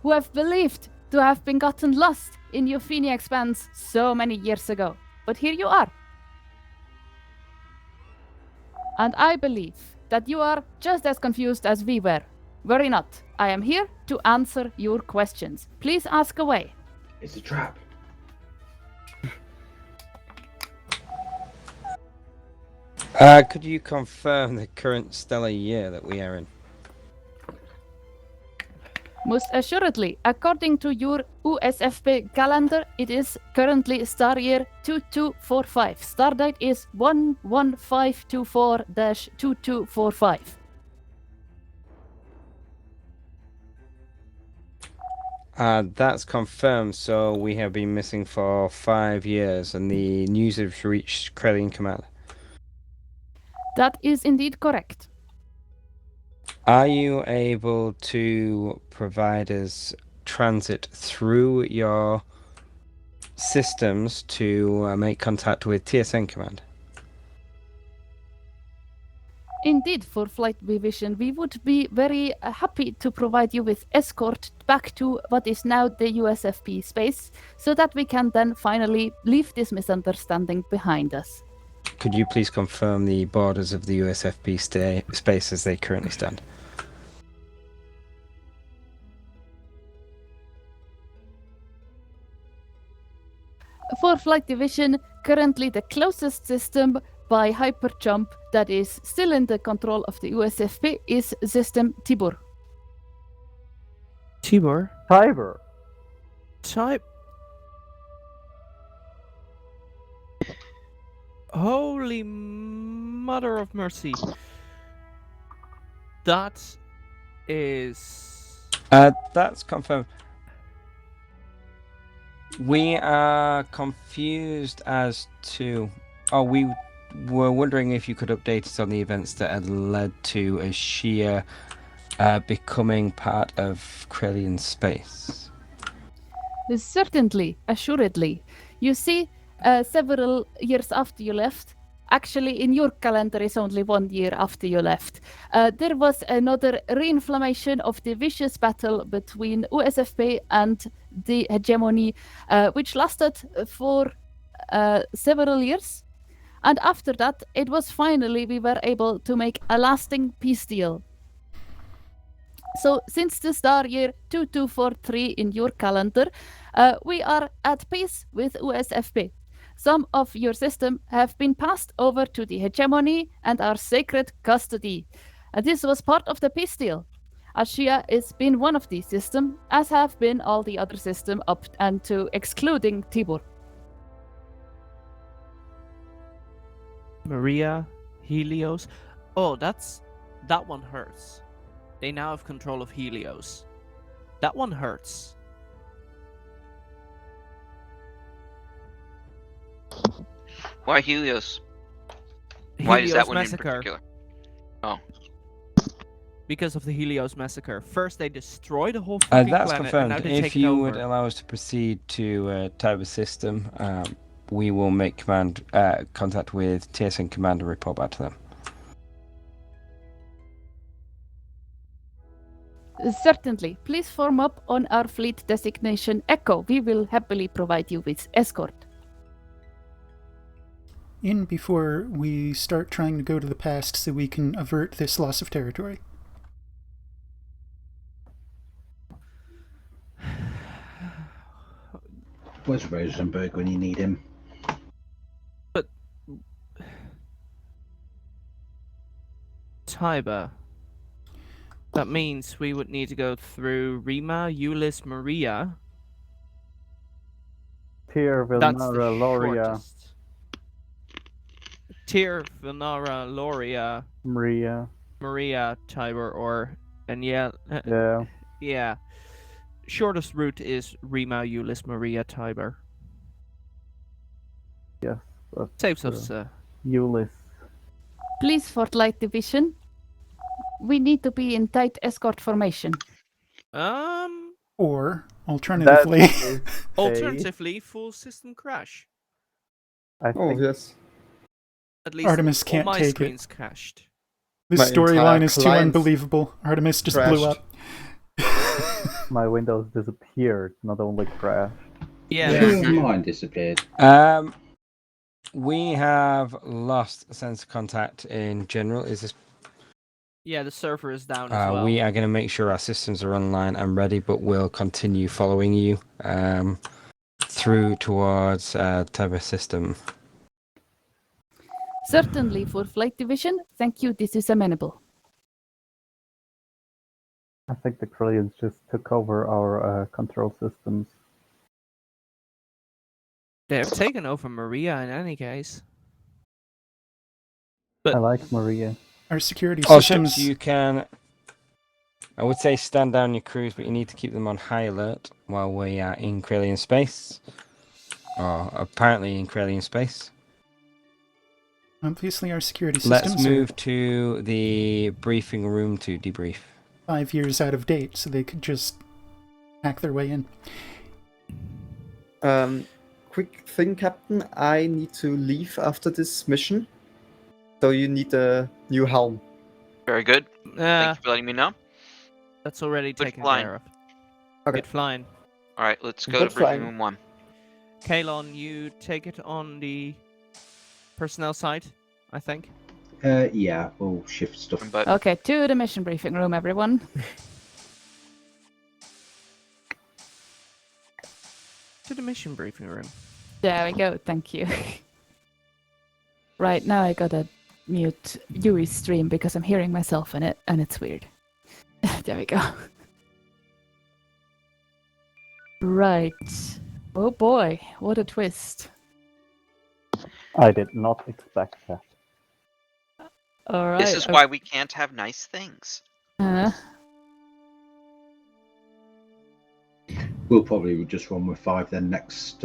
who have believed to have been gotten lost in Euphenia Expanse so many years ago. But here you are. And I believe that you are just as confused as we were. Worry not. I am here to answer your questions. Please ask away. It's a trap. Could you confirm the current stellar year that we are in? Most assuredly, according to your USFP calendar, it is currently star year 2245. Star date is 11524-2245. That's confirmed, so we have been missing for 5 years, and the news has reached Krellian Command. That is indeed correct. Are you able to provide us transit through your systems to make contact with TSN Command? Indeed, for Flight Division, we would be very happy to provide you with escort back to what is now the USFP space, so that we can then finally leave this misunderstanding behind us. Could you please confirm the borders of the USFP space as they currently stand? For Flight Division, currently the closest system by hyperjump that is still in the control of the USFP is system Tibur. Tibor? Tiber. Holy mother of mercy. That is... That's confirmed. We are confused as to... Oh, we were wondering if you could update us on the events that had led to Ashia becoming part of Krellian space. Certainly, assuredly. You see, several years after you left, actually in your calendar is only 1 year after you left, there was another reinflammation of the vicious battle between USFP and the hegemony, which lasted for several years. And after that, it was finally we were able to make a lasting peace deal. So since the star year 2243 in your calendar, we are at peace with USFP. Some of your system have been passed over to the hegemony and our sacred custody. This was part of the peace deal. Ashia has been one of these systems, as have been all the other systems up and to excluding Tibur. Maria, Helios. Oh, that one hurts. They now have control of Helios. That one hurts. Why Helios? Why is that Helios one in massacre. particular? Oh. Because of the Helios massacre. First they destroy the whole fucking That's planet, confirmed. and now they If take it you over. would allow us to proceed to Tiber system, we will make contact with TSN Command and report back to them. Certainly. Please form up on our fleet designation Echo. We will happily provide you with escort. In before we start trying to go to the past so we can avert this loss of territory. Where's Rosenberg when you need him? Tiber. That means we would need to go through Rima, Euless, Maria. Tyr, That's the Vilnara, Loria, shortest. Tyr, Vilnara, Loria, Maria. Tiber, and yeah, Yeah. shortest route is Rima, Euless, Maria, Tiber. Yes. But, Saves us. Euless. Please, for light division, we need to be in tight escort formation. Or alternatively, Alternatively, full system crash. I think yes. At least Artemis all can't my take it. screens crashed. this My storyline entire is too client unbelievable. Artemis just blew up. my Windows disappeared, not only crashed. Yeah, Two me of too. mine disappeared. We have lost sense of contact in general. Is this? Yeah, the server is down as well. We are going to make sure our systems are online and ready, but we'll continue following you through towards Tiber system. Certainly, for flight division, thank you, this is amenable. I think the Krillians just took over our control systems. They have taken over Maria in any case. I like Maria. Our security Oh, systems. ships, you can. I would say stand down your crews, but you need to keep them on high alert while we are in Krillian space. Or apparently in Krillian space. Obviously, our security systems Let's move to the briefing room to debrief. 5 years out of date, so they could just hack their way in. Quick thing, Captain. I need to leave after this mission. So you need a new helm. Very good. Thank you for letting me know. That's already Good taken flying. care of. Okay. Good flying. All right, let's go Good to briefing flying. room 1. Kalon, you take it on the personnel side, I think. Yeah, we'll shift stuff. But Okay, to the mission briefing room, everyone. To the mission briefing room. There we go, thank you. Right, now I gotta mute Yui's stream because I'm hearing myself in it, and it's weird. There we go. Right. Oh boy, what a twist. I did not expect that. Alright. this is why we can't have nice things. We'll probably just run with 5 then next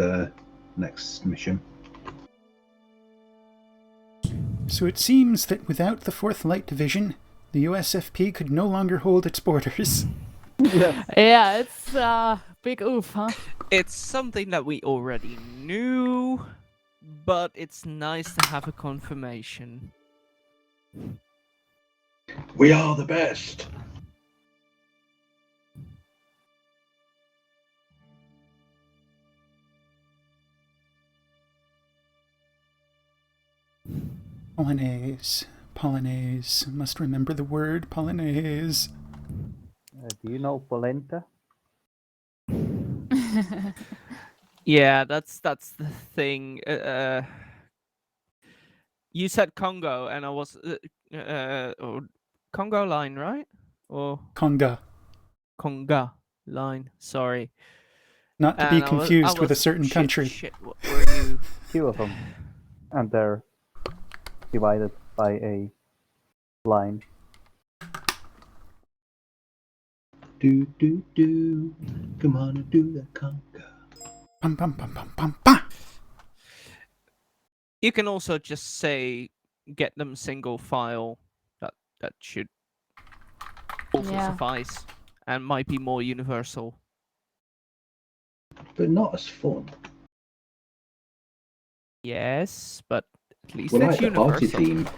mission. So it seems that without the 4th Light Division, the USFP could no longer hold its borders. Yeah, it's big oof, huh? It's something that we already knew, but it's nice to have a confirmation. We are the best. Polonaise. Must remember the word Polonaise. Do you know Polenta? Yeah, that's the thing. You said Congo, and I was Congo line, right? Or Conga. Conga line. Sorry. Not to be And I confused with a was- certain shit, country. Shit, what were you? 2 of them. And they're divided by a line. Do do do. Come on and do the conga. Bum, bum, bum, bum, bum, bum. You can also just say get them single file. That should also Yeah. suffice and might be more universal. But not as fun. Yes, but at least We it's like the party universal. theme.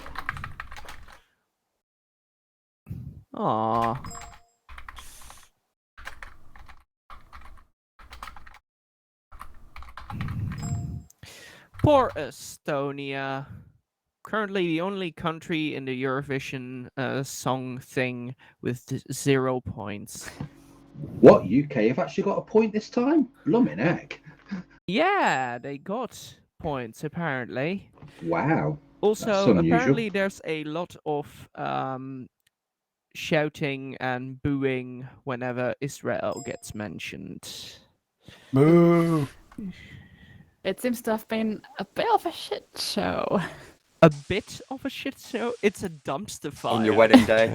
Aww. Poor Estonia. Currently the only country in the Eurovision song thing with 0 points. What, UK have actually got a point this time? Bloomin' heck. Yeah, they got points apparently. Wow. Also, unusual. apparently there's a lot of shouting and booing whenever Israel gets mentioned. Boo! It seems to have been a bit of a shit show. A bit of a shit show. It's a dumpster fire. On your wedding day,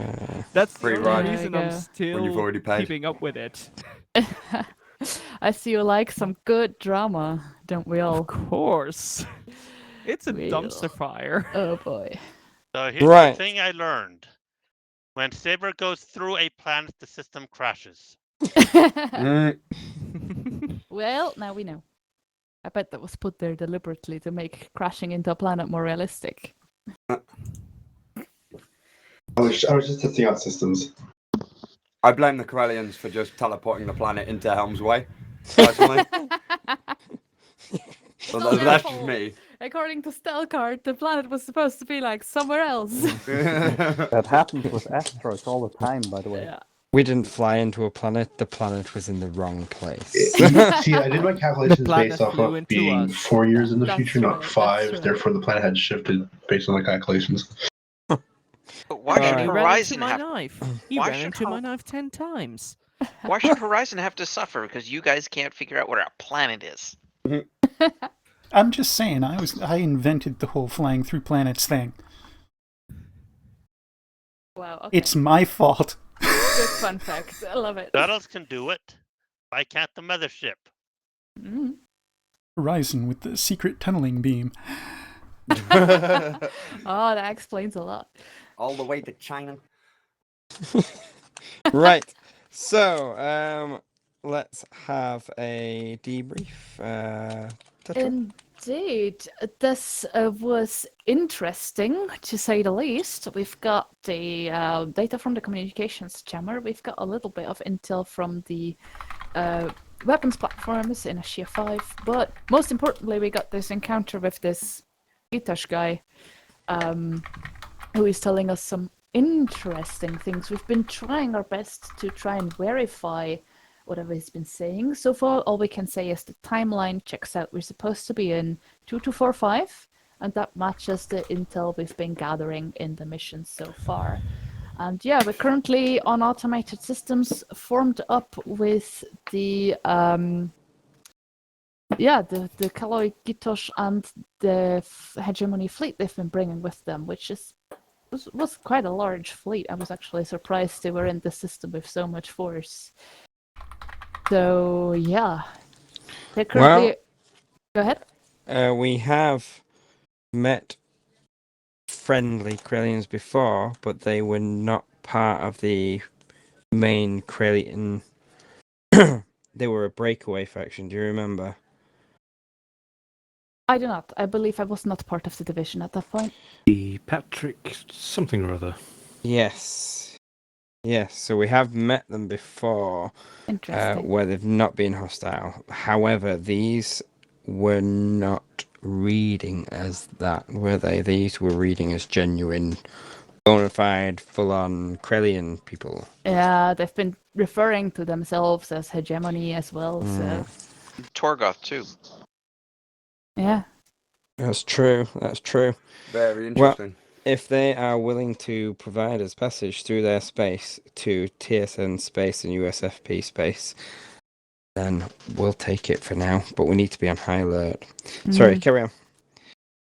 That's the free only ride. There you reason I'm go. when still you've already paid. keeping up with it. I see you like some good drama, don't we all? Of course. It's a Well. dumpster fire. Oh boy. So here's Right. the thing I learned. When Saber goes through a planet, the system crashes. Mm. Well, now we know. I bet that was put there deliberately to make crashing into a planet more realistic. I was just testing out systems. I blame the Corellians for just teleporting the planet into Helm's Way. Personally, Not that's their just fault. me. According to Stelcart, the planet was supposed to be like somewhere else. That happens with asteroids all the time, by the way. Yeah. We didn't fly into a planet. The planet was in the wrong place. See, I did my calculations planet based off flew of into being us. 4 years in the That's future, right, not that's 5. right. Therefore, the planet had shifted based on the calculations. But why Alright. should He ran into Horizon my have? knife. He Why ran should into my Ho- knife 10 times. Why should Horizon have to suffer because you guys can't figure out where our planet is? I'm just saying, I invented the whole flying through planets thing. Wow, okay. It's my fault. Good fun fact. I love it. Shuttles can do it. Why can't the mothership? Mm. Horizon with the secret tunneling beam. Oh, that explains a lot. All the way to China. Right. So, let's have a debrief. Tetra? Indeed. This was interesting, to say the least. We've got the data from the communications jammer. We've got a little bit of intel from the weapons platforms in Ashia 5. But most importantly, we got this encounter with this Itash guy who is telling us some interesting things. We've been trying our best to try and verify whatever he's been saying. So far, all we can say is the timeline checks out. We're supposed to be in 2245, and that matches the intel we've been gathering in the mission so far. And yeah, we're currently on automated systems formed up with the Kaloi Gitosh and the Hegemony fleet they've been bringing with them, which was quite a large fleet. I was actually surprised they were in the system with so much force. So yeah, they're currently. Go ahead. We have met friendly Corellians before, but they were not part of the main Corellian. They were a breakaway faction. Do you remember? I do not. I believe I was not part of the division at that point. The Patrick something or other. Yes. Yes, so we have met them before, Interesting. where they've not been hostile. However, these were not reading as that, were they? These were reading as genuine, bona fide, full-on Corellian people. Yeah, they've been referring to themselves as hegemony as well. So Torgoth too. yeah. That's true. That's true. Very interesting. If they are willing to provide us passage through their space to TSN space and USFP space, then we'll take it for now. But we need to be on high alert. Sorry, carry on.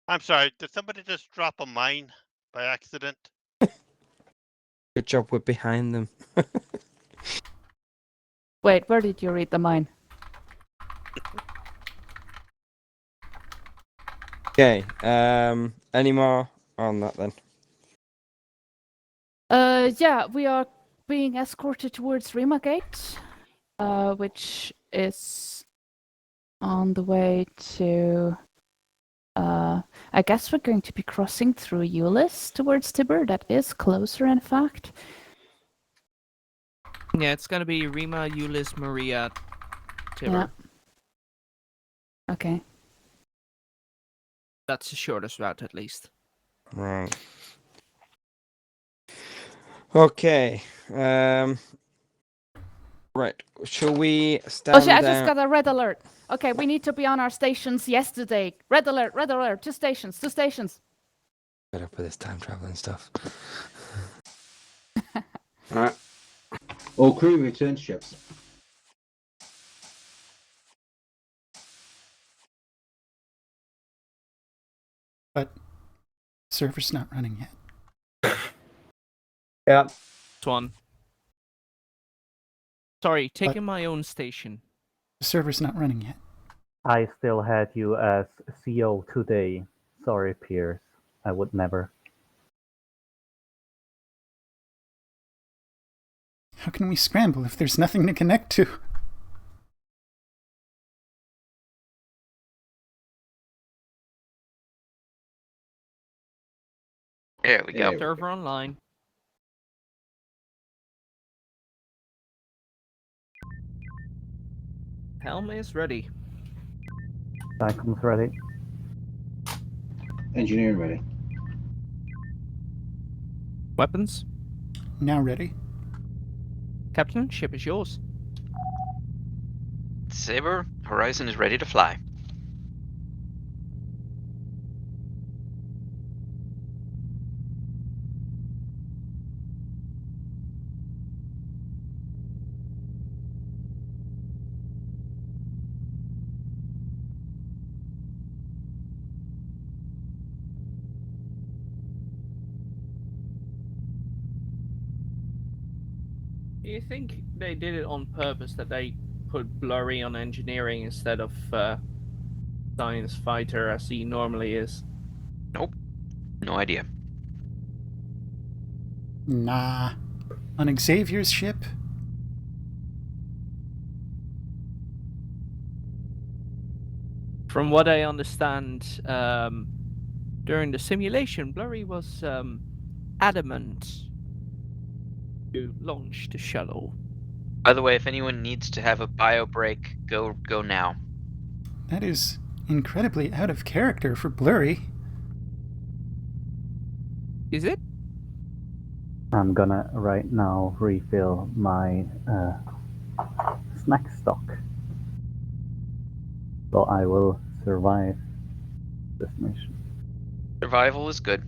I'm sorry, did somebody just drop a mine by accident? Good job we're behind them. Wait, where did you read the mine? Okay, any more on that then? Yeah, we are being escorted towards Rima Gate, which is on the way to. I guess we're going to be crossing through Euless towards Tibur. That is closer, in fact. Yeah, it's gonna be Rima, Euless, Maria, Tibber. Yeah. Okay. That's the shortest route, at least. Right. Okay. Right. Shall we stand Oh shit, I down? just got a red alert. Okay, we need to be on our stations yesterday. Red alert, 2 stations, 2 stations. Fed up with this time traveling stuff. Alright. All crew return to ships. But server's not running yet. Yeah. This one. Sorry, taking my own station. The server's not running yet. I still had you as CO today. Sorry, Pierce. I would never. How can we scramble if there's nothing to connect to? There we go. Yeah. Server online. Helm is ready. Dicoms ready. Engineering ready. Weapons. Now ready. Captain, ship is yours. Saber, Horizon is ready to fly. Do you think they did it on purpose, that they put blurry on engineering instead of science fighter as he normally is? Nope. No idea. Nah. On Xavier's ship? From what I understand, during the simulation, Blurry was adamant to launch the shuttle. By the way, if anyone needs to have a bio break, go now. That is incredibly out of character for Blurry. Is it? I'm gonna right now refill my snack stock. So I will survive this mission. Survival is good.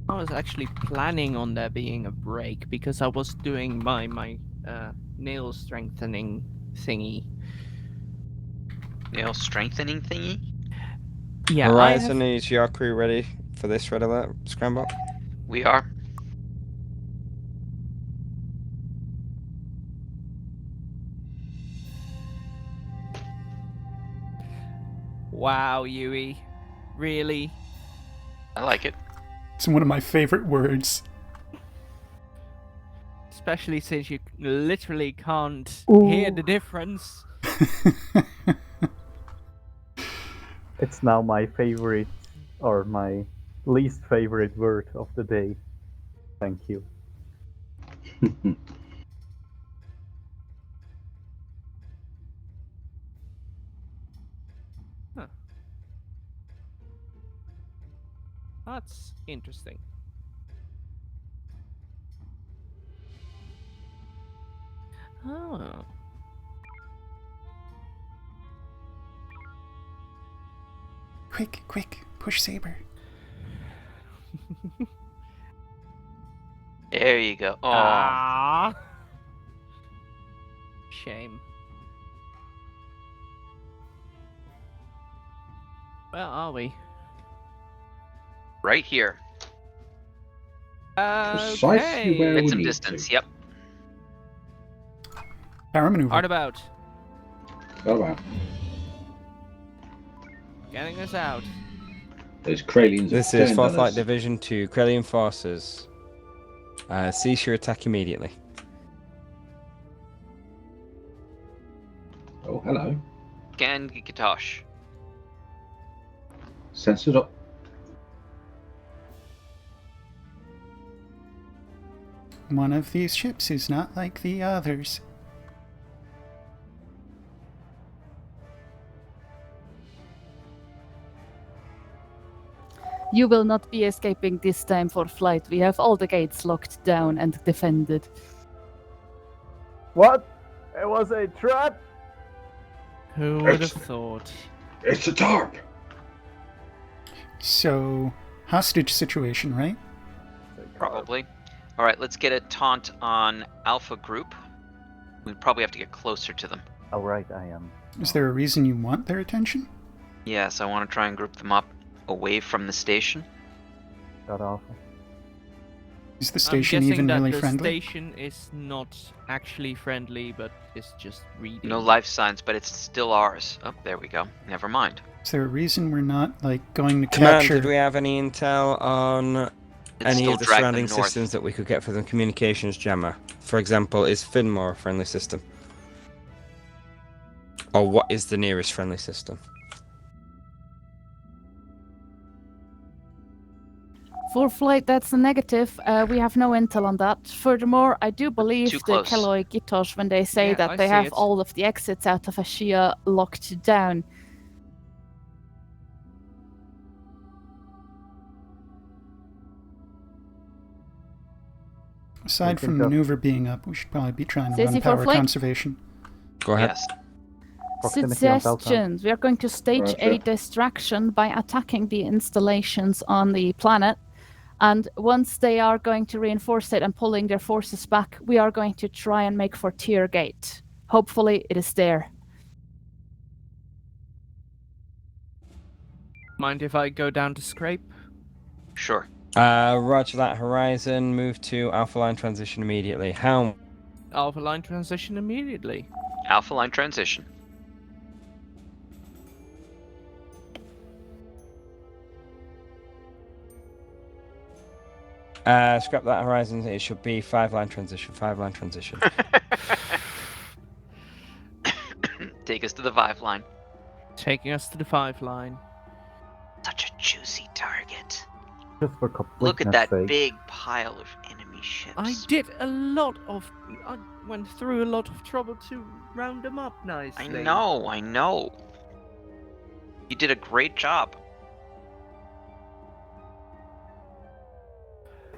I was actually planning on there being a break because I was doing my nail strengthening thingy. Nail strengthening thingy? Yeah, Horizon, is your crew ready for this red alert scramble? We are. Wow, Yui. Really? I like it. It's one of my favorite words. Especially since you literally can't Ooh. hear the difference. It's now my favorite, or my least favorite word of the day. Thank you. Huh. That's interesting. Oh. Quick, quick, push Saber. There you go. Oh, Ah. Shame. Where are we? right here. Precisely where Get we some need distance. to. Yep. Power maneuver. Hard about. Oh wow. Getting us out. Those Kralians This have is turned Fourth on Light us. Division to Krellian forces. Cease your attack immediately. Oh, hello. Gan Gikatosh. Sensors up. One of these ships is not like the others. You will not be escaping this time for flight. We have all the gates locked down and defended. What? It was a trap? Who would have thought? It's a tarp. So, hostage situation, right? Probably. All right, let's get a taunt on Alpha Group. We probably have to get closer to them. Oh, right, I am. Is there a reason you want their attention? Yes, I want to try and group them up away from the station. God awful. Is the I'm station guessing even that really the friendly? station is not actually friendly, but is just reading. No life signs, but it's still ours. Oh, there we go. Never mind. Is there a reason we're not, like, going to Command, capture... did we have any intel on Let's any still of the drag them surrounding north. systems that we could get for the communications jammer? For example, is Finmore a friendly system? Or what is the nearest friendly system? For flight, that's a negative. We have no intel on that. Furthermore, I do believe Too the close. Kelloy Gitosh when they say Yeah, that I they see have it. all of the exits out of Ashia locked down. Aside We from can go- maneuver being up, we should probably be trying to Stacey, run for power flight? conservation. Go ahead. Yes. Proximity on Delta. Suggestions. We are going to stage a Roger. distraction by attacking the installations on the planet. And once they are going to reinforce it and pulling their forces back, we are going to try and make for Tier Gate. Hopefully, it is there. Mind if I go down to scrape? Sure. Roger that. Horizon, move to Alpha Line transition immediately. Helm. Alpha line transition immediately. Alpha line transition. Scrap that, Horizon. It should be 5-line transition. 5-line transition. Take us to the 5 line. Taking us to the 5 line. Such a juicy target. Just for completeness Look at that sake. big pile of enemy ships. I did a lot of. I went through a lot of trouble to round them up nicely. I know. You did a great job.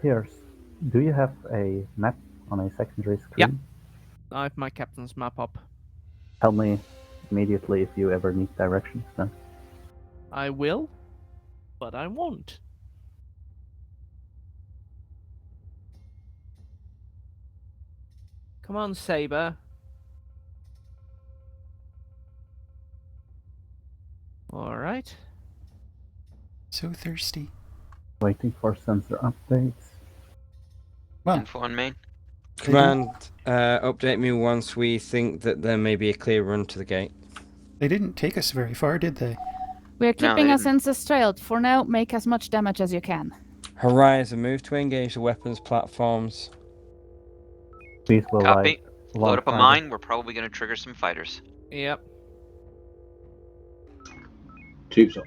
Pierce, do you have a map on a secondary screen? I have my captain's map up. Tell me immediately if you ever need directions then. I will, but I won't. Come on, Saber. All right. So thirsty. Waiting for sensor updates. Well, Info on main. Command, update me once we think that there may be a clear run to the gate. they didn't take us very far, did they? We are No, keeping they us in the trail. For now, make as much damage as you can. Horizon, move to engage the weapons platforms. These will Copy. Load up a alongside mine. We're probably going to trigger some fighters. Yep. Tubes up.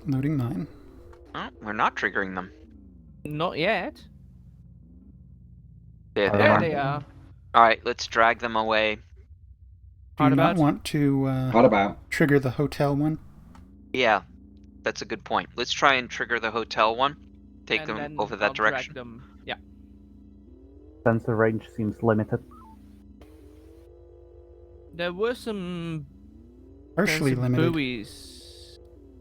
Loading mine. Oh, we're not triggering them. Not yet. There they There are. they are. All right, let's drag them away. Do Hard you not about? want to Hard about. trigger the hotel one? Yeah, that's a good point. Let's try and trigger the hotel one. Take And them then over I'll that drag direction. them. Yeah. Sensor range seems limited. There were some Partially some limited. buoys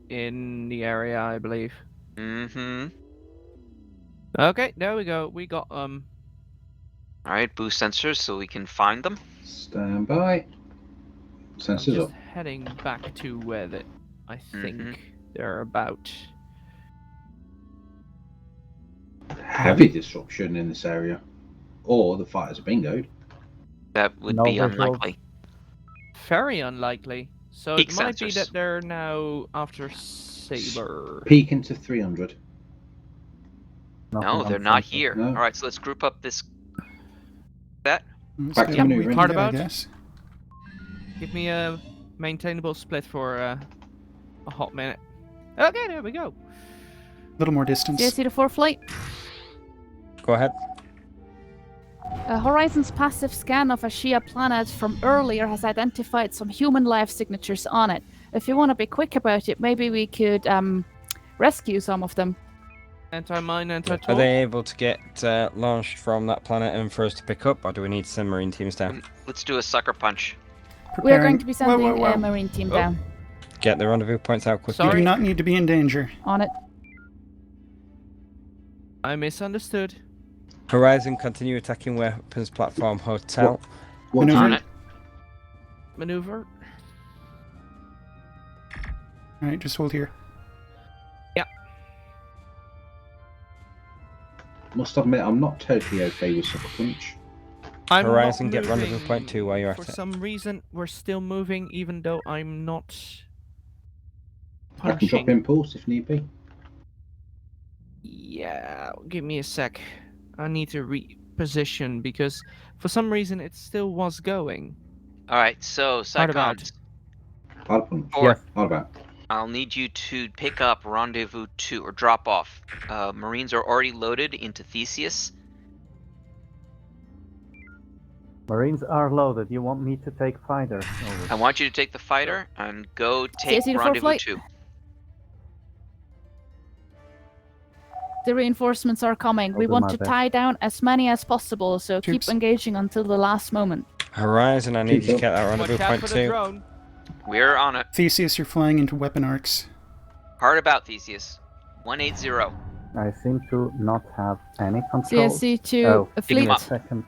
in the area, I believe. Mm-hmm. Okay, there we go. We got All right, boost sensors so we can find them. Stand by. I'm Sensors just up. heading back to where I think Mhm. they're about. Heavy disruption in this area. Or the fighters are bingoed. That would No be visuals. unlikely. Very unlikely. So Peak it might be sensors. that they're now after Saber. Peak into 300. Nothing No, on they're not sensor. here. No. All right, so let's group up this. That. Let's Back do to what we maneuvering. can Hard get, I about? guess. Give me a maintainable split for a hot minute. Okay, there we go. A little more distance. CSC to 4 flight. Go ahead. Horizon's passive scan of a Shia planet from earlier has identified some human life signatures on it. If you want to be quick about it, maybe we could rescue some of them. Anti-mine, Are anti-torp. they able to get launched from that planet and for us to pick up, or do we need to send Marine teams down? Let's do a sucker punch. We are Preparing- going to be sending Whoa. a marine team Oh. down. Get the rendezvous points out quickly. You Sorry. do not need to be in danger. On it. I misunderstood. Horizon, continue attacking weapons platform hotel. What Maneuver. On it. Maneuver. All right, just hold here. Must admit, I'm not totally okay with Sucker Punch. I'm Horizon, not get rendezvous moving. point 2 while you're at For it. some reason, we're still moving, even though I'm not I can drop punching. impulse if need be. Yeah, give me a sec. I need to reposition because for some reason it still was going. All right, so Hard about. Psychons, Hard punch. Ford, Hard about. I'll need you to pick up Rendezvous 2 or drop off. Marines are already loaded into Theseus. Marines are loaded. You want me to take fighters? I want you to take the fighter and go take CSC to 4 Rendezvous flight. 2. The reinforcements are coming. I'll We do want my to best. tie down as many as possible, so Troops. keep engaging until the last moment. Horizon, I need you to Keep get that Watch rendezvous out point for the 2. drone. We're on it. Theseus, you're flying into weapon arcs. Hard about Theseus. 180. I seem to not have any control. CSC to Oh, a Pick fleet. him up. Second.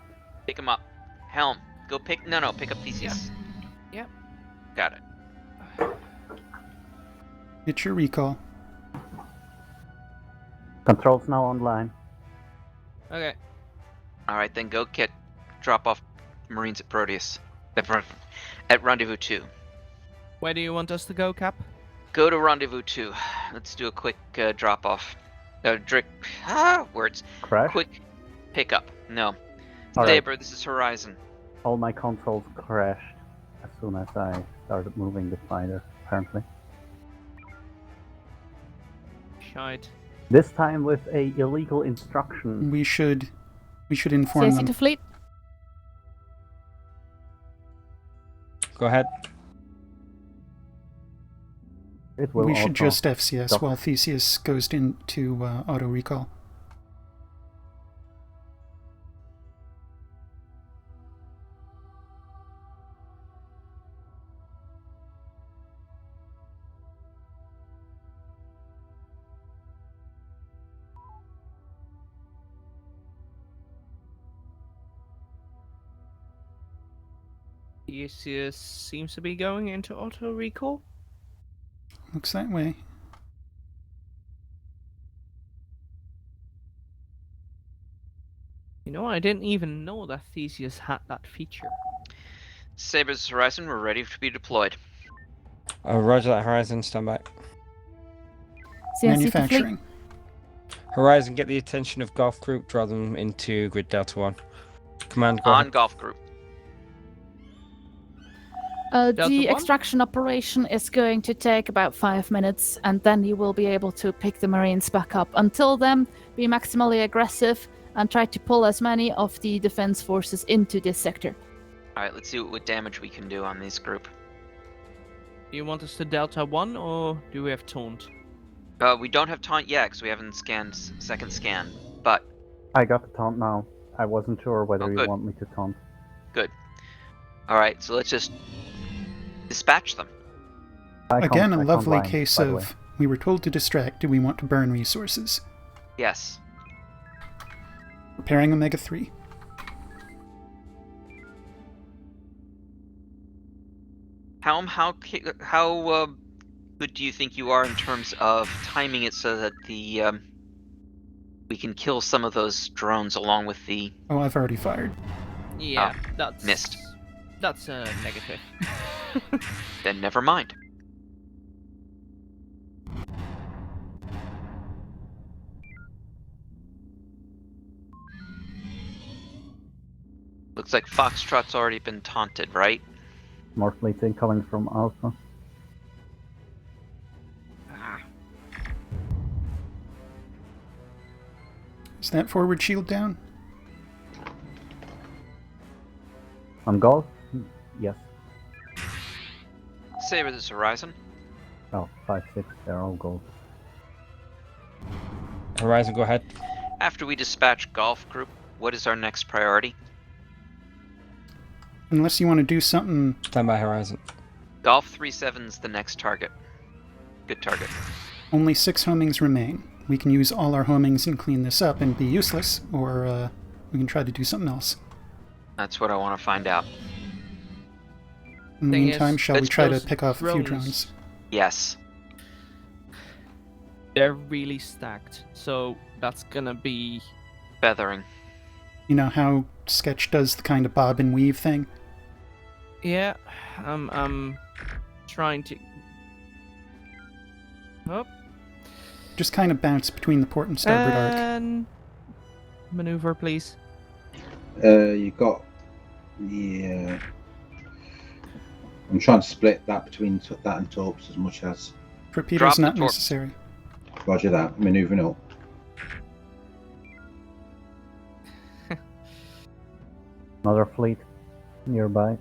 Pick him up. Helm, go pick. No, pick up Theseus. Yep. Got it. It's your recall. Controls now online. Okay. All right, then go drop off Marines at Proteus. At Rendezvous 2. Where do you want us to go, Cap? Go to Rendezvous 2. Let's do a quick drop off. Words. Crash. Quick pickup. No. All right. Saber, this is Horizon. All my consoles crashed as soon as I started moving the fighter, apparently. Shite. This time with a illegal instruction. We should inform CSC them. to fleet. Go ahead. It will We should also just FCS stop. while Theseus goes into auto recall. Theseus seems to be going into auto recall. Looks that way. You know, I didn't even know that Theseus had that feature. Saber, this is Horizon. We're ready to be deployed. Roger that, Horizon, stand by. CSC to fleet. Manufacturing. Horizon, get the attention of Golf Group, draw them into Grid Delta 1. Command, go On ahead. Golf Group. Delta The 1? extraction operation is going to take about 5 minutes, and then you will be able to pick the Marines back up. Until then, be maximally aggressive and try to pull as many of the defense forces into this sector. Alright, let's see what damage we can do on this group. Do you want us to Delta 1 or do we have taunt? We don't have taunt yet because we haven't scanned second scan, but I got the taunt now. I wasn't sure whether Oh, you good. want me to taunt. alright, so let's just dispatch them. Again, a I can't lovely lie, case by the way. of we were told to distract. Do we want to burn resources? Yes. Repairing Omega 3. Helm, how good do you think you are in terms of timing it so that the we can kill some of those drones along with the... Oh, I've already fired. Yeah, that's... missed. That's a negative. Then never mind. Looks like Foxtrot's already been taunted, right? More fleets incoming from Alpha. Is that forward shield down? On golf? Yes. Saber, this is Horizon. Oh, 5, 6, they're all gold. Horizon, go ahead. After we dispatch Golf Group, what is our next priority? Unless you want to do something... Stand by, Horizon. Golf 37's the next target. Good target. Only 6 homings remain. We can use all our homings and clean this up and be useless, or we can try to do something else. That's what I want to find out. In the Thing meantime, is, shall we let's try to those pick off a few drones. drones? Yes. They're really stacked, so that's gonna be... Feathering. You know how Sketch does the kind of bob and weave thing? Yeah, I'm trying to... Oh, Just kind of bounce between the port and starboard arc. and... Maneuver, please. You got. Yeah. I'm trying to split that between that and torps as much as. Torpedoes Drop the not torps. necessary. Roger that. Maneuvering up. Another fleet nearby.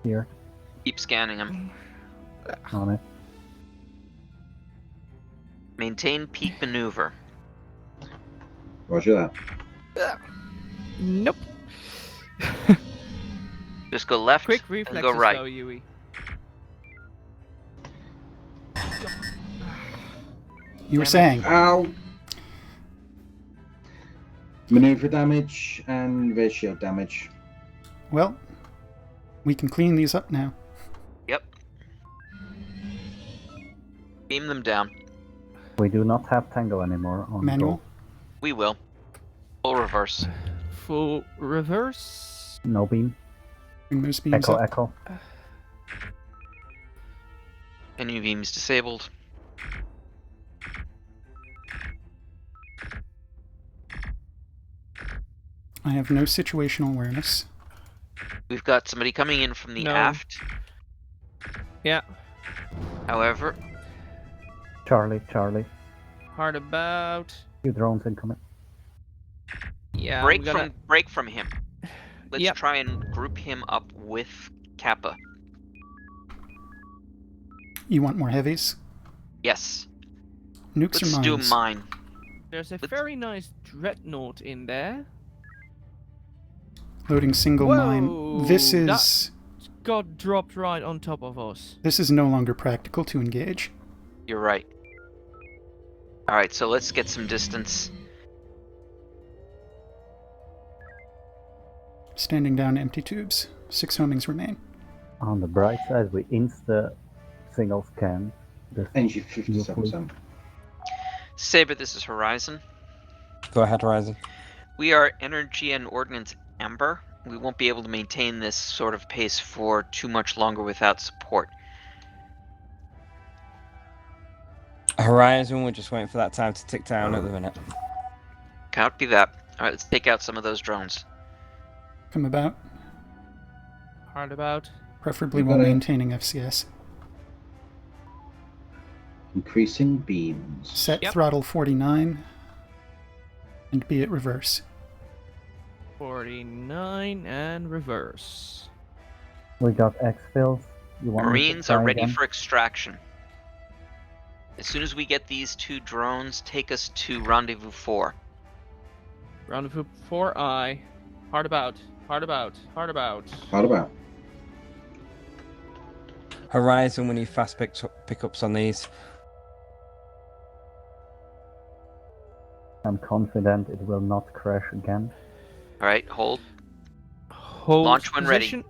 Here. Keep scanning them. On it. Maintain peak maneuver. Roger that. Nope. Just go left Quick and reflexes go right. though, Yui. You were Damn it. saying, Ow! Maneuver damage and rear shield damage. well, we can clean these up now. Yep. Beam them down. We do not have Tango anymore on Manual? gold. We will. Full reverse. Full reverse. No beam. Bring those beams Echo, up. echo. Any beams disabled. I have no situational awareness. We've got somebody coming in from the No. aft. Yeah. However, Charlie, Charlie. Hard about. Few drones incoming. Yeah, break I'm gonna... from him. Let's Yep. try and group him up with Kappa. You want more heavies? Yes. Nukes Let's or do mines? mine. There's a Let's- very nice dreadnought in there. Loading single mine. Whoa, This that- is Got dropped right on top of us. this is no longer practical to engage. You're right. Alright, so let's get some distance. Standing down empty tubes. 6 homings remain. On the bright side, we insta single scan. The Energy 57%. Saber, this is Horizon. Go ahead, Horizon. We are energy and ordnance amber. We won't be able to maintain this sort of pace for too much longer without support. Horizon, we're just waiting for that time to tick down at the minute. Copy that. Alright, let's take out some of those drones. Come about, Hard about. preferably You while gotta- maintaining FCS. Increasing beams. Set Yep. throttle 49 and be at reverse. 49 and reverse. We got exfils. You want me to Marines are try ready again? for extraction. As soon as we get these 2 drones, take us to Rendezvous 4. Rendezvous 4I. Hard about. Hard about. Hard about. What about? Horizon, we need fast pickups on these. I'm confident it will not crash again. Alright, hold. Hold Launch when ready. position.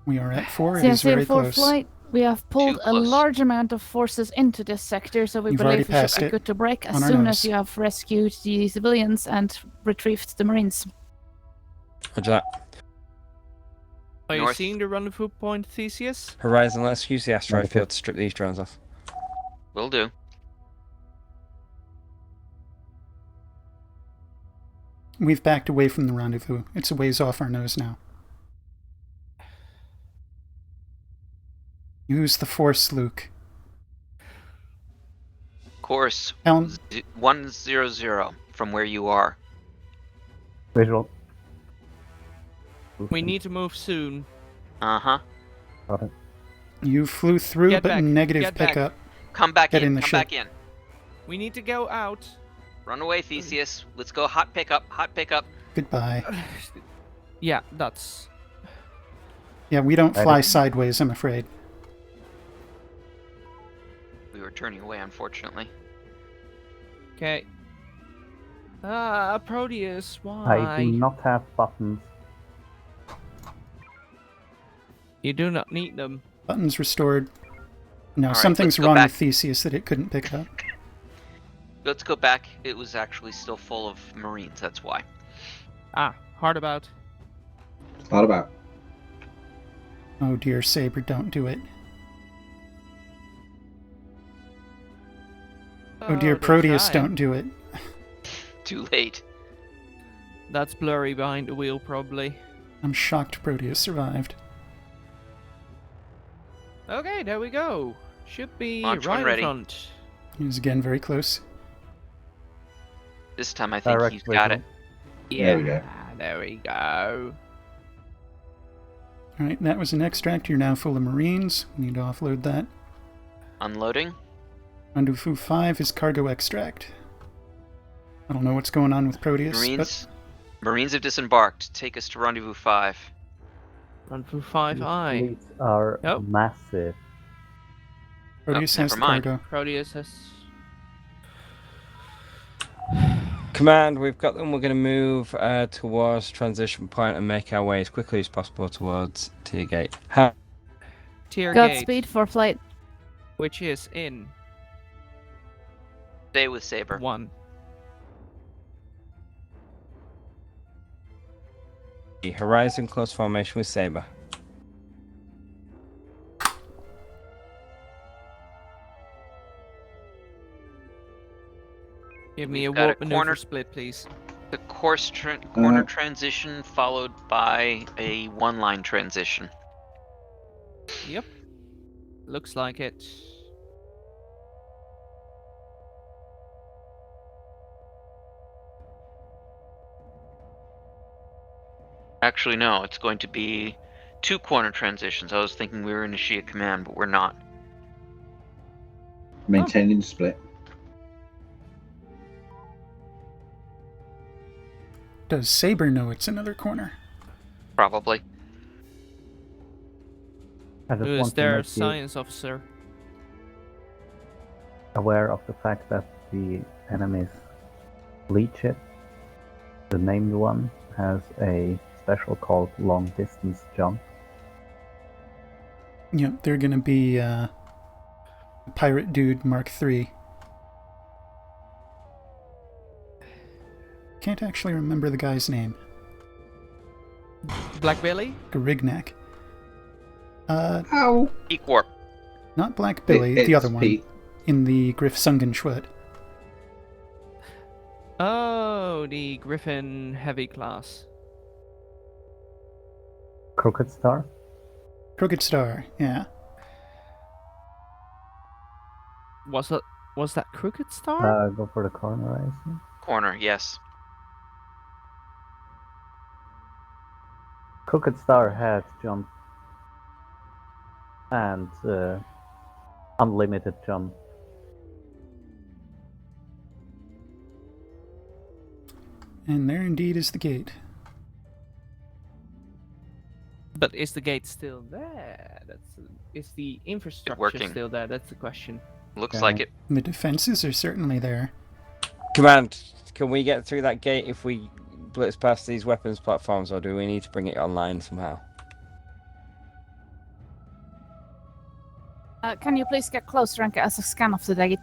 We are at 4. It is very CSA4 close. flight. We have pulled a close. large amount of forces into this sector, so we You've already believe the passed ship are it good to break as on our soon nose. as you have rescued the civilians and retrieved the Marines. Roger that. Are you North. seeing the rendezvous point, Theseus? Horizon, let's use the asteroid Negative. field to strip these drones off. Will do. We've backed away from the rendezvous. It's a ways off our nose now. Use the force, Luke. Course Helm, 100 from where you are. Visual. We need to move soon. Uh-huh. Got it. You flew through, Get but back, negative get back. pickup. Come back Get in. in the Come ship. back in. We need to go out. Run away, Theseus. Let's go hot pickup. Hot pickup. Goodbye. Yeah, that's... Yeah, we don't I fly don't- sideways, I'm afraid. We were turning away, unfortunately. Okay. Proteus, I why? do not have buttons. You do not need them. Buttons restored. No, All right, something's let's go wrong back. with Theseus that it couldn't pick it up. Let's go back. It was actually still full of Marines, that's why. Hard about. Thought about. Oh dear, Saber, don't do it. Oh dear, they Proteus, try. don't do it. Too late. That's blurry behind the wheel, probably. I'm shocked Proteus survived. Okay, there we go. Should be Launch right when ready. in front. He was again very close. This time I think Direct he's got it. visual. There we go. There we go. Alright, that was an extract. You're now full of Marines. We need to offload that. Unloading. Rendezvous 5 is cargo extract. I don't know what's going on with Proteus, Marines have disembarked. Take us to Rendezvous 5. Run through These 5i. fleets are Nope. massive. but Proteus Oh, has never the mind. cargo. Proteus has... Command, we've got them. We're going to move towards transition point and make our way as quickly as possible towards tier gate. Tier Godspeed gate, for flight. which is in Stay with Saber. 1. Horizon close formation with Saber. Give me a We've got warp a maneuver corner- split, please. The corner transition followed by a one-line transition. Yep. Looks like it. Actually, no, it's going to be 2 corner transitions. I was thinking we were in a Shia command, but we're not. Maintaining the split. Does Saber know it's another corner? Probably. I just Who is want to their make you science officer? aware of the fact that the enemy's fleet ship, the named one, has a special called long distance jump. Yep, they're gonna be Pirate Dude Mark III. Can't actually remember the guy's name. Black Billy? Garignac. Ow! Peak warp. Not Black Billy, the other It's one. Pete. In the Griff Sungenschwert. Oh, the Griffin Heavy class. Crooked Star? Crooked Star, yeah. Was that Crooked Star? Go for the corner, I see. Corner, yes. Crooked Star has jump and unlimited jump. And there indeed is the gate. But is the gate still there? Is the infrastructure working? still there? That's the question. Looks Yeah. like it. The defenses are certainly there. Command, can we get through that gate if we blitz past these weapons platforms, or do we need to bring it online somehow? Can you please get closer and get us a scan of the gate?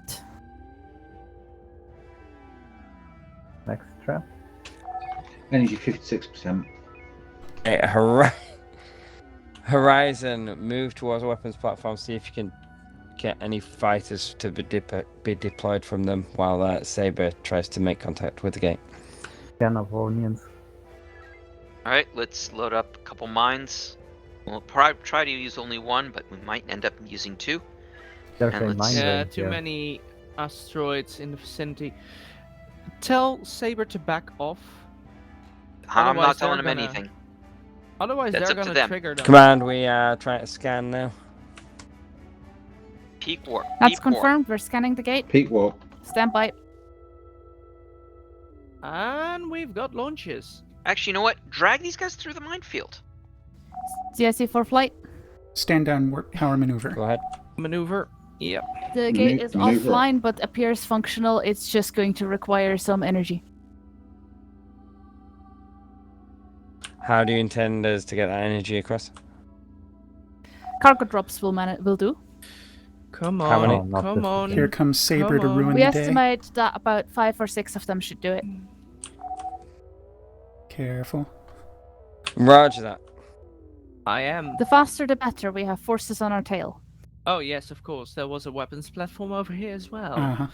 Next trap. Energy 56%. Okay, Horizon, move towards a weapons platform, see if you can get any fighters to be deployed from them while Saber tries to make contact with the gate. Scan of onions. Alright, let's load up a couple mines. We'll try to use only one, but we might end up using 2. There's And a let's- mine Yeah, range too here. many asteroids in the vicinity. Tell Saber to back off. I'm Otherwise, not telling they're him gonna- anything. Otherwise, That's they're up to gonna them. trigger them. Command, we are trying to scan now. Peak warp. That's Peak warp. confirmed. We're scanning the gate. Peak warp. Stand by. And we've got launches. Actually, you know what? Drag these guys through the minefield. CSC for flight. Stand down warp power maneuver. Go ahead. Maneuver. Yep. The gate is Maneuver. offline but appears functional. It's just going to require some energy. How do you intend us to get that energy across? Cargo drops will do. Come How on. many? Not Come this on. Here comes Saber to Come on. ruin We the day. estimate that about 5 or 6 of them should do it. Careful. Roger that. I am. The faster the better. We have forces on our tail. Oh yes, of course. There was a weapons platform over here as well. Uh-huh.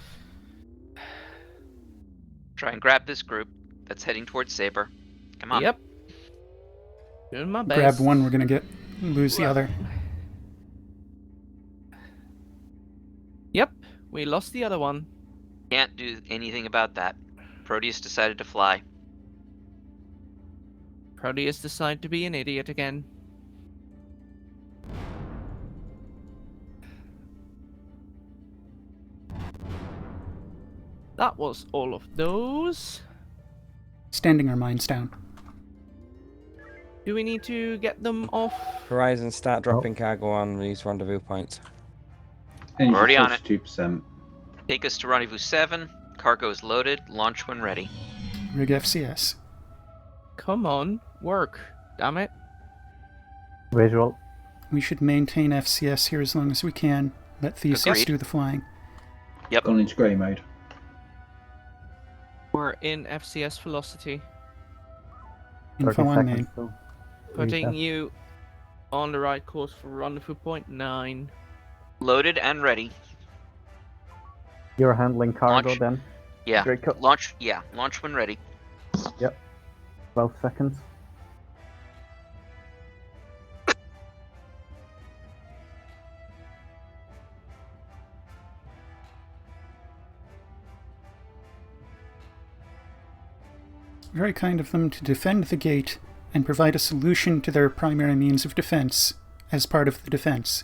Try and grab this group that's heading towards Saber. Come on. Yep. Doing my best. Grab one, we're gonna lose the other. Yep. We lost the other one. Can't do anything about that. Proteus decided to fly. Proteus decided to be an idiot again. That was all of those. Standing our mines down. Do we need to get them off? Horizon, start dropping cargo on these rendezvous points. Energy Already on it. 42%. Take us to Rendezvous 7. Cargo is loaded. Launch when ready. Rig FCS. Come on, work. Damn it. Visual. We should maintain FCS here as long as we can. Let Theseus Agreed. do the flying. Gone into grey mode. We're in FCS velocity. 30 Info on main. seconds to Putting reset. you on the right course for rendezvous point 9. Loaded and ready. You're handling cargo Launch. then? Yeah. Draco. Launch. Yeah. Launch when ready. 12 seconds. Very kind of them to defend the gate and provide a solution to their primary means of defense as part of the defense.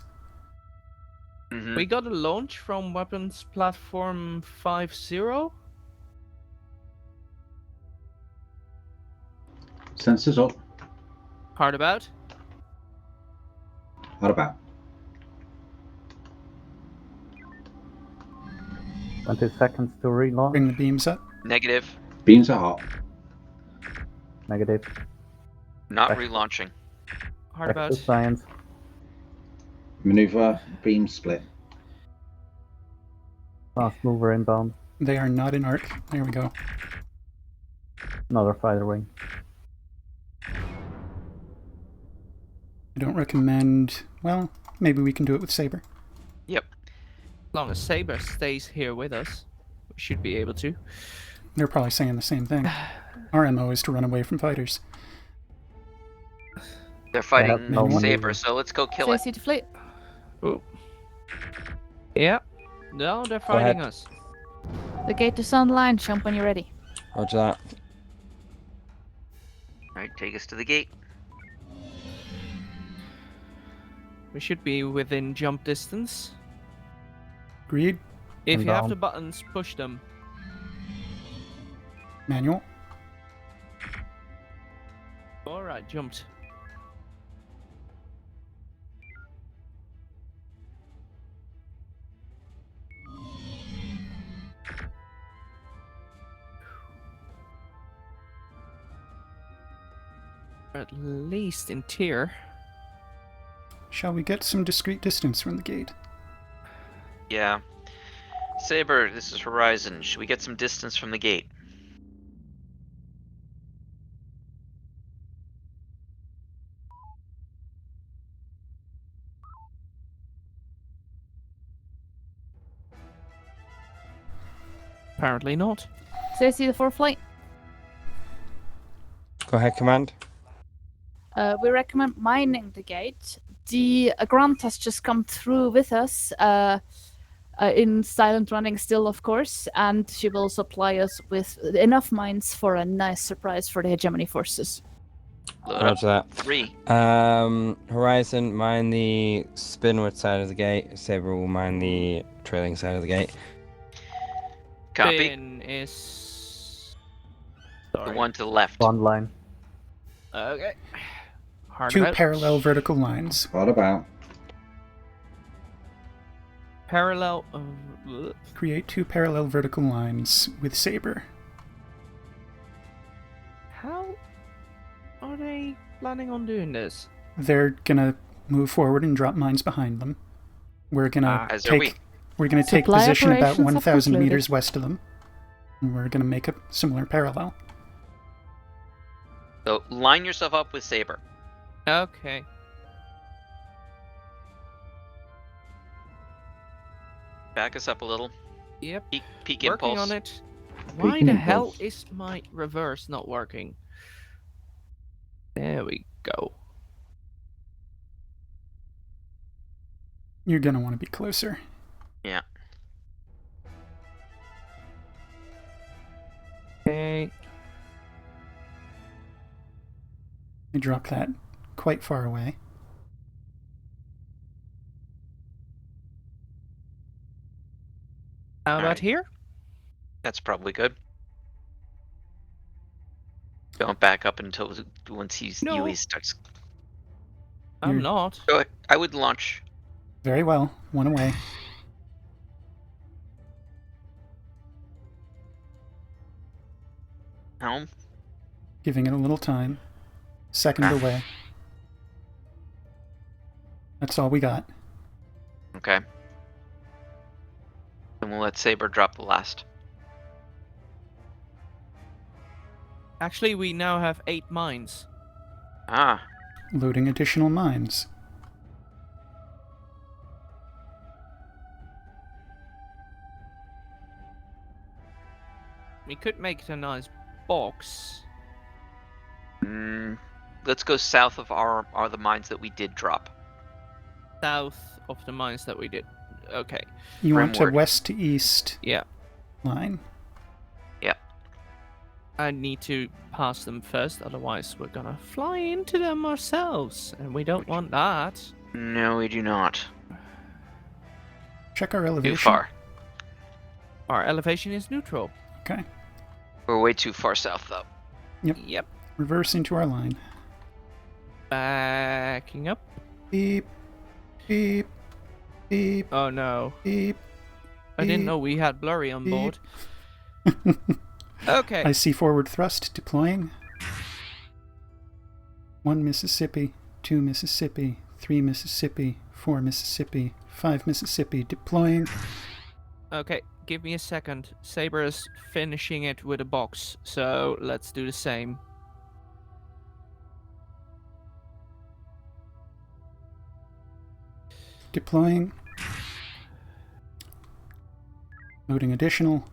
Mhm. We got a launch from weapons platform 50. Sensors up. Hard about. What about? 20 seconds to relaunch. Bring the beams up. Negative. Beams are hot. Negative. Not Back. relaunching. Hard Back to about. science. Maneuver. Beam split. Fast mover inbound. They are not in arc. There we go. Another fighter wing. I don't recommend... Well, maybe we can do it with Saber. Yep. As long as Saber stays here with us, we should be able to. They're probably saying the same thing. Our MO is to run away from fighters. They're fighting no Saber, maneuver. so let's go kill it. CSC to fleet. Oh. Yeah. No, they're fighting us. The gate is online. Jump when you're ready. Roger that. Alright, take us to the gate. We should be within jump distance. Agreed. If And you have down. the buttons, push them. Manual. Alright, jumped. At least in tier. Shall we get some discrete distance from the gate? Yeah. Saber, this is Horizon. Should we get some distance from the gate? Apparently not. CSC the 4 flight. Go ahead, command. We recommend mining the gate. The grant has just come through with us. in silent running still, of course, and she will supply us with enough mines for a nice surprise for the hegemony forces. Load up Roger that. 3. Horizon, mine the spinward side of the gate. Saber will mine the trailing side of the gate. Copy. Finn is... The Sorry. one to the left. Front line. Okay. Hard 2 about. parallel vertical lines. What about? Parallel... Create 2 parallel vertical lines with Saber. How are they planning on doing this? They're gonna move forward and drop mines behind them. We're gonna As are we. we're gonna take Supply position about operations have 1,000 concluded. meters west of them. And we're gonna make a similar parallel. So line yourself up with Saber. Okay. Back us up a little. Yep. Peak Working impulse. on it. Why Peak the impulse. hell is my reverse not working? There we go. You're gonna want to be closer. Yeah. Okay. I dropped that quite far away. How about Alright. here? That's probably good. Don't back up until once he's No. UE starts. I'm You're- not. Go ahead. I would launch. Very well. 1 away. Helm. Giving it a little time. 2nd Ah. away. That's all we got. Okay. And we'll let Saber drop the last. Actually, we now have 8 mines. Ah. Loading additional mines. We could make it a nice box. Let's go south of the mines that we did drop. South of the mines that we did. Okay. You want a Rimward. west to east Yeah. line. I need to pass them first, otherwise we're gonna fly into them ourselves, and we don't want that. No, we do not. Check our elevation. Too far. Our elevation is neutral. Okay. We're way too far south, though. Yep. Reverse into our line. Backing up. Beep. Beep. Beep. Oh no. Beep. I didn't Beep. know we had blurry on Beep. board. Okay. I see forward thrust deploying. 1 Mississippi, 2 Mississippi, 3 Mississippi, 4 Mississippi, 5 Mississippi deploying. Okay, give me a second. Saber is finishing it with a box, so let's do the same. Deploying. Loading additional.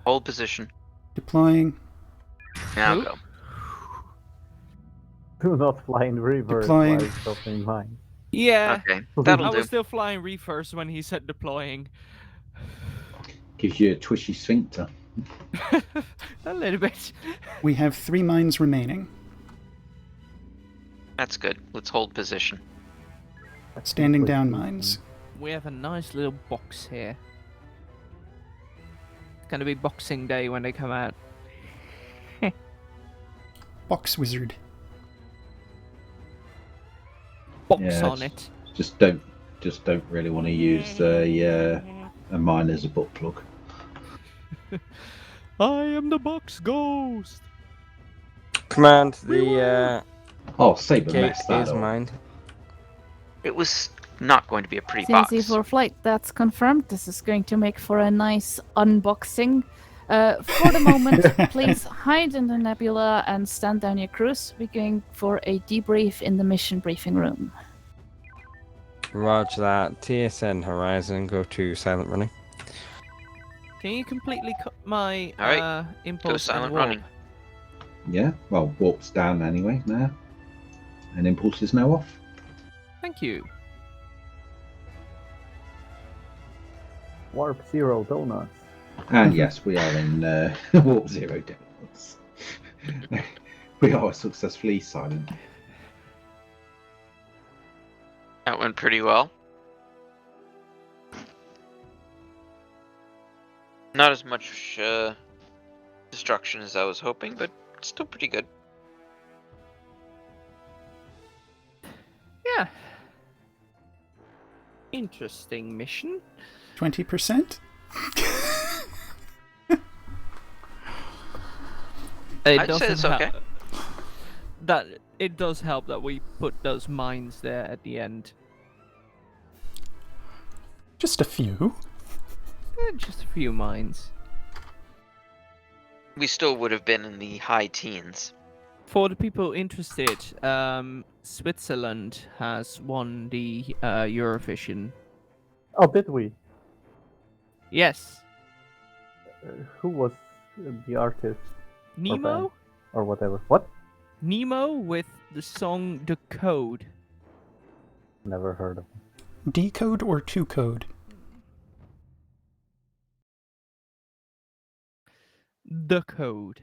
Hold position. Deploying. Now Oop. go. Do not fly in reverse Deploying. while stopping mine. Yeah, Okay, I that'll do. was still flying reverse when he said deploying. Gives you a twitchy sphincter. A little bit. We have 3 mines remaining. That's good. Let's hold position. Standing down mines. We have a nice little box here. It's gonna be Boxing Day when they come out. Box wizard. Box Yeah, on it. Just don't really want to use a mine as a butt plug. I am the box ghost. Command, the Oh, Saber gate messed that is up. mined. It was not going to be a pretty CNC box. for flight, that's confirmed. This is going to make for a nice unboxing. For the moment, please hide in the nebula and stand down your cruise. We're going for a debrief in the mission briefing room. Roger that. TSN Horizon, go to silent running. Can you completely cut my All right, impulse Go and silent warp? running. Yeah, well, warp's down anyway now. And impulse is now off. Thank you. Warp Zero Donuts. And yes, we are in Warp Zero Donuts. We are successfully silent. That went pretty well. Not as much destruction as I was hoping, but still pretty good. Yeah. Interesting mission. 20%? I'd say it's okay. That it does help that we put those mines there at the end. Just a few. Just a few mines. We still would have been in the high teens. For the people interested, Switzerland has won the Eurovision. Oh, did we? Yes. Who was the artist? Nemo? Or whatever. What? Nemo with the song The Code. Never heard of him. Decode or 2 code? The Code.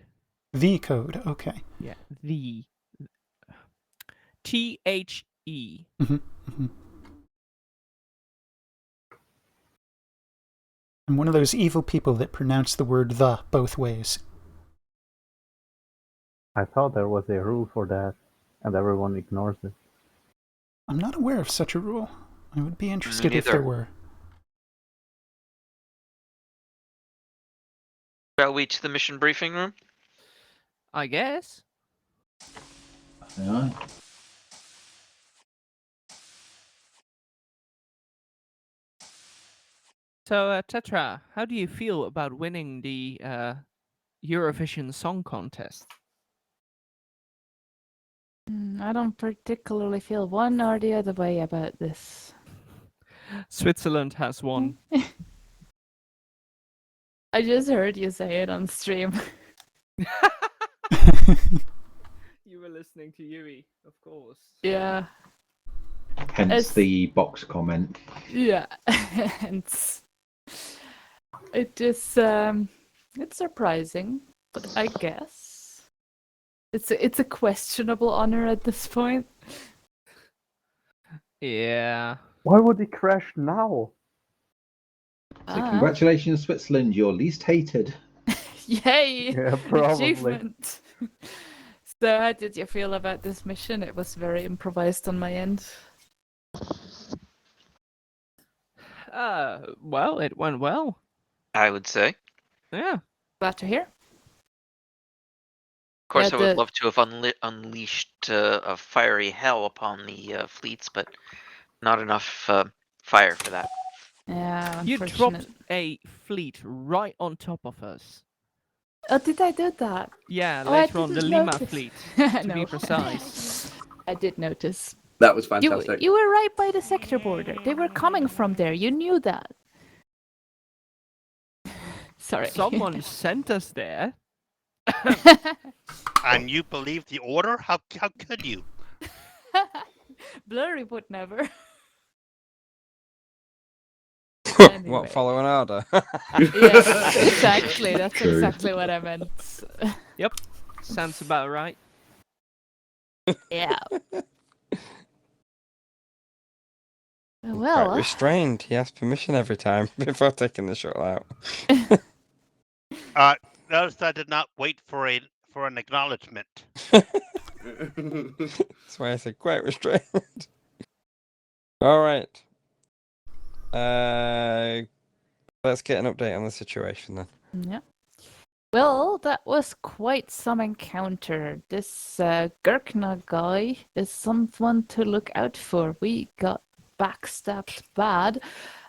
The code, okay. Yeah, the. THE. I'm one of those evil people that pronounce the word the both ways. I thought there was a rule for that, and everyone ignores it. I'm not aware of such a rule. I would be interested if there neither. were. Shall we to the mission briefing room? I guess. Aye. So, Tetra, how do you feel about winning the Eurovision Song Contest? I don't particularly feel one or the other way about this. Switzerland has won. I just heard you say it on stream. You were listening to Yui, of course. Yeah. Hence the box comment. Yeah. Hence. It is it's surprising, but I guess it's a questionable honor at this point. Yeah. Why would he crash now? So congratulations, Switzerland, you're least hated. Yay! Yeah, probably. Achievement. So how did you feel about this mission? It was very improvised on my end. Well, it went well. I would say. Yeah. Glad to hear. Of course, Yeah, I would love to have unleashed a fiery hell upon the fleets, but not enough fire for that. Yeah, You unfortunate. dropped a fleet right on top of us. Oh, did I do that? Yeah, Oh, I later on, the didn't Lima notice. fleet, to No. be precise. I did notice. That was fantastic. You were right by the sector border. They were coming from there. You knew that. Sorry. Someone sent us there. And you believe the order? How could you? Blurry would never. What, follow an order? Yes, exactly. That's True. exactly what I meant. Yep, sounds about right. Yeah. Quite Well, restrained. He asks permission every time before taking the shuttle out. Notice I did not wait for an acknowledgement. That's why I said quite restrained. All right. Let's get an update on the situation then. yeah. Well, that was quite some encounter. This Gurkna guy is someone to look out for. We got backstabbed bad.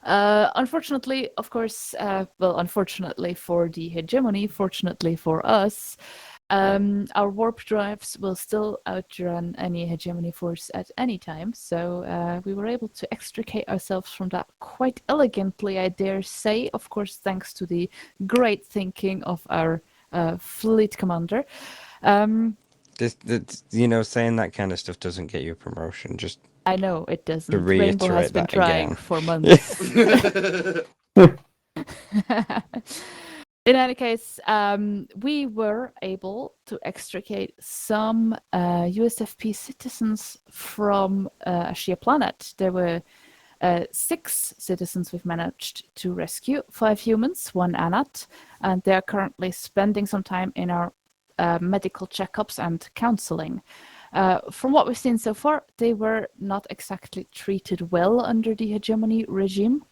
Unfortunately, of course, unfortunately for the hegemony, fortunately for us, our warp drives will still outrun any hegemony force at any time. So we were able to extricate ourselves from that quite elegantly, I dare say. Of course, thanks to the great thinking of our fleet commander. Saying that kind of stuff doesn't get you a promotion. Just I know it doesn't. to Rainbow has reiterate been that trying again. for months. In any case, we were able to extricate some USFP citizens from Ashia planet. There were 6 citizens we've managed to rescue, 5 humans, 1 Anat, and they are currently spending some time in our medical checkups and counseling. From what we've seen so far, they were not exactly treated well under the hegemony regime,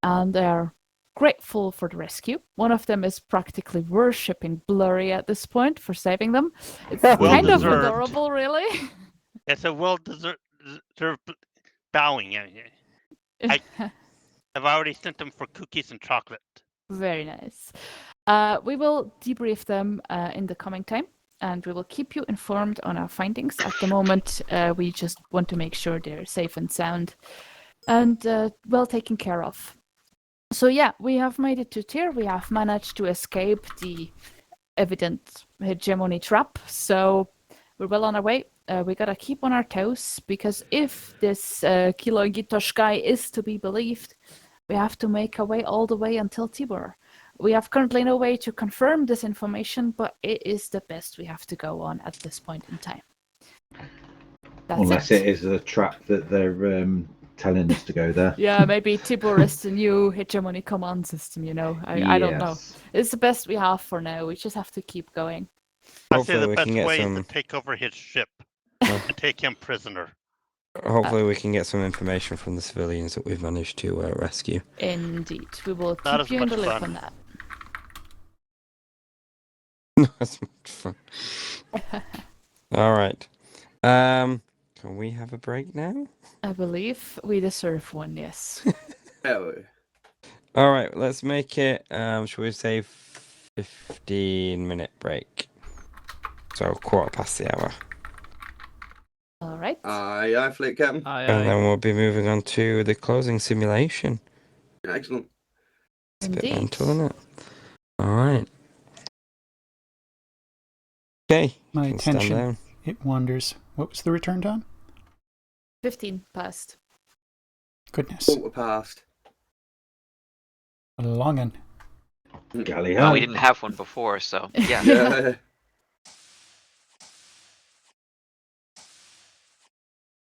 and they are grateful for the rescue. One of them is practically worshipping Blurry at this point for saving them. It's Well kind of deserved. adorable, really. It's a well-deserved bowing. I've already sent them for cookies and chocolate. Very nice. We will debrief them in the coming time, and we will keep you informed on our findings. At the moment, we just want to make sure they're safe and sound and well taken care of. So yeah, we have made it to Tyr. We have managed to escape the evident hegemony trap. So we're well on our way. We gotta keep on our toes, because if this Kilo Gitosh guy is to be believed, we have to make our way all the way until Tibur. We have currently no way to confirm this information, but it is the best we have to go on at this point in time. That's Unless it is a trap that they're telling us to go there. Yeah, maybe Tibur is the new hegemony command system, you know. I don't know. Yes. It's the best we have for now. We just have to keep going. I say Hopefully the we best can get way is some. to take over his ship and take him prisoner. Hopefully we can get some information from the civilians that we've managed to rescue. Indeed. We will Not keep as you in much the loop fun. on that. That's much fun. All right. Can we have a break now? I believe we deserve one, yes. Oh, All right. Let's make it. Should we say 15-minute break? So 1/4 the hour. All right. aye, fleet captain. And then we'll be moving on to the closing simulation. Excellent. It's a bit Indeed. mental, isn't it? All right. Okay. My you can stand attention, down. it wanders. What was the return time? 15 past. Goodness. 1/4. A long one. Galley Well, ho. we didn't have one before, so yeah. Yeah.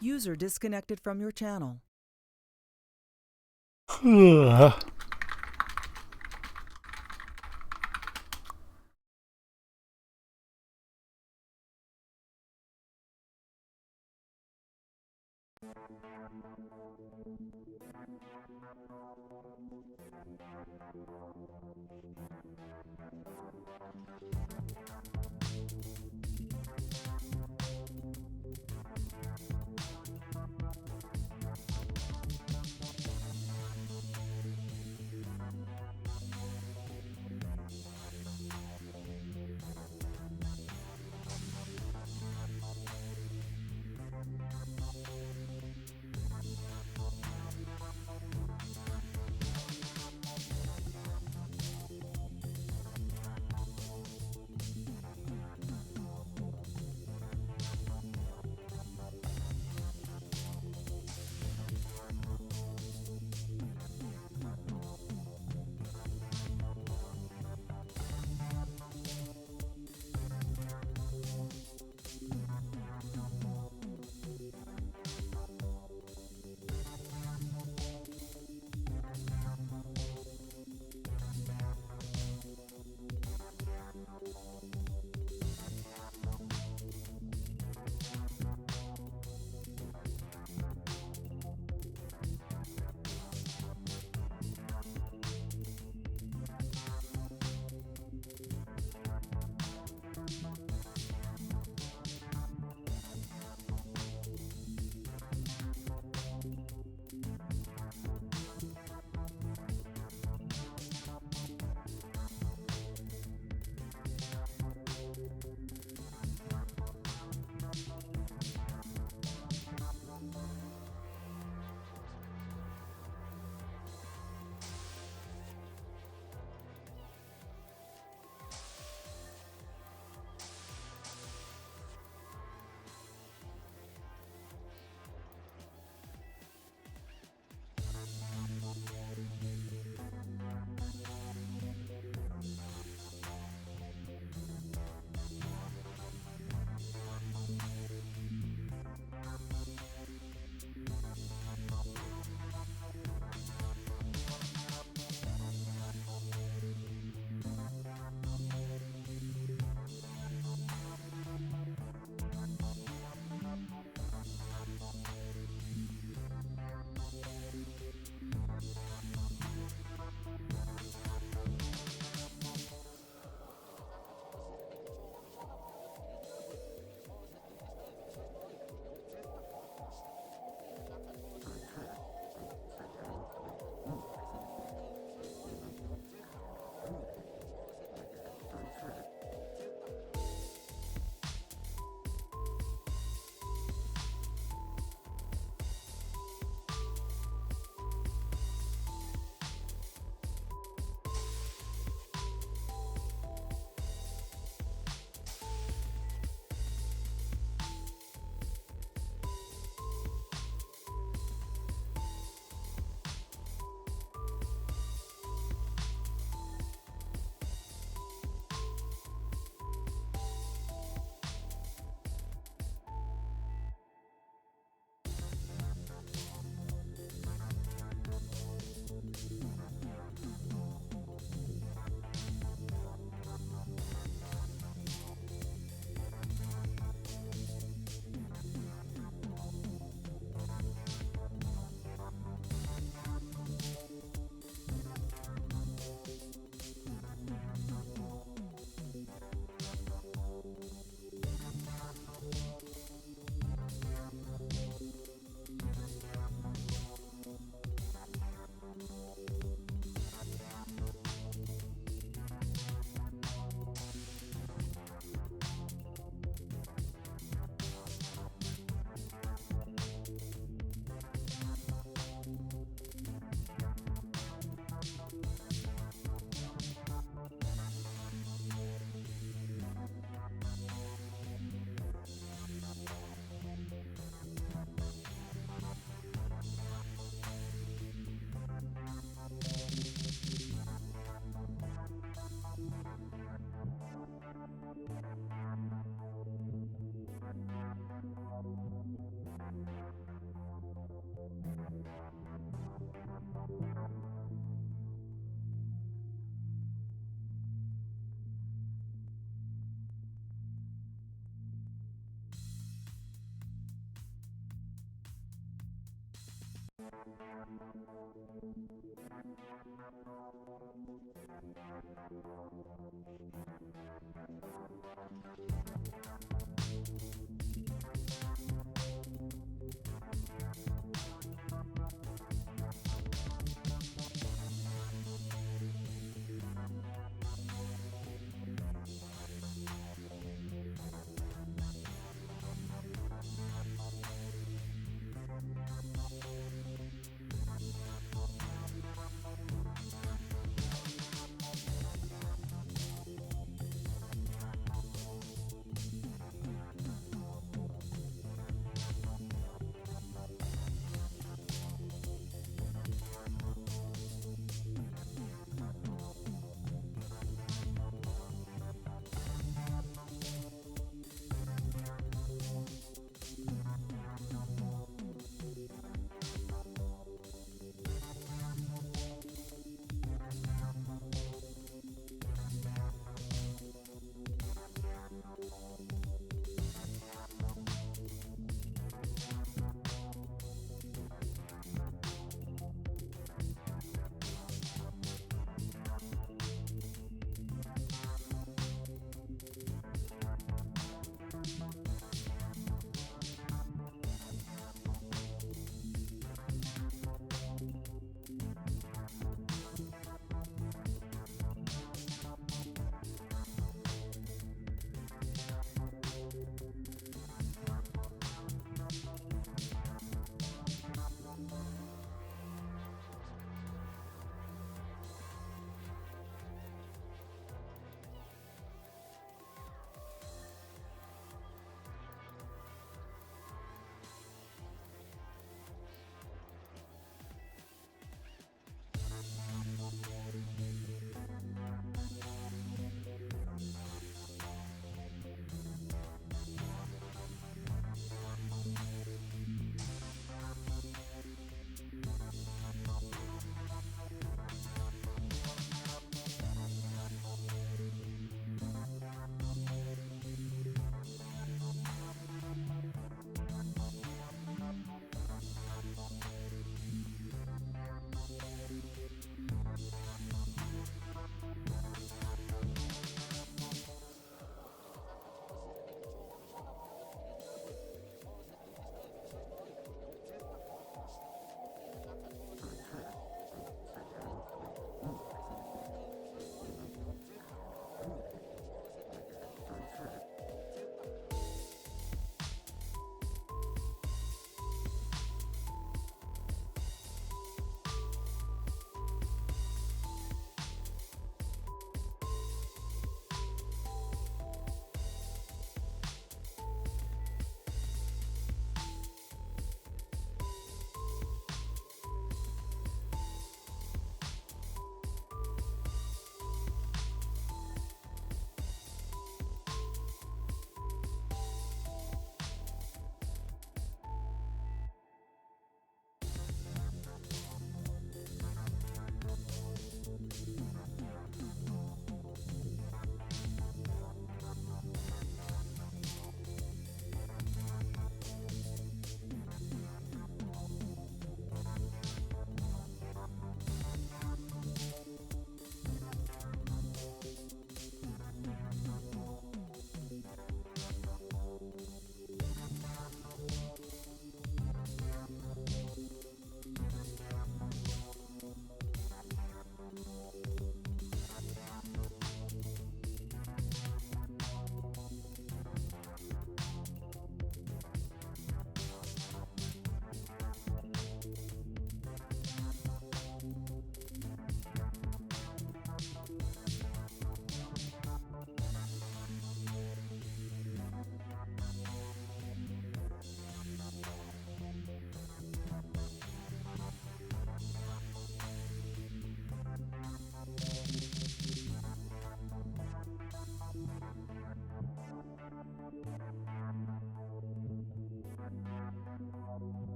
User disconnected from your channel.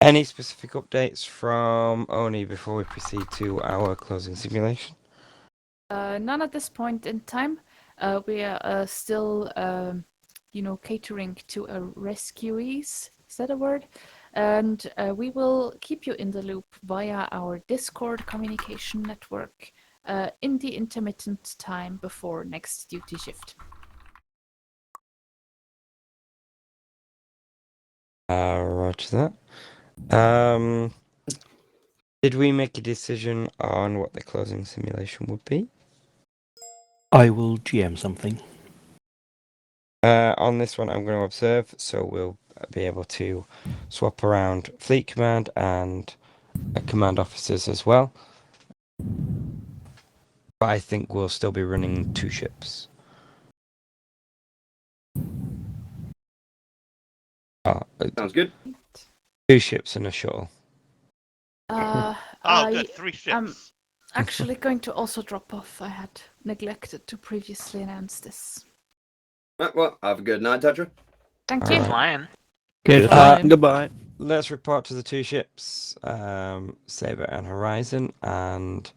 Any specific updates from Oni before we proceed to our closing simulation? None at this point in time. We are still, catering to rescuees. Is that a word? And we will keep you in the loop via our Discord communication network in the intermittent time before next duty shift. Roger that. Did we make a decision on what the closing simulation would be? I will GM something. On this one, I'm going to observe, so we'll be able to swap around fleet command and command officers as well. But I think we'll still be running 2 ships. Sounds good. 2 ships and a shuttle. Oh, good. 3 ships. Actually going to also drop off. I had neglected to previously announce this. Well, have a good night, Tetra. Thank All you. right. Flying. Good flying. Goodbye. Let's report to the 2 ships, Saber and Horizon, and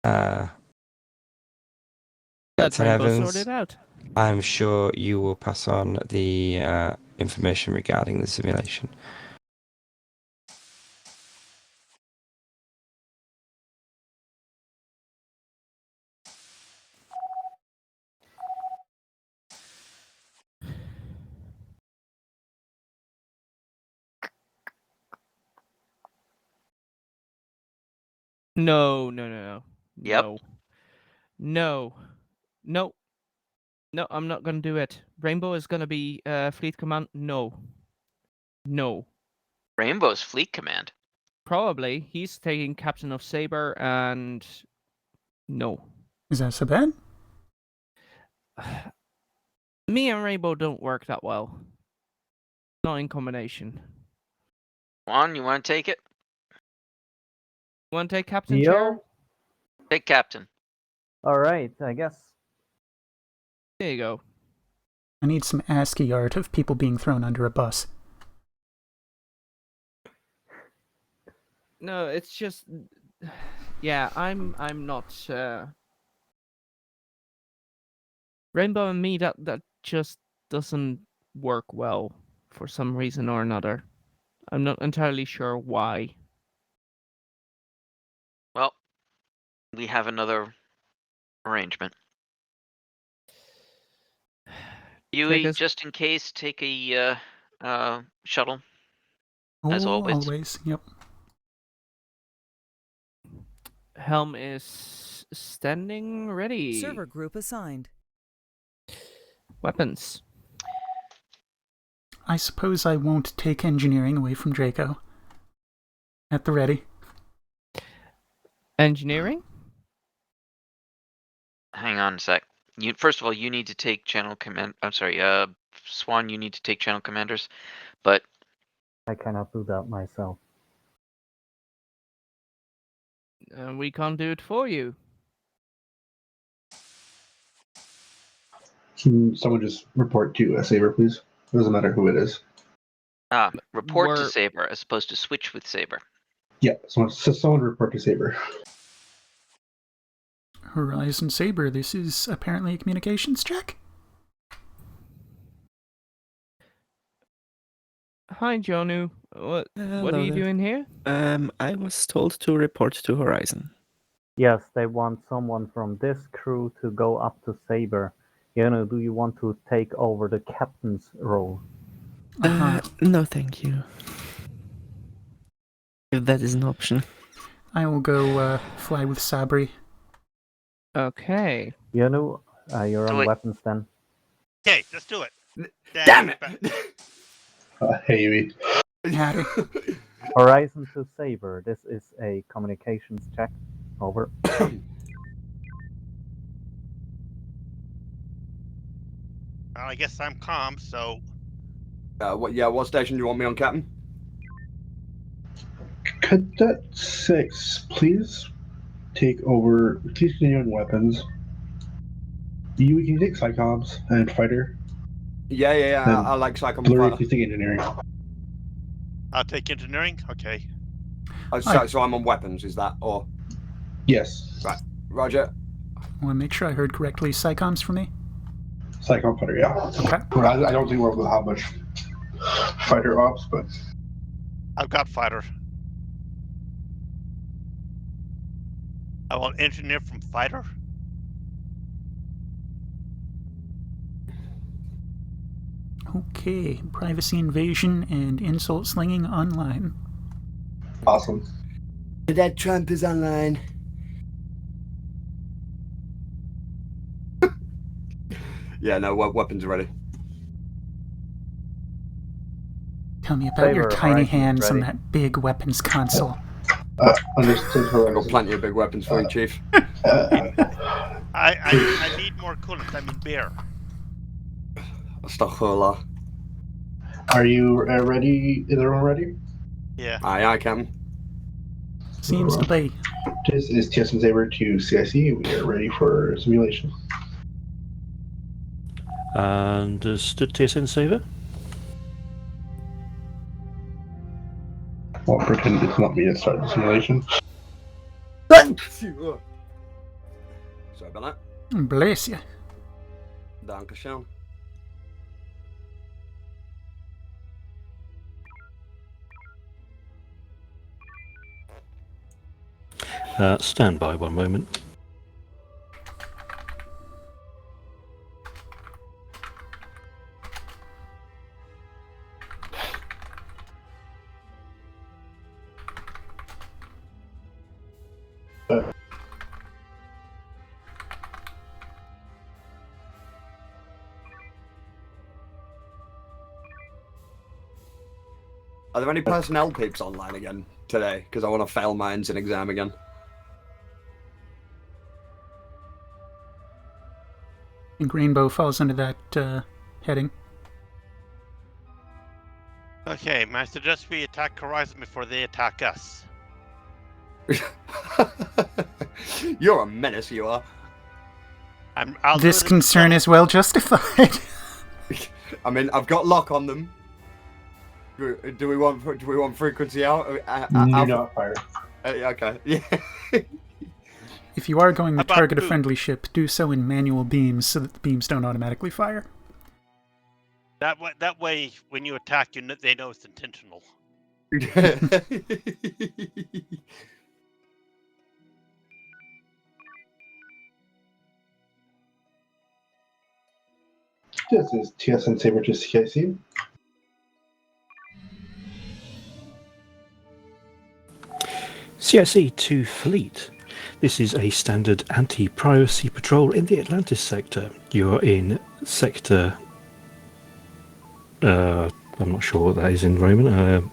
Let Captain Rainbow Evans. sort it out. I'm sure you will pass on the information regarding the simulation. No. Yep. No, I'm not gonna do it. Rainbow is gonna be fleet command. No. Rainbow's fleet command. Probably he's taking captain of Saber and no. Is that so bad? Me and Rainbow don't work that well. Not in combination. Juan, you want to take it? Want to take captain chair? Take captain. All right, I guess. There you go. I need some ASCII art of people being thrown under a bus. No, it's just, yeah, I'm not. Rainbow and me, that just doesn't work well for some reason or another. I'm not entirely sure why. Well, we have another arrangement. Yui, just in case, take a shuttle. As always. Yep. Helm is standing ready. Server group assigned. Weapons. I suppose I won't take engineering away from Draco. At the ready. Engineering? Hang on a sec. First of all, you need to take channel command. I'm sorry, Swan. You need to take channel commanders, but I cannot do that myself. We can't do it for you. Can someone just report to a Saber, please? It doesn't matter who it is. report to We're- Saber as opposed to switch with Saber. Yeah, someone report to Saber. Horizon Saber, this is apparently a communications check. Hi, Jonu. What are Hello you there. doing here? I was told to report to Horizon. Yes, they want someone from this crew to go up to Saber. Do you want to take over the captain's role? No, thank you. If that is an option. I will go fly with Sabri. Okay. You're on wait. weapons then. Okay, let's do it. Damn it! Hey, Yui. Howdy. Horizon to Saber, this is a communications check. Over. Well, I guess I'm calm, so What station do you want me on, Captain? Cadet 6, please take over. Please continue on weapons. You can take Psychops and Fighter. Yeah. Then I like Psychom Blurry, Fighter. please take Engineering. I'll take engineering. Okay. So I'm on weapons, is that? Or Yes. Right. Roger. I want to make sure I heard correctly. Psychoms for me? Psychom Fighter, yeah. Okay. Well, I don't think we'll have much Fighter ops, but I've got fighter. I will engineer from fighter. Okay. Privacy invasion and insult slinging online. awesome. Cadet Trump is online. Yeah, no, weapons are ready. Tell me about your Saber, tiny Horizon's hands on ready. that big weapons console. Understood, I've got Horizon. plenty of big weapons for you, Chief. I need more coolant. I mean beer. Astaghfirullah. Are you ready? Is everyone ready? Yeah. Aye, Captain. Seems to be. This is TSN Saber to CIC. We are ready for simulation. Understood, TSN Saver. I'll pretend it's not me to start the simulation. Thank you. Sorry about Bless you. that. Dankeschön. Stand by one moment. Are there any personnel peeps online again today? Because I want to fail my ensign exam again. I think Rainbow falls under that heading. Okay, I suggest we attack Horizon before they attack us. You're a menace, you are. I'll This do it concern is well justified. I mean, I've got lock on them. Do we want frequency out? Do Alpha? not fire. Okay. Yeah. If you are going to About target a who? friendly ship, do so in manual beams so that the beams don't automatically fire. That way, when you attack, they know it's intentional. This is TSN Saber to CIC. CIC 2 Fleet. This is a standard anti-piracy patrol in the Atlantis sector. You're in sector... I'm not sure what that is in Roman.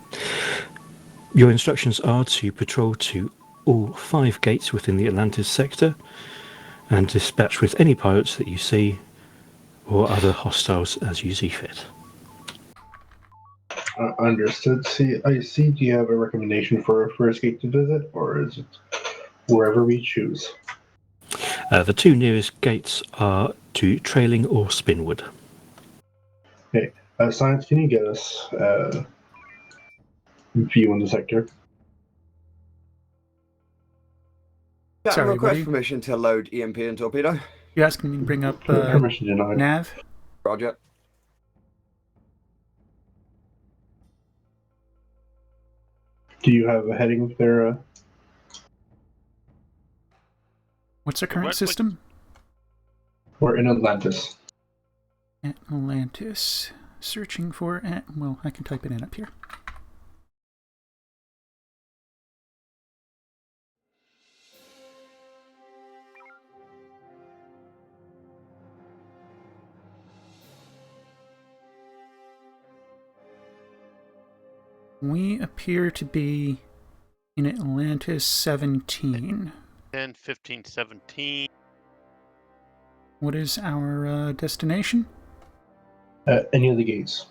Your instructions are to patrol to all 5 gates within the Atlantis sector and dispatch with any pilots that you see or other hostiles as you see fit. Understood. See, I see. Do you have a recommendation for a first gate to visit, or is it wherever we choose? The 2 nearest gates are to Trailing or Spinwood. Okay. Science, can you get us view on the sector? Captain, Sorry, what request are you- permission to load EMP and torpedo. You asking me to bring up Permission denied. nav? Roger. Do you have a heading there? What's our current What- system? We're in Atlantis. Atlantis. Searching for well, I can type it in up here. We appear to be in Atlantis 17. 10, 15, 17. What is our destination? Any of the gates.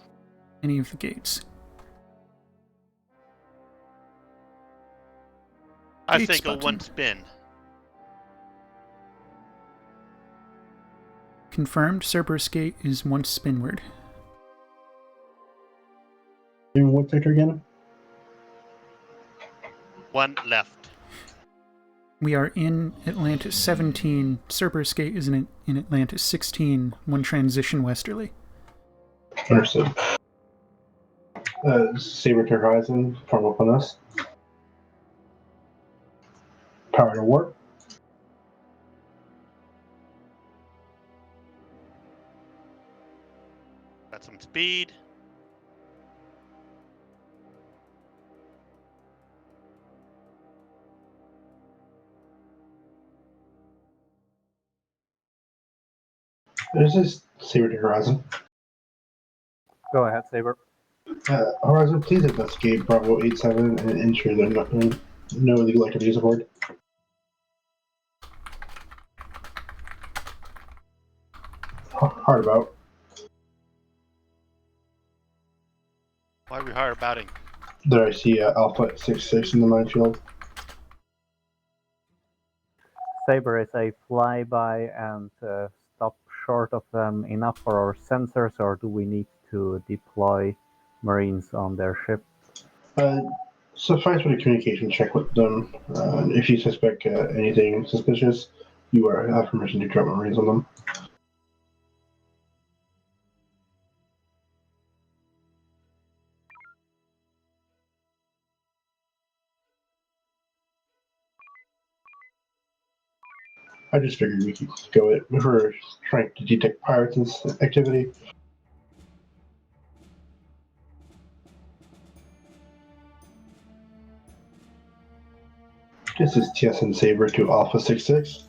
Any of the gates. I Gates think a button. one spin. Confirmed, Cerberus Gate is 1 spinward. In what sector again? 1 left. We are in Atlantis 17. Cerberus Gate is in Atlantis 16. 1 transition westerly. Understood. Saber to Horizon, form up on us. Power to warp. Got some speed. This is Saber to Horizon. Go ahead, Saber. Horizon, please investigate Bravo 87 and ensure there are no illegal activities aboard. Hard about. Why are we hard abouting? There I see Alpha 66 in the minefield. Saber is a flyby and stop short of them enough for our sensors, or do we need to deploy Marines on their ship? Suffice with a communication check with them. If you suspect anything suspicious, you have permission to drop Marines on them. I just figured we could go it. We're trying to detect pirates and activity. This is TSN Saber to Alpha 66.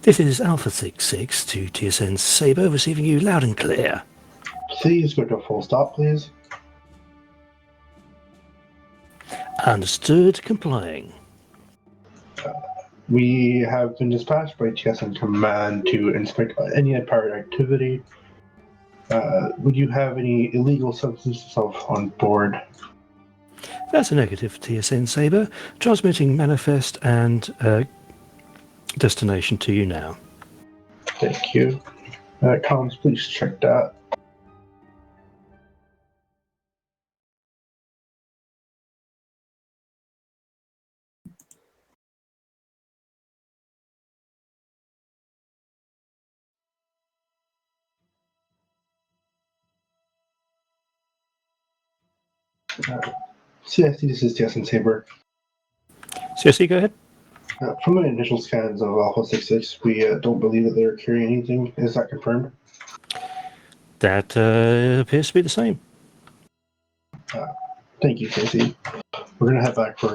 This is Alpha 66 to TSN Sabre, receiving you loud and clear. Please go to a full stop, please. Understood, complying. We have been dispatched by TSN Command to inspect any pirate activity. Would you have any illegal substances on board? That's a negative, TSN Sabre. Transmitting manifest and destination to you now. Thank you. Comms, please check that. CST, this is TSN Saber. CSC, go ahead. From the initial scans of Alpha 66, we don't believe that they're carrying anything. Is that confirmed? That appears to be the same. Thank you, Casey. We're going to head back for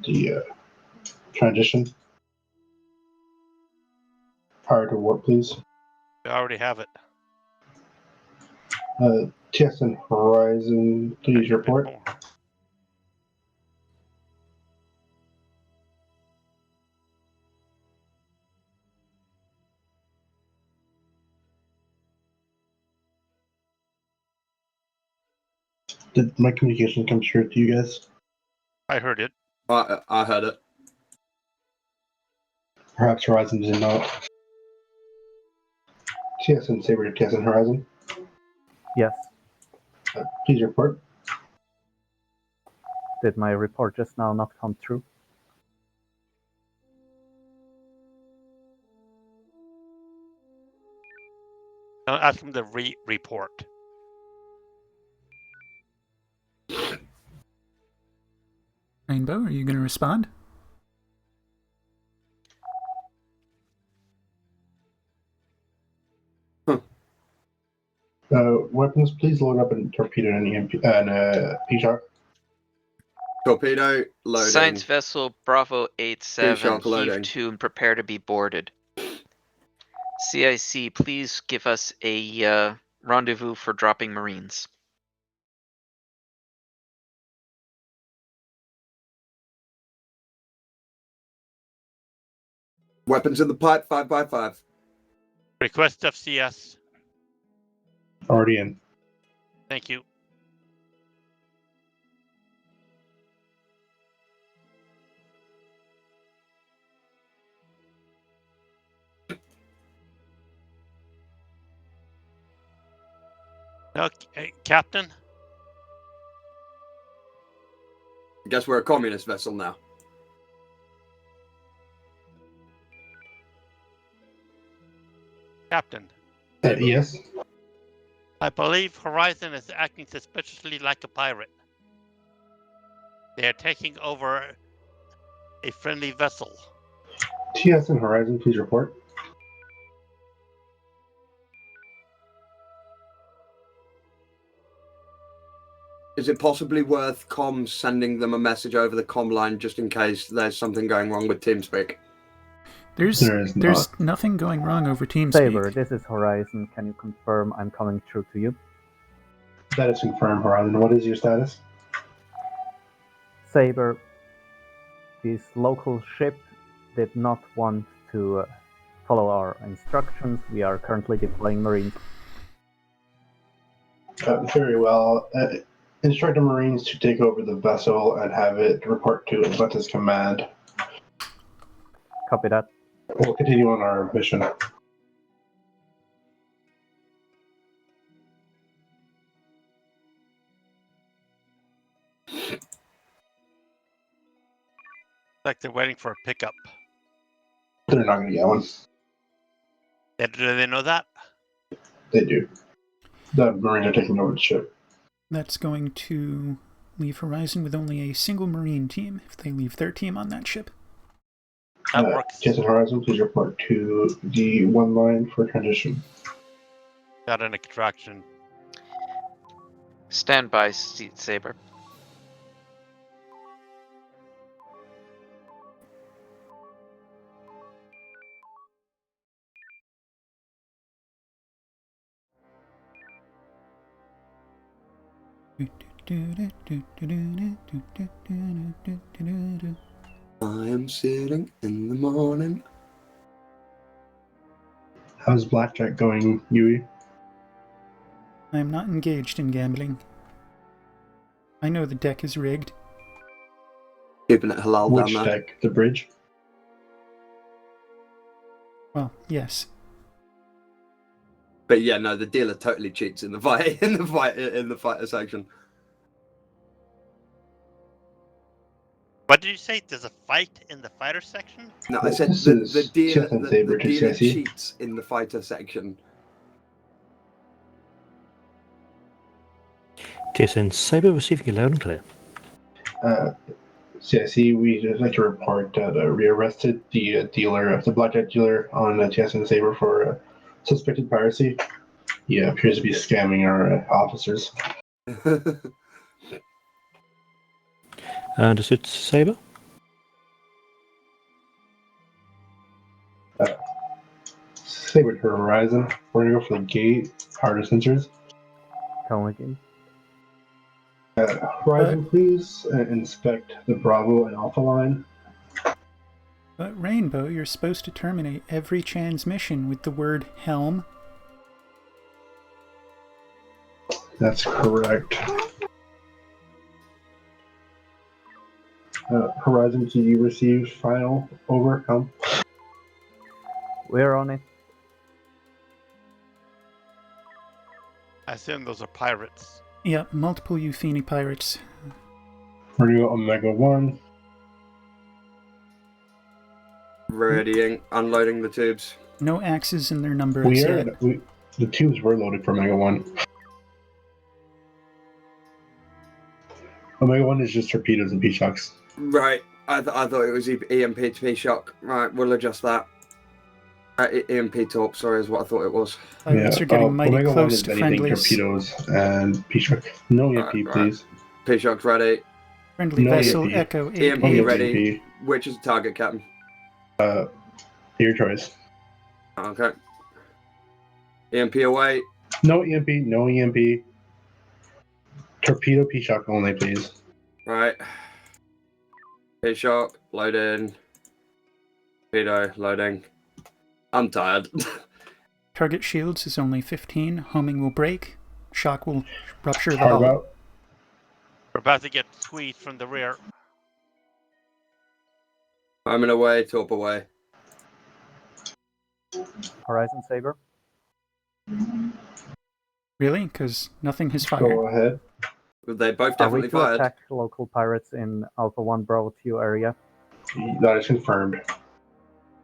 the transition. Power to warp, please. We already have it. TSN Horizon, please report. More. Did my communication come through to you guys? I heard it. I heard it. Perhaps Horizon did not. TSN Saber to TSN Horizon, Yes. please report. Did my report just now not come through? I'll ask him to report. Rainbow, are you going to respond? Weapons, please load up a torpedo and EMP and P-Shock. Torpedo loading. Science vessel Bravo 87, P-Shock loading. heave to and prepare to be boarded. CIC, please give us a rendezvous for dropping Marines. Weapons in the pipe, 5x5. Request FCS. Already in. Thank you. Okay, Captain. I guess we're a communist vessel now. Captain. Yes. I believe Horizon is acting suspiciously like a pirate. They are taking over a friendly vessel. TSN Horizon, please report. Is it possibly worth comms sending them a message over the comm line just in case there's something going wrong with TeamSpeak? There's nothing going wrong over TeamSpeak. Saber, this is Horizon. Can you confirm I'm coming through to you? That is confirmed, Horizon. What is your status? Saber, this local ship did not want to follow our instructions. We are currently deploying Marines. Very well. Instruct the Marines to take over the vessel and have it report to Atlantis Command. Copy that. We'll continue on our mission. Like they're waiting for a pickup. They're not going to get one. Do they know that? They do. The Marines are taking over the ship. That's going to leave Horizon with only a single Marine team if they leave their team on that ship. That works. TSN Horizon, please report to the one line for transition. Got an extraction. Stand by, Saber. I am sitting in the morning. How's Blackjack going, Yui? I am not engaged in gambling. I know the deck is rigged. Keeping it halal Which down there. deck? The bridge? Well, yes. But yeah, no, the dealer totally cheats in the fight in the fighter section. What did you say? There's a fight in the fighter section? No, I said This the is dealer, TSN the Saber to dealer CIC. cheats in the fighter section. TSN Saber receiving you loud and clear. CIC, we'd like to report that we arrested the dealer, the Blackjack dealer on TSN Saber for suspected piracy. He appears to be scamming our officers. Understood, Saber? Saber to Horizon. We're going to go for the gate, harder sensors. Come again. Horizon, please inspect the Bravo and Alpha line. But Rainbow, you're supposed to terminate every transmission with the word helm. That's correct. Horizon, do you receive final over? Helm? We're on it. I assume those are pirates. Yeah, multiple Euphini pirates. Radio Omega 1. Readying, unloading the tubes. No axes in their numbers yet. The tubes were loaded for Omega 1. Omega 1 is just torpedoes and P-shocks. Right, I thought it was EMP to P-shock. Right, we'll adjust that. EMP torp, sorry, is what I thought it was. Pirates are getting mighty Omega 1 close is to anything friendlies. torpedoes and P-shock. No EMP, please. P-shock's ready. Friendly No vessel EMP. Echo EMP 88. ready. Which is the target, Captain? Your choice. Okay. EMP away. No EMP, no EMP. Torpedo P-shock only, please. Right. P-shock, loading. Torpedo, loading. I'm tired. Target shields is only 15. Homing will break. Shock will rupture the Hard hull. about. We're about to get squeezed from the rear. I'm in away, torp away. Horizon Saber. Really? Because nothing has fired. Go ahead. They both Are we definitely to fired. attack local pirates in Alpha 1 Bravo 2 area? That is confirmed.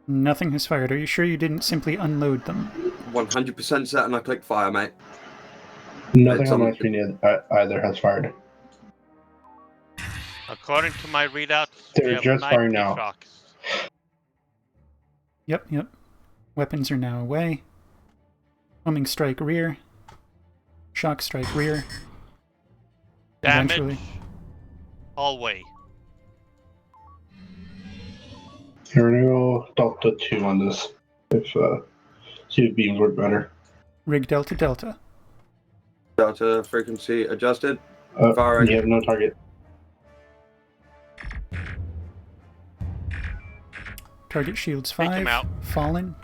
Nothing has fired. Are you sure you didn't simply unload them? 100% certain I clicked fire, mate. Nothing on my screen either has fired. According to my readouts, They're we have just 9 firing now. P-shocks. Yep. Weapons are now away. Homing strike rear. Shock strike rear. Damage. Eventually. Hallway. Here we go. Delta 2 on this. See if beams work better. Rig Delta Delta. Delta frequency adjusted. You Firing. have no target. Target shields Take 5. him out. Fallen.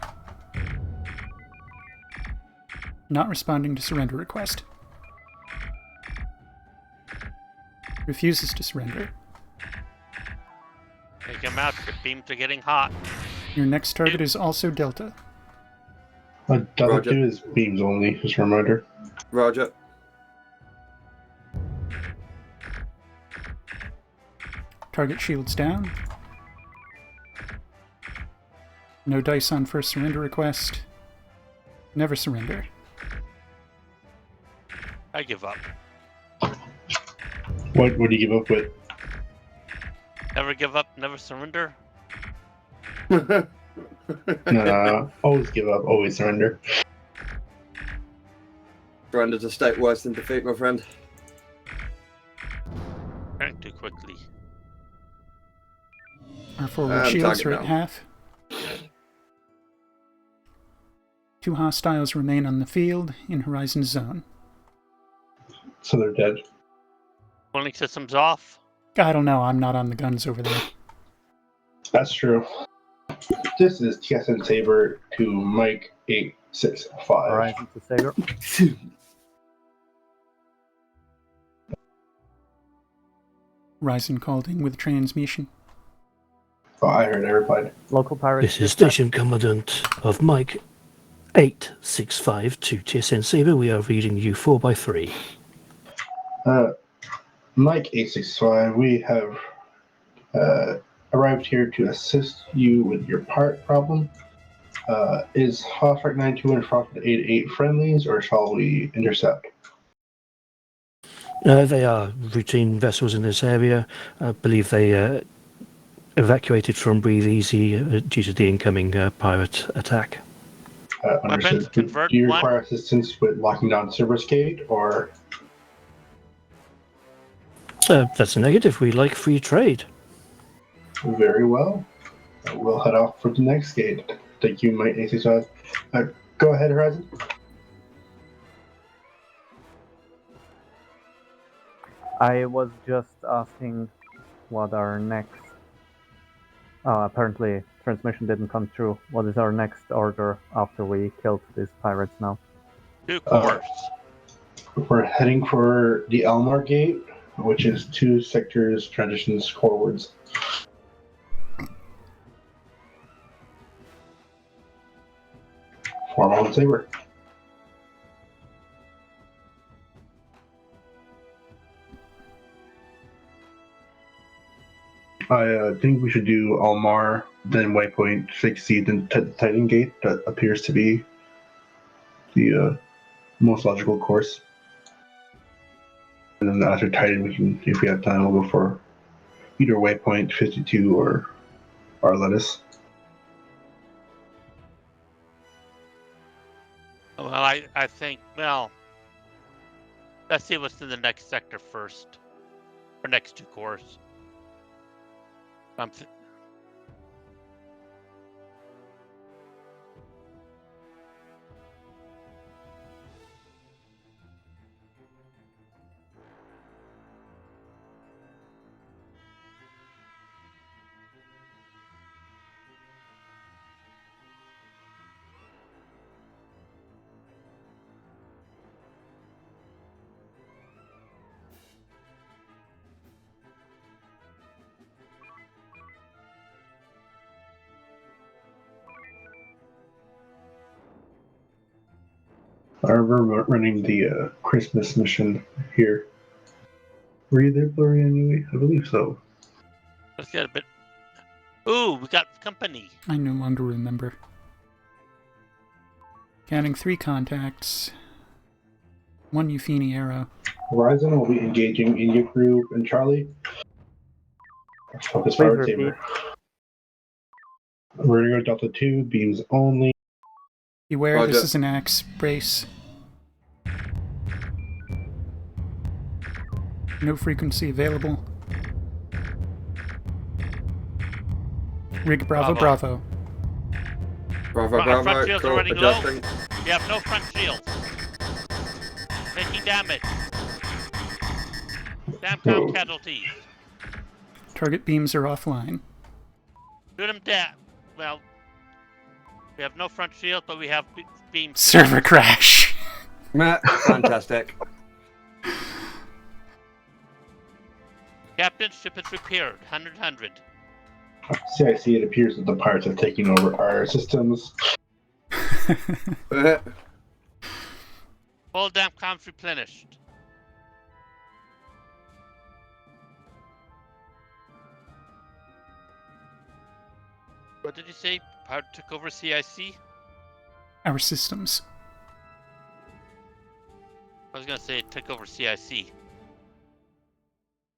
Not responding to surrender request. Refuses to surrender. Take him out. The beams are getting hot. Your next target is also Delta. Delta Roger. 2 is beams only, just a reminder. Roger. Target shields down. No dice on first surrender request. Never surrender. I give up. What do you give up with? Never give up, never surrender. Nah, always give up, always surrender. Surrender's a state worse than defeat, my friend. Turn too quickly. Our forward shields target are at down. half. 2 hostiles remain on the field in Horizon Zone. So they're dead. Cooling systems off. I don't know, I'm not on the guns over there. That's true. This is TSN Saber to Mike 865. Horizon to Saber. Horizon called in with transmission. Oh, I heard, I replied. Local pirates. This is Station Commandant of Mike 865 to TSN Saber. We are reading you 4x3. Mike 865, we have arrived here to assist you with your part problem. Is Hosfrac 92 and Frost 88 friendlies, or shall we intercept? They are routine vessels in this area. I believe they evacuated from Breathe Easy due to the incoming pirate attack. Understood. convert Do you one. require assistance with locking down service gate, or That's a negative. We like free trade. very well? We'll head off for the next gate. Thank you, Mike 865. Go ahead, Horizon. I was just asking what our next. Apparently, transmission didn't come through. What is our next order after we killed these pirates now? 2 cores. We're heading for the Elmar Gate, which is 2 sectors transitions forwards. Form on Saber. I think we should do Almar, then Waypoint 60, then Titan Gate. That appears to be the most logical course. And then after Titan, we can, if we have time, we'll go for either Waypoint 52 or Arletis. Well, I think, well, let's see what's in the next sector first. Or next 2 cores. We're running the Christmas mission here. Were you there, Blurry, anyway? I believe so. Let's get a bit. Ooh, we got company. I no longer remember. Counting 3 contacts. 1 Euphini arrow. Horizon will be engaging India Group and Charlie. Focus Please forward repeat. saber. We're going to go Delta 2, beams only. Beware, Roger. this is an axe. Brace. No frequency available. Rig Bravo Bravo. Bravo, Our front Bravo, shields are cool, running low. adjusting. We have no front shields. Taking damage. Damcom casualties. Target beams are offline. Shoot them down. Well, we have no front shield, but we have beams. Server crash. Fantastic. Captain, ship is repaired. 100. CIC, it appears that the pirates have taken over our systems. All Damcoms replenished. What did you say? Pirate took over CIC? Our systems. I was gonna say it took over CIC.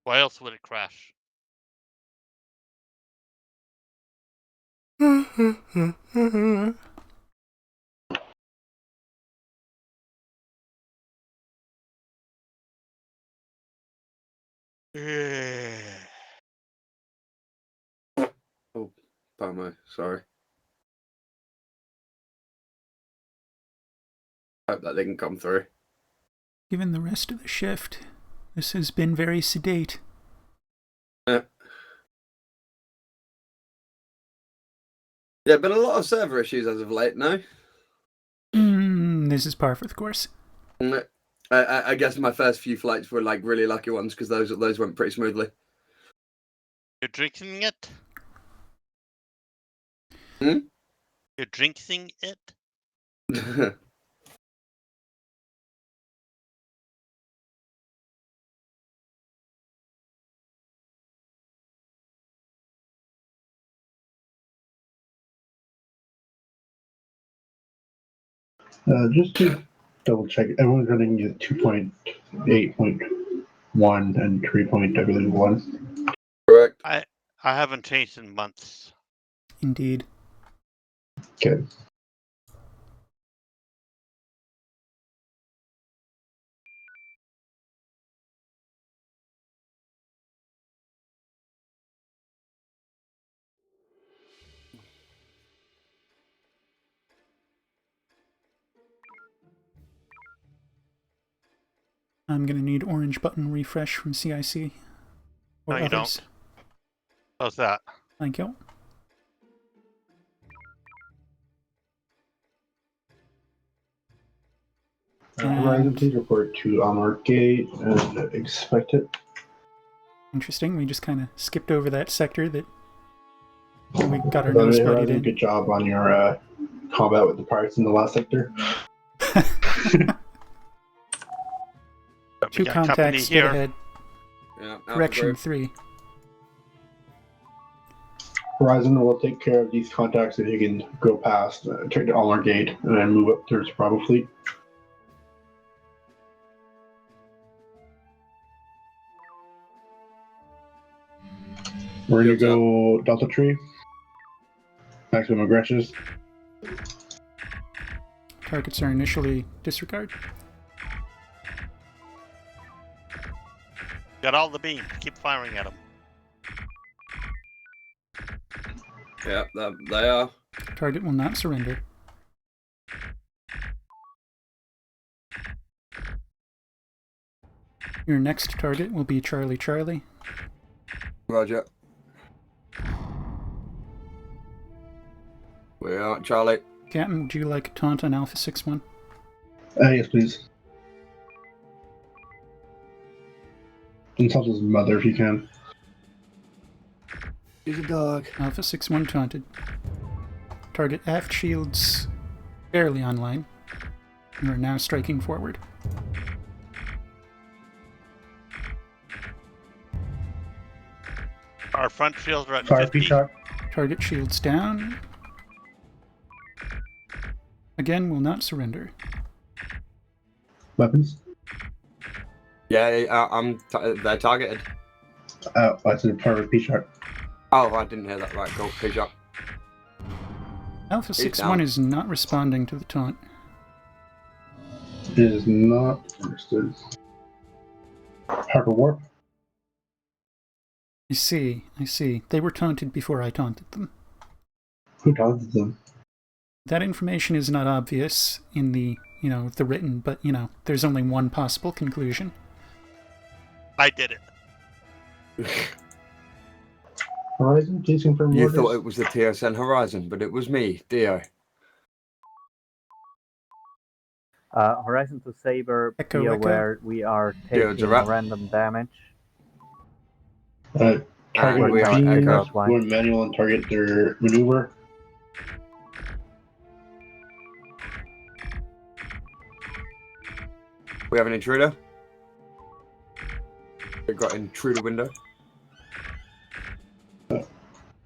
Why else would it crash? Oh, bummer. Sorry. Hope that didn't come through. Given the rest of the shift, this has been very sedate. Yeah, been a lot of server issues as of late, no? This is par for the course. I guess my first few flights were like really lucky ones because those went pretty smoothly. You're drinking it? Hmm? You're drinking it? Just to double check, everyone's running 2.8.1 and 3.1. Correct. I haven't changed in months. Indeed. Okay. I'm going to need orange button refresh from CIC. Or No, you others. don't. How's that? Thank you. Horizon, And please report to Almar Gate and expect it. interesting, we just kind of skipped over that sector that we got our nose butted Horizon, in. good job on your combat with the pirates in the last sector. Two We got company contacts dead here. ahead. Yeah, Alpha Correction Group. 3. Horizon will take care of these contacts if you can go past, take to Almar Gate, and then move up towards Bravo Fleet. We're going to go Delta Tree. Maximum aggressions. Targets are initially disregard. Got all the beams. Keep firing at them. Yeah, they are. Target will not surrender. Your next target will be Charlie Charlie. Roger. We are Charlie. Captain, would you like a taunt on Alpha 6-1? Yes, please. Insult his mother if you can. He's a dog. Alpha 6-1 taunted. Target aft shields barely online. You are now striking forward. Our front shields are at Fire 50. P-Shock. Target shields down. Again, will not surrender. Weapons. Yeah, they're targeted. I said Fire P-Shock. Oh, I didn't hear that. Right, cool. Good job. Alpha He's 6-1 down. is not responding to the taunt. It is not understood. Hyper Warp. I see. They were taunted before I taunted them. Who taunted them? That information is not obvious in the, the written, but, there's only one possible conclusion. I did it. Horizon, please confirm You orders. thought it was the TSN Horizon, but it was me, Dio. Horizon to Saber, Echo, be echo. aware we are Dudes taking are up. random damage. Target we are beams, Echo. go in manual and target their maneuver. We have an intruder. We've got intruder window.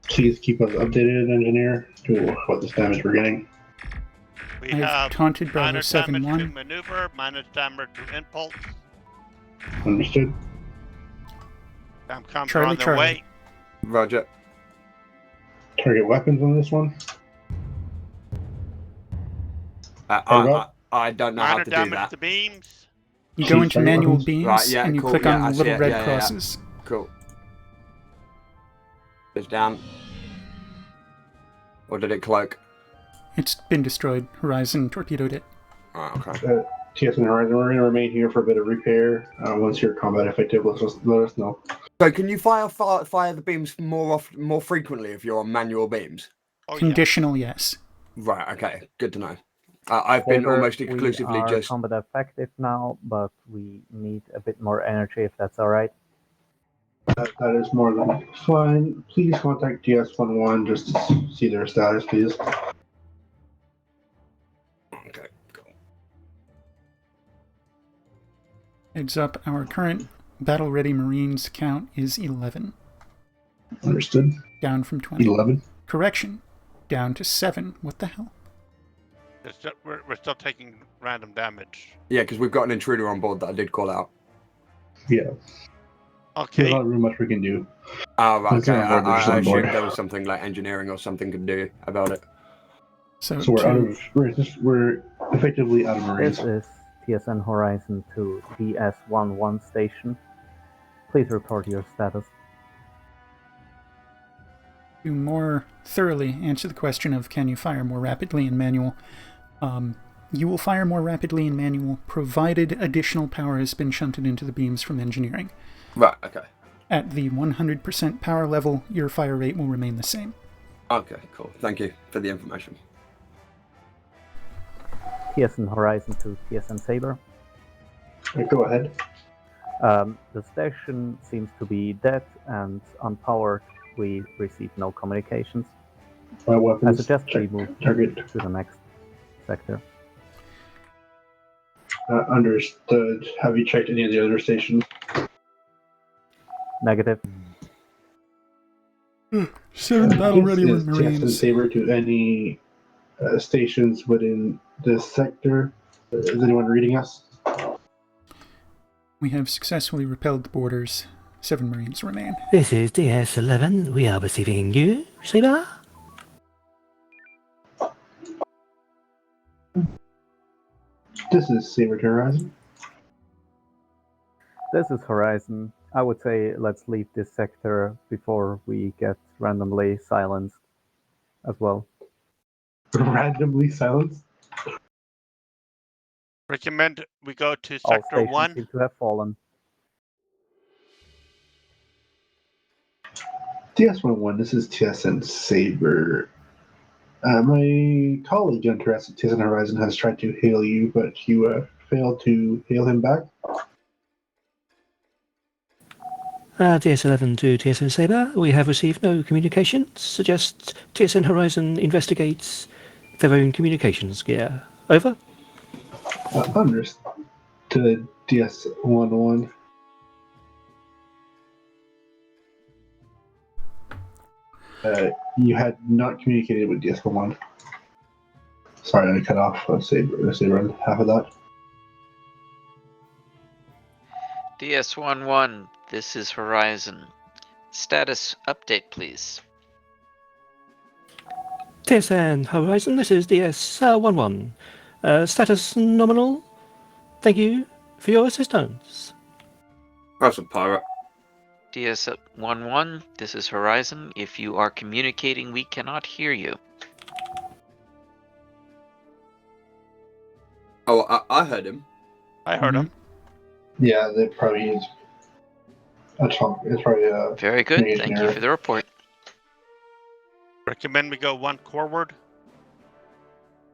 Please keep us updated, engineer, to what this damage we're getting. We I have have taunted Bravo minor damage to 7-1. maneuver, minor damage to impulse. Understood. Comms are Charlie, on their Charlie. way. Roger. Target weapons on this one. I don't know how Minor to do damage that. to beams. You go into Target manual weapons. beams, Right, yeah, and you cool, click yeah, on I the see little it, red yeah. crosses. Cool. It's down. Or did it cloak? It's been destroyed. Horizon torpedoed it. Oh, okay. TSN Horizon, we're going to remain here for a bit of repair. Once you're combat effective, let us know. So can you fire the beams more frequently if you're on manual beams? Oh, yeah. Conditional, yes. Right, okay. Good to know. I've been Saber, almost exclusively we are just... combat effective now, but we need a bit more energy if that's alright. That is more than fine. Please contact DS11 just to see their status, please. Okay, cool. Heads up, our current battle-ready Marines count is 11. Understood. Down from 20. 11. Correction. Down to 7. What the hell? We're still taking random damage. Yeah, because we've got an intruder on board that I did call out. Yeah. Okay. There's not really much we can do. Oh, right, Once okay. they're on board, they're just I on board. assumed there was something like engineering or something could do about it. So So we're effectively out of Marines. This is TSN Horizon to DS11 station. Please report your status. to more thoroughly answer the question of can you fire more rapidly in manual, You will fire more rapidly in manual, provided additional power has been shunted into the beams from engineering. Right, okay. At the 100% power level, your fire rate will remain the same. Okay, cool. Thank you for the information. TSN Horizon to TSN Saber. Go ahead. The station seems to be dead and unpowered. We receive no communications. My I weapons. suggest we Check move target. to the next sector. Understood. Have you checked any of the other stations? Negative. 7 battle-ready Is TSN Marines. Saber to any stations within this sector? Is anyone reading us? We have successfully repelled the borders. 7 Marines remain. This is DS11. We are receiving you, Saber. This is Saber to Horizon. This is Horizon. I would say let's leave this sector before we get randomly silenced as well. Randomly silenced. Recommend we go to All Sector stations 1. seem to have fallen. TS11, this is TSN Saber. My colleague interested TSN Horizon has tried to hail you, but you failed to hail him back. DS11 to TSN Saber. We have received no communications. Suggest TSN Horizon investigates their own communications gear. Over. Understood, DS11. You had not communicated with DS11. Sorry, I cut off Saber on half of that. DS11, this is Horizon. Status update, please. TSN Horizon, this is DS11. Status nominal. Thank you for your assistance. That's a pirate. DS11, this is Horizon. If you are communicating, we cannot hear you. Oh, I heard him. I heard him. Yeah, they probably is. It's probably a Very good. Thank you for the report. Recommend we go 1 forward.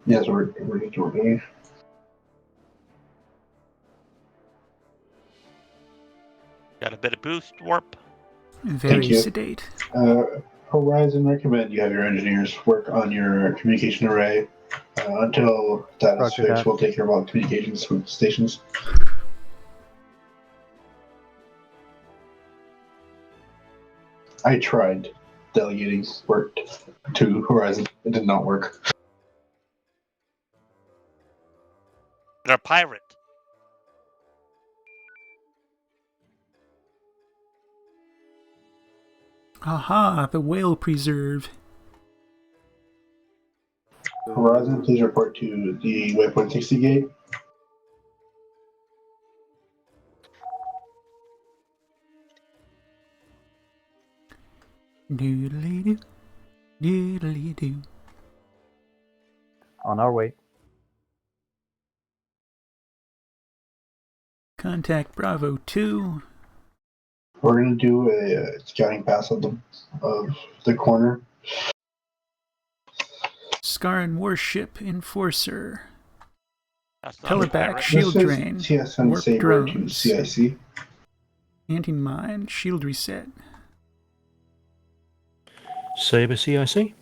Yes, we're doing. Got a bit of boost warp. Very you. sedate. Horizon, recommend you have your engineers work on your communication array. Until that is Roger fixed, that. we'll take care of all communications with stations. I tried delegating work to Horizon. It did not work. They're a pirate. Aha, the whale preserve. Horizon, please report to the waypoint 60 gate. Doodly-doo. Doodly-doo. On our way. Contact Bravo 2. We're going to do a scouting pass of the corner. Scaran Warship Enforcer. That's not a Teleback pirate. Shield This is Drain. TSN Warp Saber to drones. CIC. Anti-mine. Shield Reset. Saber CIC.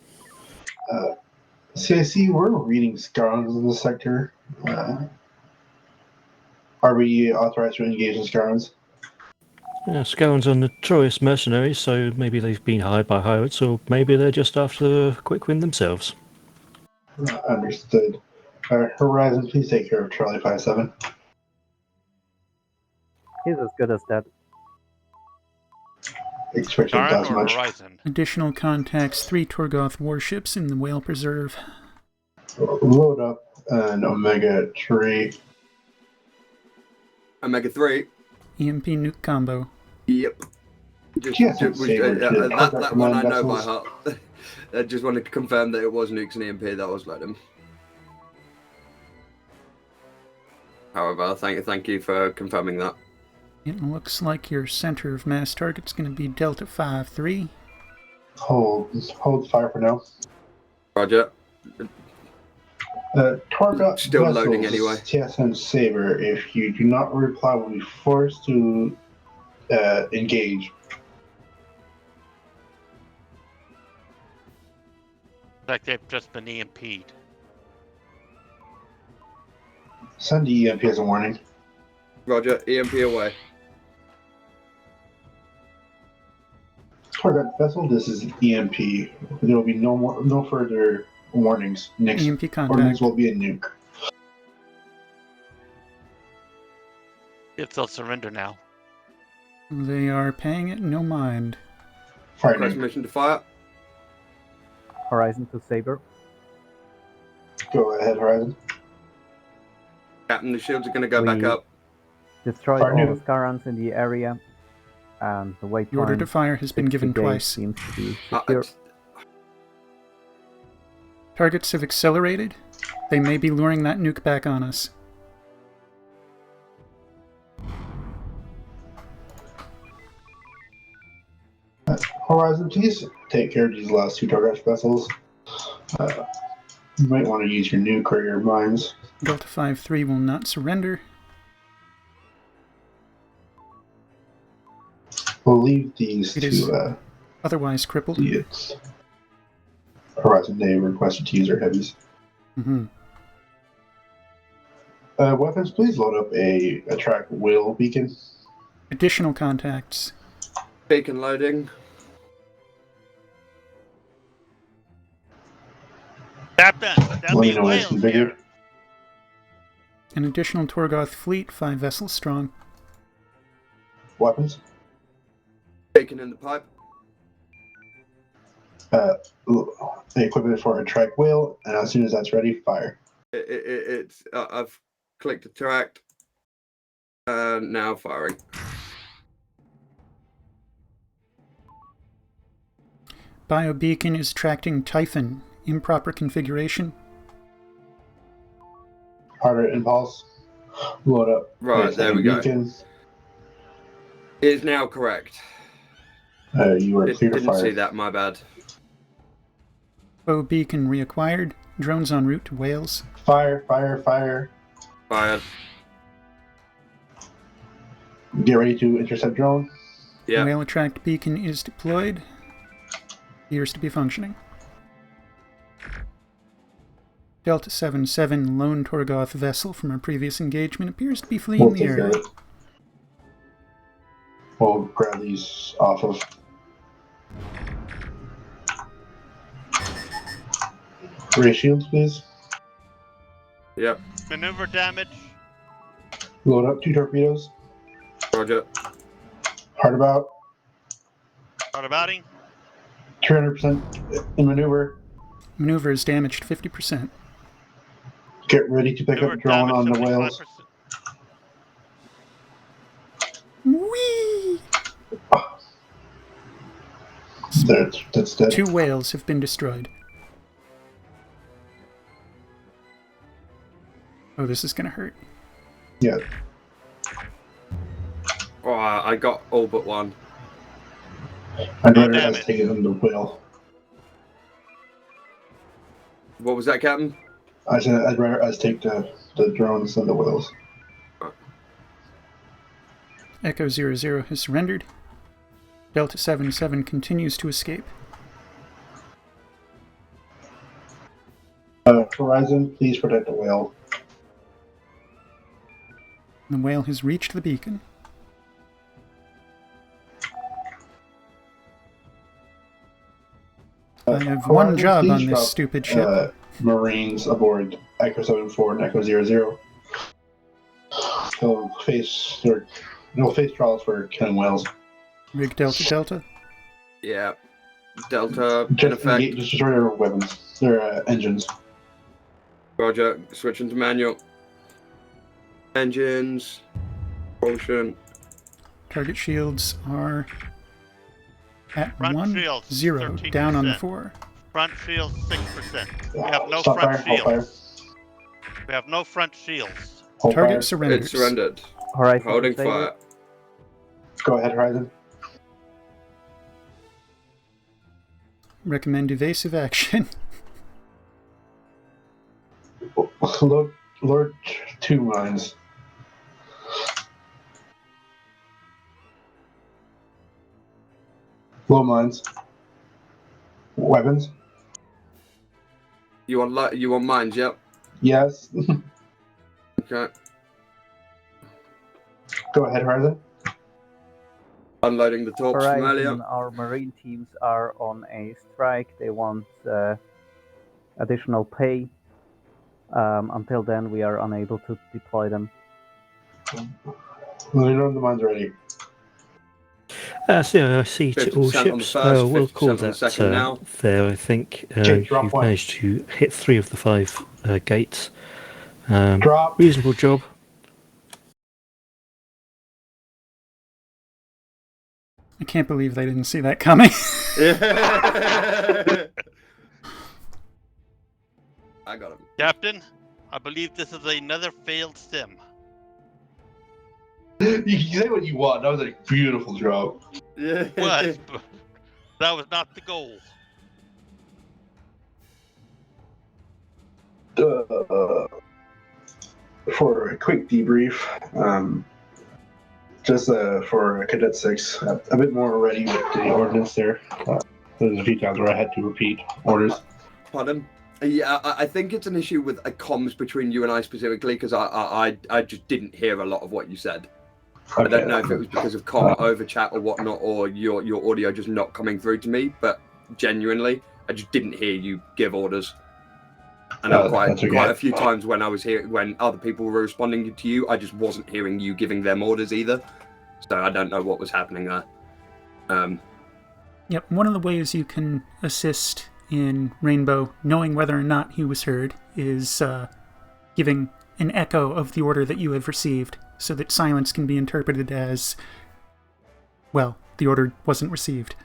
CIC, we're reading Scarons in the sector. Are we authorized to engage in Scarons? Scourns are notorious mercenaries, so maybe they've been hired by pirates, or maybe they're just after a quick win themselves. Understood. Horizon, please take care of Charlie 57. He's as good as that. Expected Terran as or much. Horizon? Additional contacts. 3 Torgoth warships in the Whale Preserve. Load up an Omega 3. Omega 3. EMP nuke combo. Yep. That one I know by heart. I just wanted to confirm that it was nukes and EMP that was letting him. However, thank you for confirming that. It looks like your center of mass target's going to be Delta 5-3. Hold fire for now. Roger. Target Still vessels, loading anyway. TSN Saber, if you do not reply, will be forced to engage. Like they've just been EMP'd. Send the EMP as a warning. Roger. EMP away. Target vessel, this is EMP. There will be no further warnings. Next EMP contact. warnings will be a nuke. If they'll surrender now. They are paying it no mind. Fire Request nuke. permission to fire. Horizon to Saber. Go ahead, Horizon. Captain, the shields are going to go back We- up. Destroyed Fire all nuke. the Scarans in the area, and the waypoint. The order to fire has been given 60 gauge twice. Seems to be secure. Targets have accelerated. They may be luring that nuke back on us. Horizon, please take care of these last two target vessels. You might want to use your nuke or your mines. Delta 5-3 will not surrender. We'll leave these It is to otherwise crippled. idiots. Horizon, they requested to use their heavies. Mm-hmm. Weapons, please load up a track wheel beacon. Additional contacts. Beacon loading. Captain, Let that'll me be know when it's whales configured. here. An additional Torgoth fleet, 5 vessels strong. Weapons. Beacon in the pipe. Equipment for a track wheel, and as soon as that's ready, fire. It's I've clicked attract. Now firing. Biobeacon is tracking Typhon. Improper configuration. Harder impulse. Load up. Right, a there we second go. beacon. It is now correct. You are clear to Didn't fire. see that, my bad. Beacon reacquired. Drones en route to Wales. Fire, fire, fire. Fired. Get ready to intercept drone. Yeah. Whale attract beacon is deployed. Appears to be functioning. Delta 7-7 lone Torgoth vessel from our previous engagement appears to be fleeing We'll the take care area. of it. We'll grab these off of. Ray shields, please. Yep. Maneuver damage. Load up 2 torpedoes. Roger. Hard about. Hard abouting. 200% in maneuver. Maneuver is damaged 50%. Get ready to pick Maneuver up drone on the damage whales. 75%. Whee! That's dead. 2 whales have been destroyed. Oh, this is gonna hurt. Yeah. Oh, I got all but one. I'd No rather damage. us take it on the whale. What was that, Captain? I said I'd rather us take the drones than the whales. Echo 00 has surrendered. Delta 7-7 continues to escape. Horizon, please protect the whale. The whale has reached the beacon. I have one Horizon, job please on this drop, stupid ship. Marines aboard Echo 74 and Echo 00. They'll face trials for killing whales. Rig Delta Delta. Yeah. Delta in Just effect. engage, just destroy their weapons, their engines. Roger. Switching to manual. Engines. Propulsion. Target shields are at Front 1, shields, 0, down on 13%. 4. Front shields 6%. We have no Stop front fire, hold fire. shields. We have no front shields. Hold Target fire. surrenders. It's surrendered. Horizon Holding disable. fire. Go ahead, Horizon. Recommend evasive action. Lord 2 mines. Low mines. Weapons. You want mines? Yep. Yes. Okay. Go ahead, Horizon. Unloading the torps from earlier. Horizon, our marine teams are on a strike. They want additional pay. Until then, we are unable to deploy them. Well, you know the mines already. CIC to all 50% on the ships. first, We'll 50% call on the that second now. there, I think. Okay, drop You've one. managed to hit 3 of the 5 gates. Drop. Reasonable job. I can't believe they didn't see that coming. I got him. Captain, I believe this is another failed stim. You can say what you want. That was a beautiful drop. Yeah. Was, but that was not the goal. For a quick debrief, just for Cadet 6, a bit more ready with the ordnance there. There's a few times where I had to repeat orders. Pardon? Yeah, I think it's an issue with comms between you and I specifically, because I just didn't hear a lot of what you said. Okay. I don't know if it was because of over chat or whatnot, or your audio just not coming through to me, but genuinely, I just didn't hear you give orders. And quite a few times when I was here, when other people were responding to you, I just wasn't hearing you giving them orders either. So I don't know what was happening there. Yep, one of the ways you can assist in Rainbow, knowing whether or not he was heard, is giving an echo of the order that you have received, so that silence can be interpreted as, well, the order wasn't received.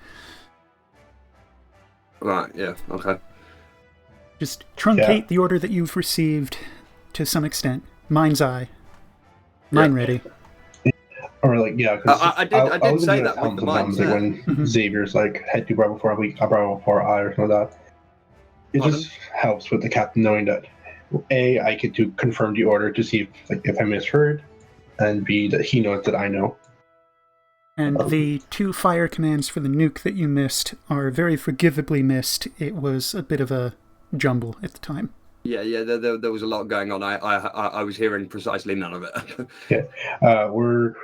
Right, yeah, okay. Just truncate the order that you've received to some extent. Mind's eye. Mind ready. Or like, yeah, because I did say that with the mines. Like when Xavier's like head to Bravo 4 week, Bravo 4 I or something like that. It just helps with the captain knowing that A, I get to confirm the order to see if I misheard, and B, that he knows that I know. And the 2 fire commands for the nuke that you missed are very forgivably missed. It was a bit of a jumble at the time. Yeah, there was a lot going on. I was hearing precisely none of it. Yeah, we're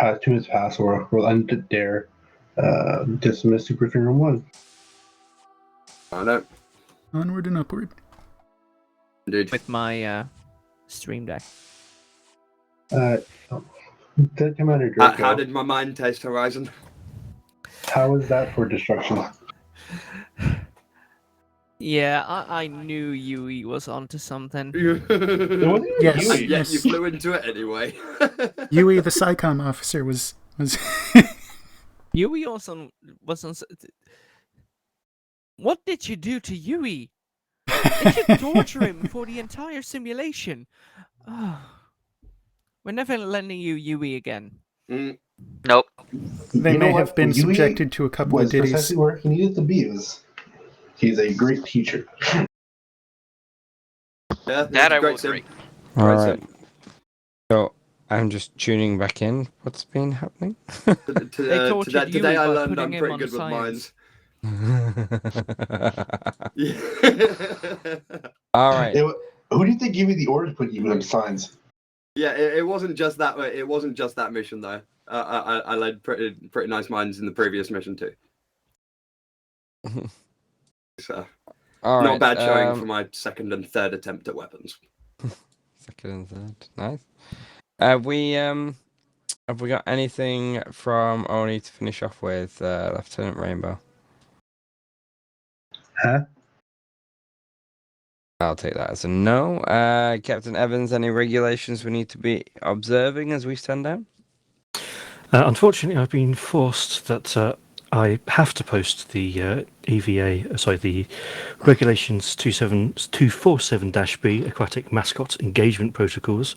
2 minutes past, so we'll end it there. Dismiss to briefing room 1. I know. Onward and upward. Indeed. With my stream deck. Commander Draco. How did my mind taste, Horizon? How is that for destruction? Yeah, I knew Yui was onto something. Yes, yes. You flew into it anyway. Yui, the SciComm officer, was... Yui also was on... What did you do to Yui? Did you torture him for the entire simulation? Oh. We're never lending you Yui again. Nope. They may have been subjected to a couple of ditties. Precisely where he needed to be. He's a great teacher. Yeah, that I will agree. All right. So I'm just tuning back in. What's been happening? Today I learned I'm pretty good with mines. All right. Who do you think gave me the order to put you in signs? Yeah, it wasn't just that. It wasn't just that mission though. I led pretty nice mines in the previous mission too. So, not bad showing for my second and third attempt at weapons. Second and third, nice. Have we got anything from Oni to finish off with, Lieutenant Rainbow? Huh? I'll take that as a no. Captain Evans, any regulations we need to be observing as we stand down? Unfortunately, I've been forced that I have to post the EVA, the Regulations 247-B Aquatic Mascot Engagement Protocols.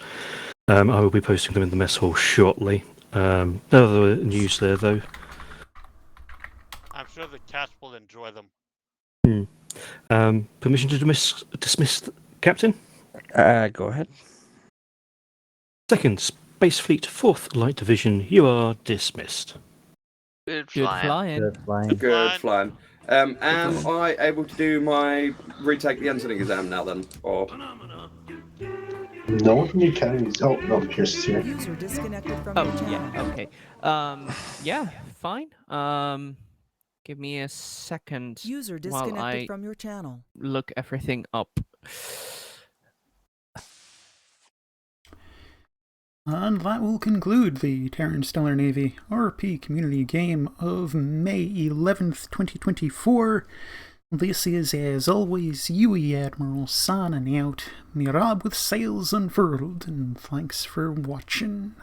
I will be posting them in the mess hall shortly. No other news there, though. I'm sure the cats will enjoy them. Permission to dismiss Captain? Go ahead. Second Space Fleet, 4th Light Division, you are dismissed. Good Good flying. flying. Good flying. Good flying. Am I able to do my retake the ensigning exam now then? Or No one from the academy. Oh no, Pierce is here. User disconnected from Oh your channel. yeah, okay. Yeah, fine. Give me a second User while disconnected I from your channel. look everything up. And that will conclude the Terran Stellar Navy RP Community Game of May 11th, 2024. This is, as always, UE Admiral signing out. Mirab with sails unfurled, and thanks for watching.